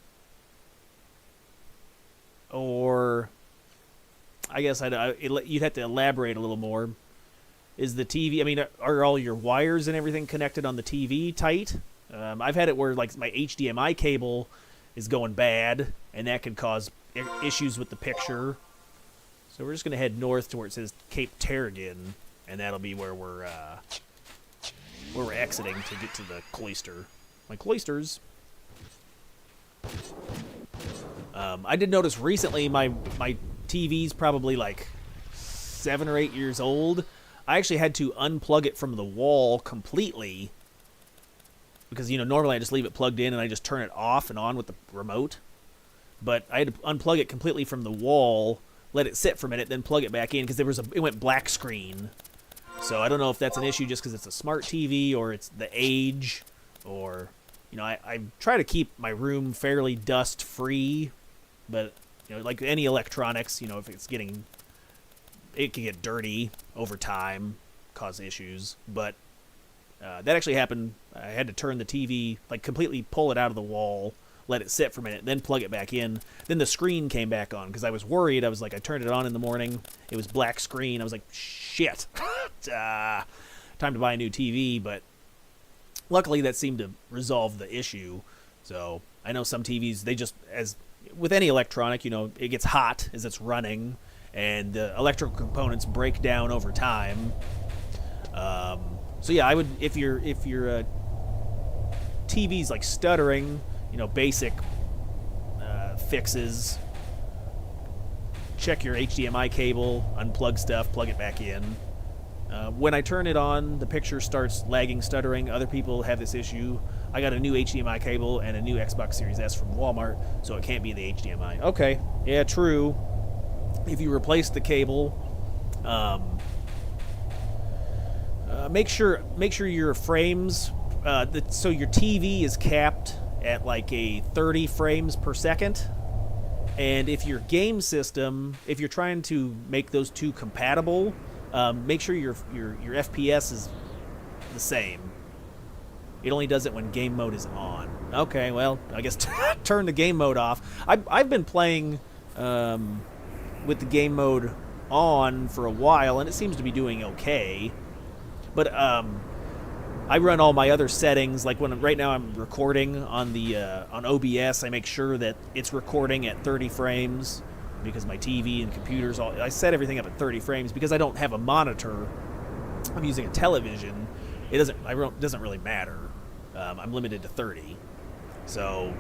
Or, I guess you'd have to elaborate a little more. Is the TV, I mean, are all your wires and everything connected on the TV tight? I've had it where like my HDMI cable is going bad, and that can cause issues with the picture. So we're just going to head north to where it says Cape Terrigan, and that'll be where we're exiting to get to the cloister. My cloisters. I did notice recently my TV's probably like 7 or 8 years old. I actually had to unplug it from the wall completely because, normally I just leave it plugged in and I just turn it off and on with the remote. But I had to unplug it completely from the wall, let it sit for a minute, then plug it back in because it went black screen. So I don't know if that's an issue just because it's a smart TV or it's the age, or, you know, I try to keep my room fairly dust free, but, you know, like any electronics, you know, if it's getting, it can get dirty over time, cause issues. But that actually happened. I had to turn the TV, like completely pull it out of the wall, let it sit for a minute, then plug it back in. Then the screen came back on because I was worried. I was like, I turned it on in the morning. It was black screen. I was like, shit. Time to buy a new TV. But luckily that seemed to resolve the issue. So I know some TVs, they just, as with any electronic, you know, it gets hot as it's running, and the electrical components break down over time. So yeah, I would, if your TV's like stuttering, you know, basic fixes. Check your HDMI cable, unplug stuff, plug it back in. When I turn it on, the picture starts lagging, stuttering. Other people have this issue. I got a new HDMI cable and a new Xbox Series S from Walmart, so it can't be the HDMI. Okay, yeah, true. If you replace the cable, make sure your frames, so your TV is capped at like a 30 frames per second, and if your game system, if you're trying to make those two compatible, make sure your FPS is the same. It only does it when game mode is on. Okay, well, I guess turn the game mode off. I've been playing with the game mode on for a while, and it seems to be doing okay. But I run all my other settings. Like right now I'm recording on the on OBS. I make sure that it's recording at 30 frames because my TV and computers. I set everything up at 30 frames because I don't have a monitor. I'm using a television. It doesn't really matter. I'm limited to 30, so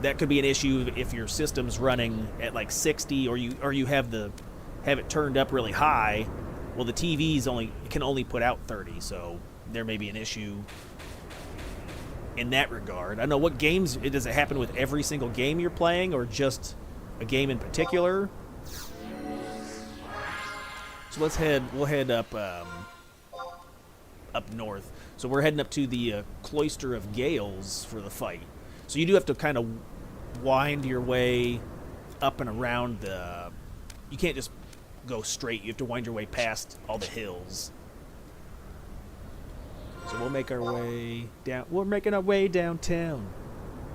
that could be an issue if your system's running at like 60, or you have it turned up really high. Well, the TV's can only put out 30, so there may be an issue in that regard. I don't know, what games, does it happen with every single game you're playing, or just a game in particular? So we'll head up north. So we're heading up to the Cloister of Gales for the fight. So you do have to kind of wind your way up and around you can't just go straight. You have to wind your way past all the hills. So we'll make our way down. We're making our way downtown.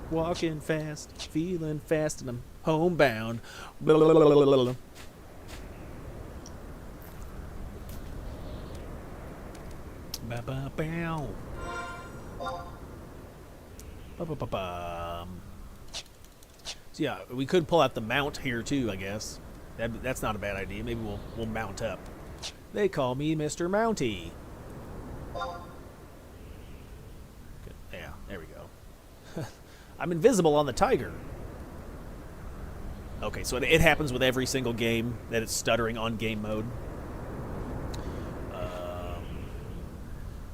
Walking fast, feeling fast, and I'm homebound. Blah, blah, blah, blah, blah. Ba ba bow. Ba ba ba ba. So yeah, we could pull out the mount here too, I guess. That's not a bad idea. Maybe we'll mount up. They call me Mr. Mountie. Good. Yeah, there we go. I'm invisible on the tiger. Okay, so it happens with every single game that it's stuttering on game mode.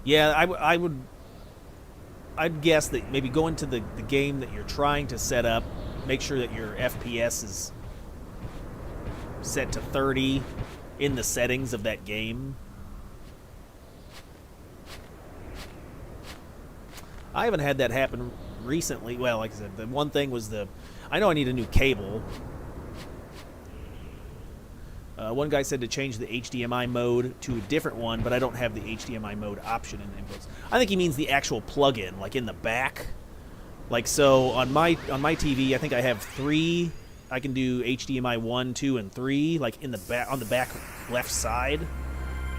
Yeah, I'd guess that maybe go into the game that you're trying to set up, make sure that your FPS is set to 30 in the settings of that game. I haven't had that happen recently. Well, like I said, the one thing was I know I need a new cable. One guy said to change the HDMI mode to a different one, but I don't have the HDMI mode option in inputs. I think he means the actual plug-in, like in the back. Like, so on my TV, I think I have 3. I can do HDMI 1, 2, and 3, like in the back, on the back left side.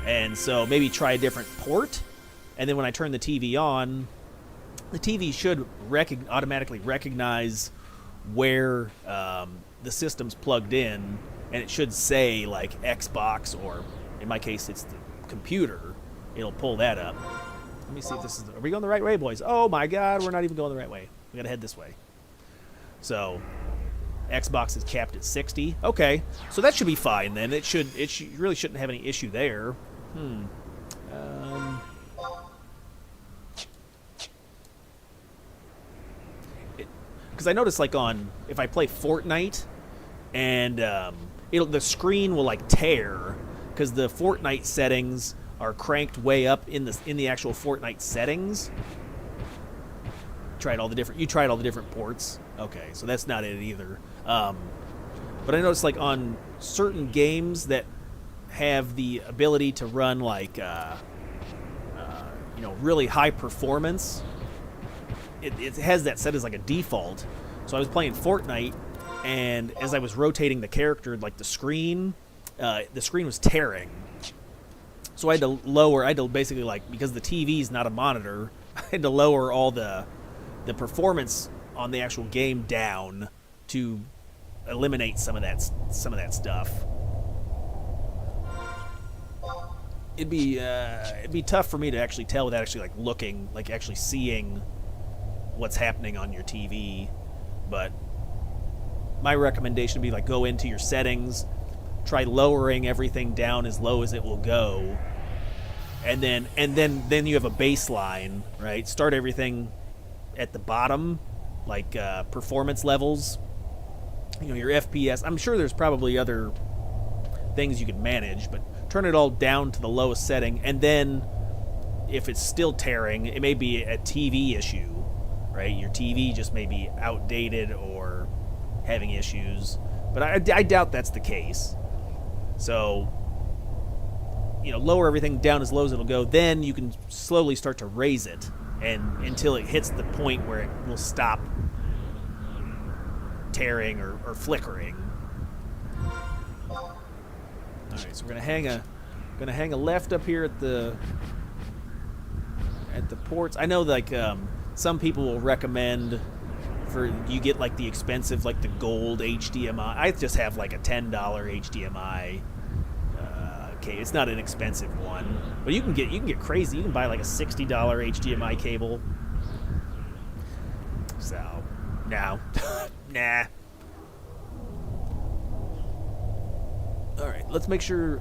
And so maybe try a different port, and then when I turn the TV on, the TV should automatically recognize where the system's plugged in, and it should say like Xbox, or in my case it's the computer. It'll pull that up. Let me see if this is... Are we going the right way, boys? Oh my god, we're not even going the right way. We gotta head this way. So Xbox is capped at 60. Okay, so that should be fine then. It really shouldn't have any issue there. Because I noticed, like, if I play Fortnite, and the screen will like tear because the Fortnite settings are cranked way up in the actual Fortnite settings. You tried all the different ports. Okay, so that's not it either. But I noticed like on certain games that have the ability to run like really high performance, it has that set as like a default. So I was playing Fortnite, and as I was rotating the character, like the screen was tearing. So I had to basically, like, because the TV's not a monitor, I had to lower all the performance on the actual game down to eliminate some of that stuff. It'd be tough for me to actually tell without actually like looking, like actually seeing what's happening on your TV. But my recommendation would be like go into your settings, try lowering everything down as low as it will go, and then you have a baseline, right? Start everything at the bottom, like performance levels. Your FPS. I'm sure there's probably other things you could manage, but turn it all down to the lowest setting, and then if it's still tearing, it may be a TV issue, right? Your TV just may be outdated or having issues, but I doubt that's the case. So, lower everything down as low as it'll go, then you can slowly start to raise it, and until it hits the point where it will stop tearing or flickering. Alright, so we're gonna hang a left up here at the ports. I know like some people will recommend for you get like the expensive, like the gold HDMI. I just have like a $10 HDMI. Okay, it's not an expensive one, but you can get crazy. You can buy like a $60 HDMI cable. So, no, nah. All right, let's make sure.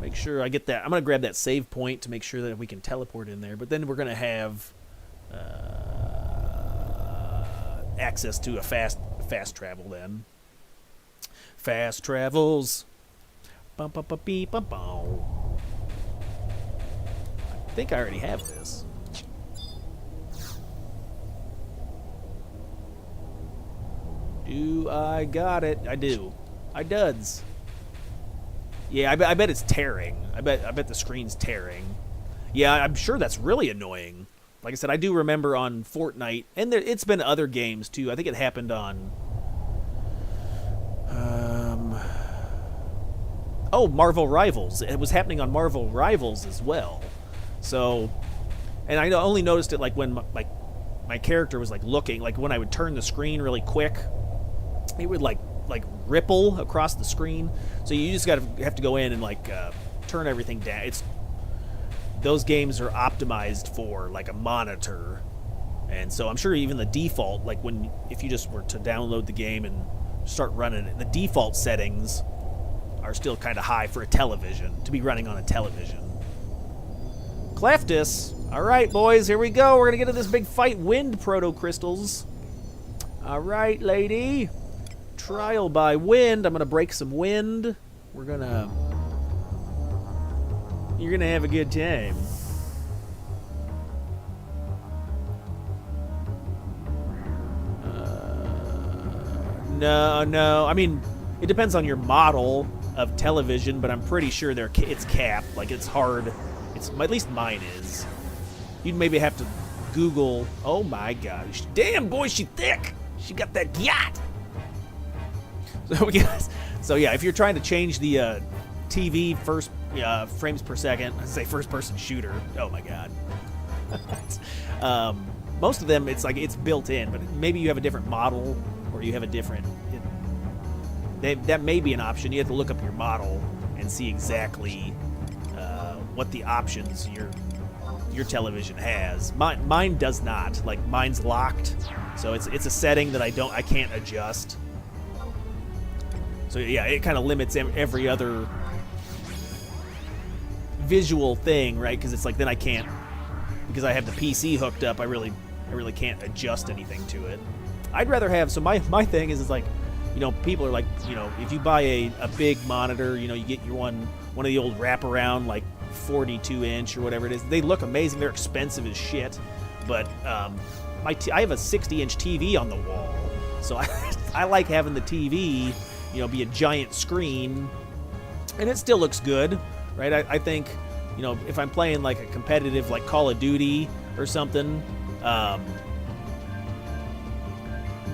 Make sure I get that. I'm gonna grab that save point to make sure that we can teleport in there. But then we're gonna have access to a fast travel. Then fast travels. Bum, bum, bum, beep, bum, bum. I think I already have this. Do I got it? I do. I does. Yeah, I bet it's tearing. I bet the screen's tearing. Yeah, I'm sure that's really annoying. Like I said, I do remember on Fortnite, and it's been other games too. I think it happened on Marvel Rivals. It was happening on Marvel Rivals as well. So, and I only noticed it like when my character was like looking, like when I would turn the screen really quick, it would like ripple across the screen. So you just have to go in and like turn everything down. Those games are optimized for like a monitor, and so I'm sure even the default, like if you just were to download the game and start running it, the default settings are still kind of high for a television, to be running on a television. Cleftus. All right, boys, here we go. We're gonna get into this big fight. Wind proto crystals. All right, lady. Trial by wind. I'm gonna break some wind. You're gonna have a good time. No. I mean, it depends on your model of television, but I'm pretty sure it's capped. Like, it's hard. At least mine is. You'd maybe have to Google. Oh my gosh! Damn, boy, she thick. She got that yacht. So yeah, if you're trying to change the TV first frames per second, I say first person shooter. Oh my god. Most of them, it's built in, but maybe you have a different model, or you have a different. That may be an option. You have to look up your model and see exactly what the options your television has. Mine does not. Like, mine's locked, so it's a setting that I can't adjust. So yeah, it kind of limits every other visual thing, right? Because it's like then I can't, because I have the PC hooked up. I really can't adjust anything to it. I'd rather have. So my thing is like, people are like, if you buy a big monitor, you get your one of the old wraparound like 42-inch or whatever it is. They look amazing. They're expensive as shit. But I have a 60-inch TV on the wall. So I like having the TV, you know, be a giant screen. And it still looks good, right? I think, you know, if I'm playing like a competitive like Call of Duty or something,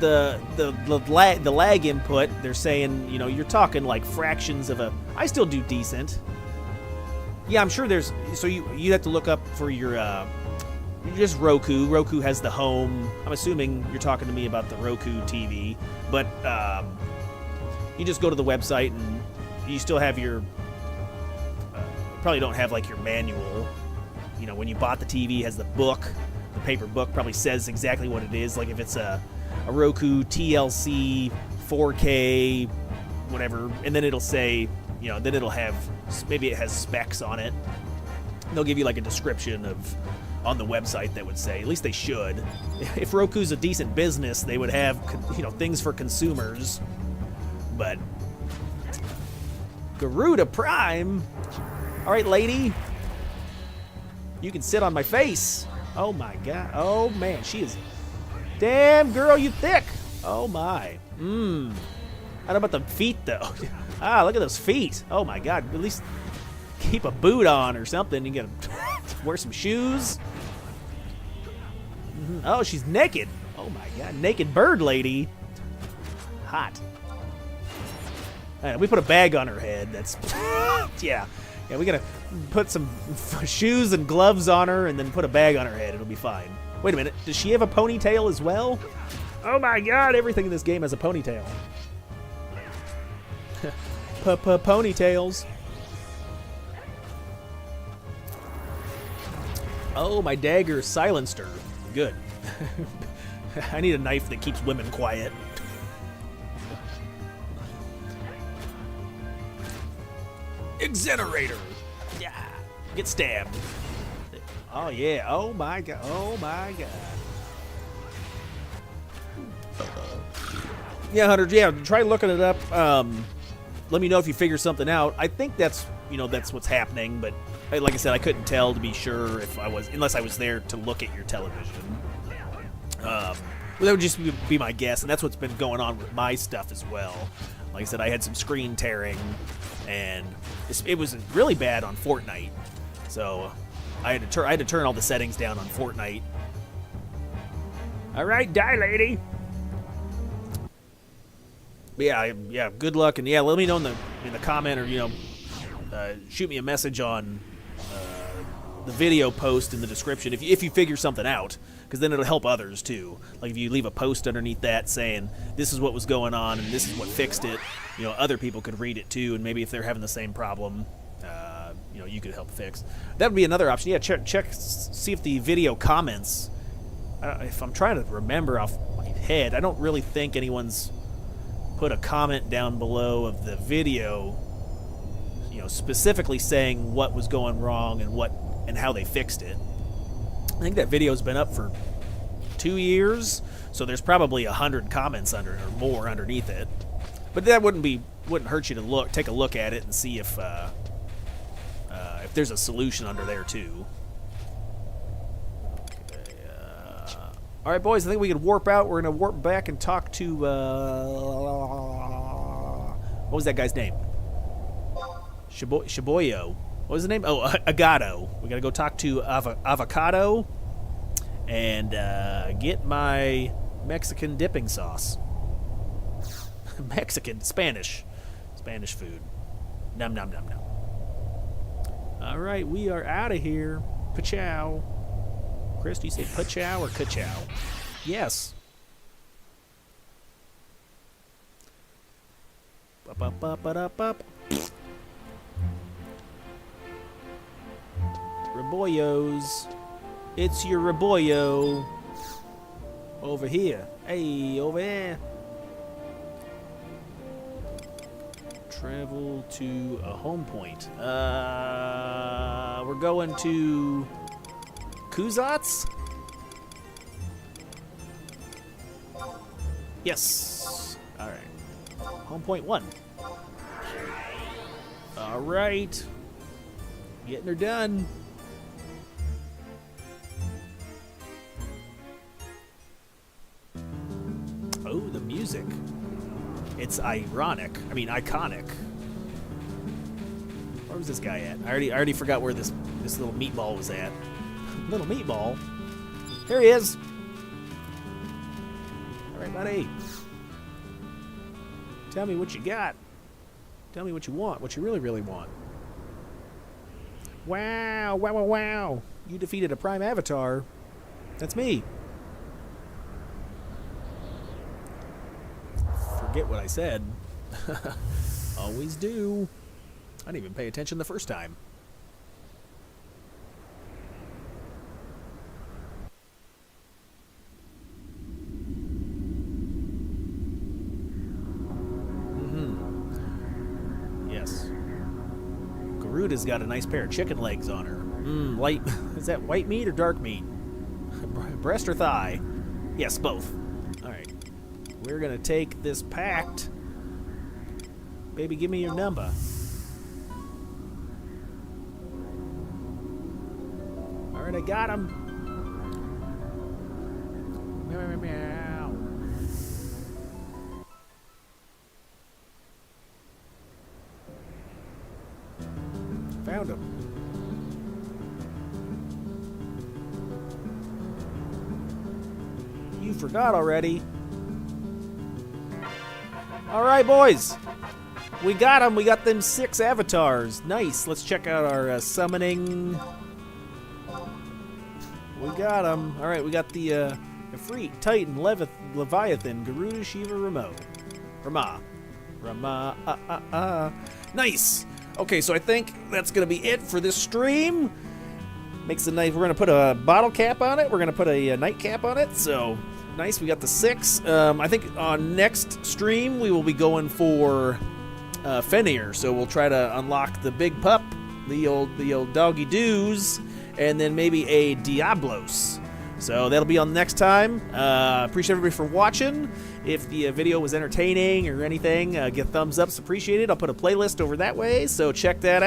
the lag input, they're saying, you know, you're talking like fractions of a... I still do decent. Yeah, I'm sure there's... So you have to look up for your... just Roku. Roku has the home. I'm assuming you're talking to me about the Roku TV. But you just go to the website and you still have your... probably don't have like your manual. You know, when you bought the TV, it has the book. The paper book probably says exactly what it is. Like if it's a Roku TLC 4K, whatever. And then it'll say, you know, then it'll have... Maybe it has specs on it. They'll give you like a description of... on the website that would say, at least they should. If Roku's a decent business, they would have, you know, things for consumers. But Garuda Prime. All right, lady. You can sit on my face. Oh my god. Oh man, she is... Damn, girl, you thick. Oh my. I don't know about the feet though. Ah, look at those feet. Oh my god. At least keep a boot on or something. You gotta wear some shoes. Oh, she's naked. Oh my god, naked bird lady. Hot. We put a bag on her head. That's... yeah, we gotta put some shoes and gloves on her and then put a bag on her head. It'll be fine. Wait a minute, does she have a ponytail as well? Oh my god, everything in this game has a ponytail. Ponytails. Oh, my dagger silenced her. Good. I need a knife that keeps women quiet. Exonerator. Yeah. Get stabbed. Oh, yeah. Oh, my God. Oh, my God. Yeah, Hunter. Yeah, try looking it up. Let me know if you figure something out. I think that's, you know, that's what's happening, but like I said, I couldn't tell to be sure if I was, unless I was there to look at your television. Well, that would just be my guess, and that's what's been going on with my stuff as well. Like I said, I had some screen tearing, and it was really bad on Fortnite. So I had to turn all the settings down on Fortnite. All right, die, lady. But yeah. Good luck, and yeah, let me know in the comment, or you know, shoot me a message on the video post in the description if you figure something out, because then it'll help others too. Like if you leave a post underneath that saying this is what was going on and this is what fixed it, you know, other people could read it too, and maybe if they're having the same problem, you know, you could help fix. That would be another option. Yeah, check, see if the video comments. If I'm trying to remember off my head, I don't really think anyone's put a comment down below of the video, you know, specifically saying what was going wrong and how they fixed it. I think that video's been up for 2 years, so there's probably 100 comments under or more underneath it. But that wouldn't hurt you to take a look at it and see if there's a solution under there too. All right, boys, I think we can warp out. We're going to warp back and talk to... what was that guy's name? Shiboyo. What was the name? Oh, Agado. We got to go talk to Avocado and get my Mexican dipping sauce. Spanish food. Nom, nom, nom, nom. All right, we are out of here. Pachow. Chris, do you say pachow or kachow? Yes. Ba-ba-ba-ba-da-ba. Rebollos. It's your Rebollo. Over here. Hey, over there. Travel to a home point. We're going to Kuzats? Yes. All right. Home point 1. All right. Getting her done. Oh, the music. It's ironic. I mean, iconic. Where was this guy at? I already forgot where this little meatball was at. Little meatball? Here he is. All right, buddy. Tell me what you got. Tell me what you want, what you really, really want. Wow, wow, wow, wow. You defeated a Prime Avatar. That's me. Forget what I said. Always do. I didn't even pay attention the first time. Yes. Garuda's got a nice pair of chicken legs on her. Light. Is that white meat or dark meat? Breast or thigh? Yes, both. Alright. We're gonna take this pact. Baby, give me your number. Alright, I got him. Meow, meow, meow. Found him. You forgot already. Alright, boys. We got them. We got them 6 avatars. Nice. Let's check out our summoning. We got them. Alright, we got the Ifrit, Titan, Leviathan, Garuda, Shiva, Rumah. Nice. Okay, so I think that's going to be it for this stream. Makes a nice. We're going to put a bottle cap on it. We're going to put a nightcap on it. So nice. We got the 6. I think on next stream we will be going for Fenrir. So we'll try to unlock the big pup, the old doggy doos, and then maybe a Diablos. So that'll be on next time. Appreciate everybody for watching. If the video was entertaining or anything, give thumbs ups. Appreciate it. I'll put a playlist over that way. So check that out.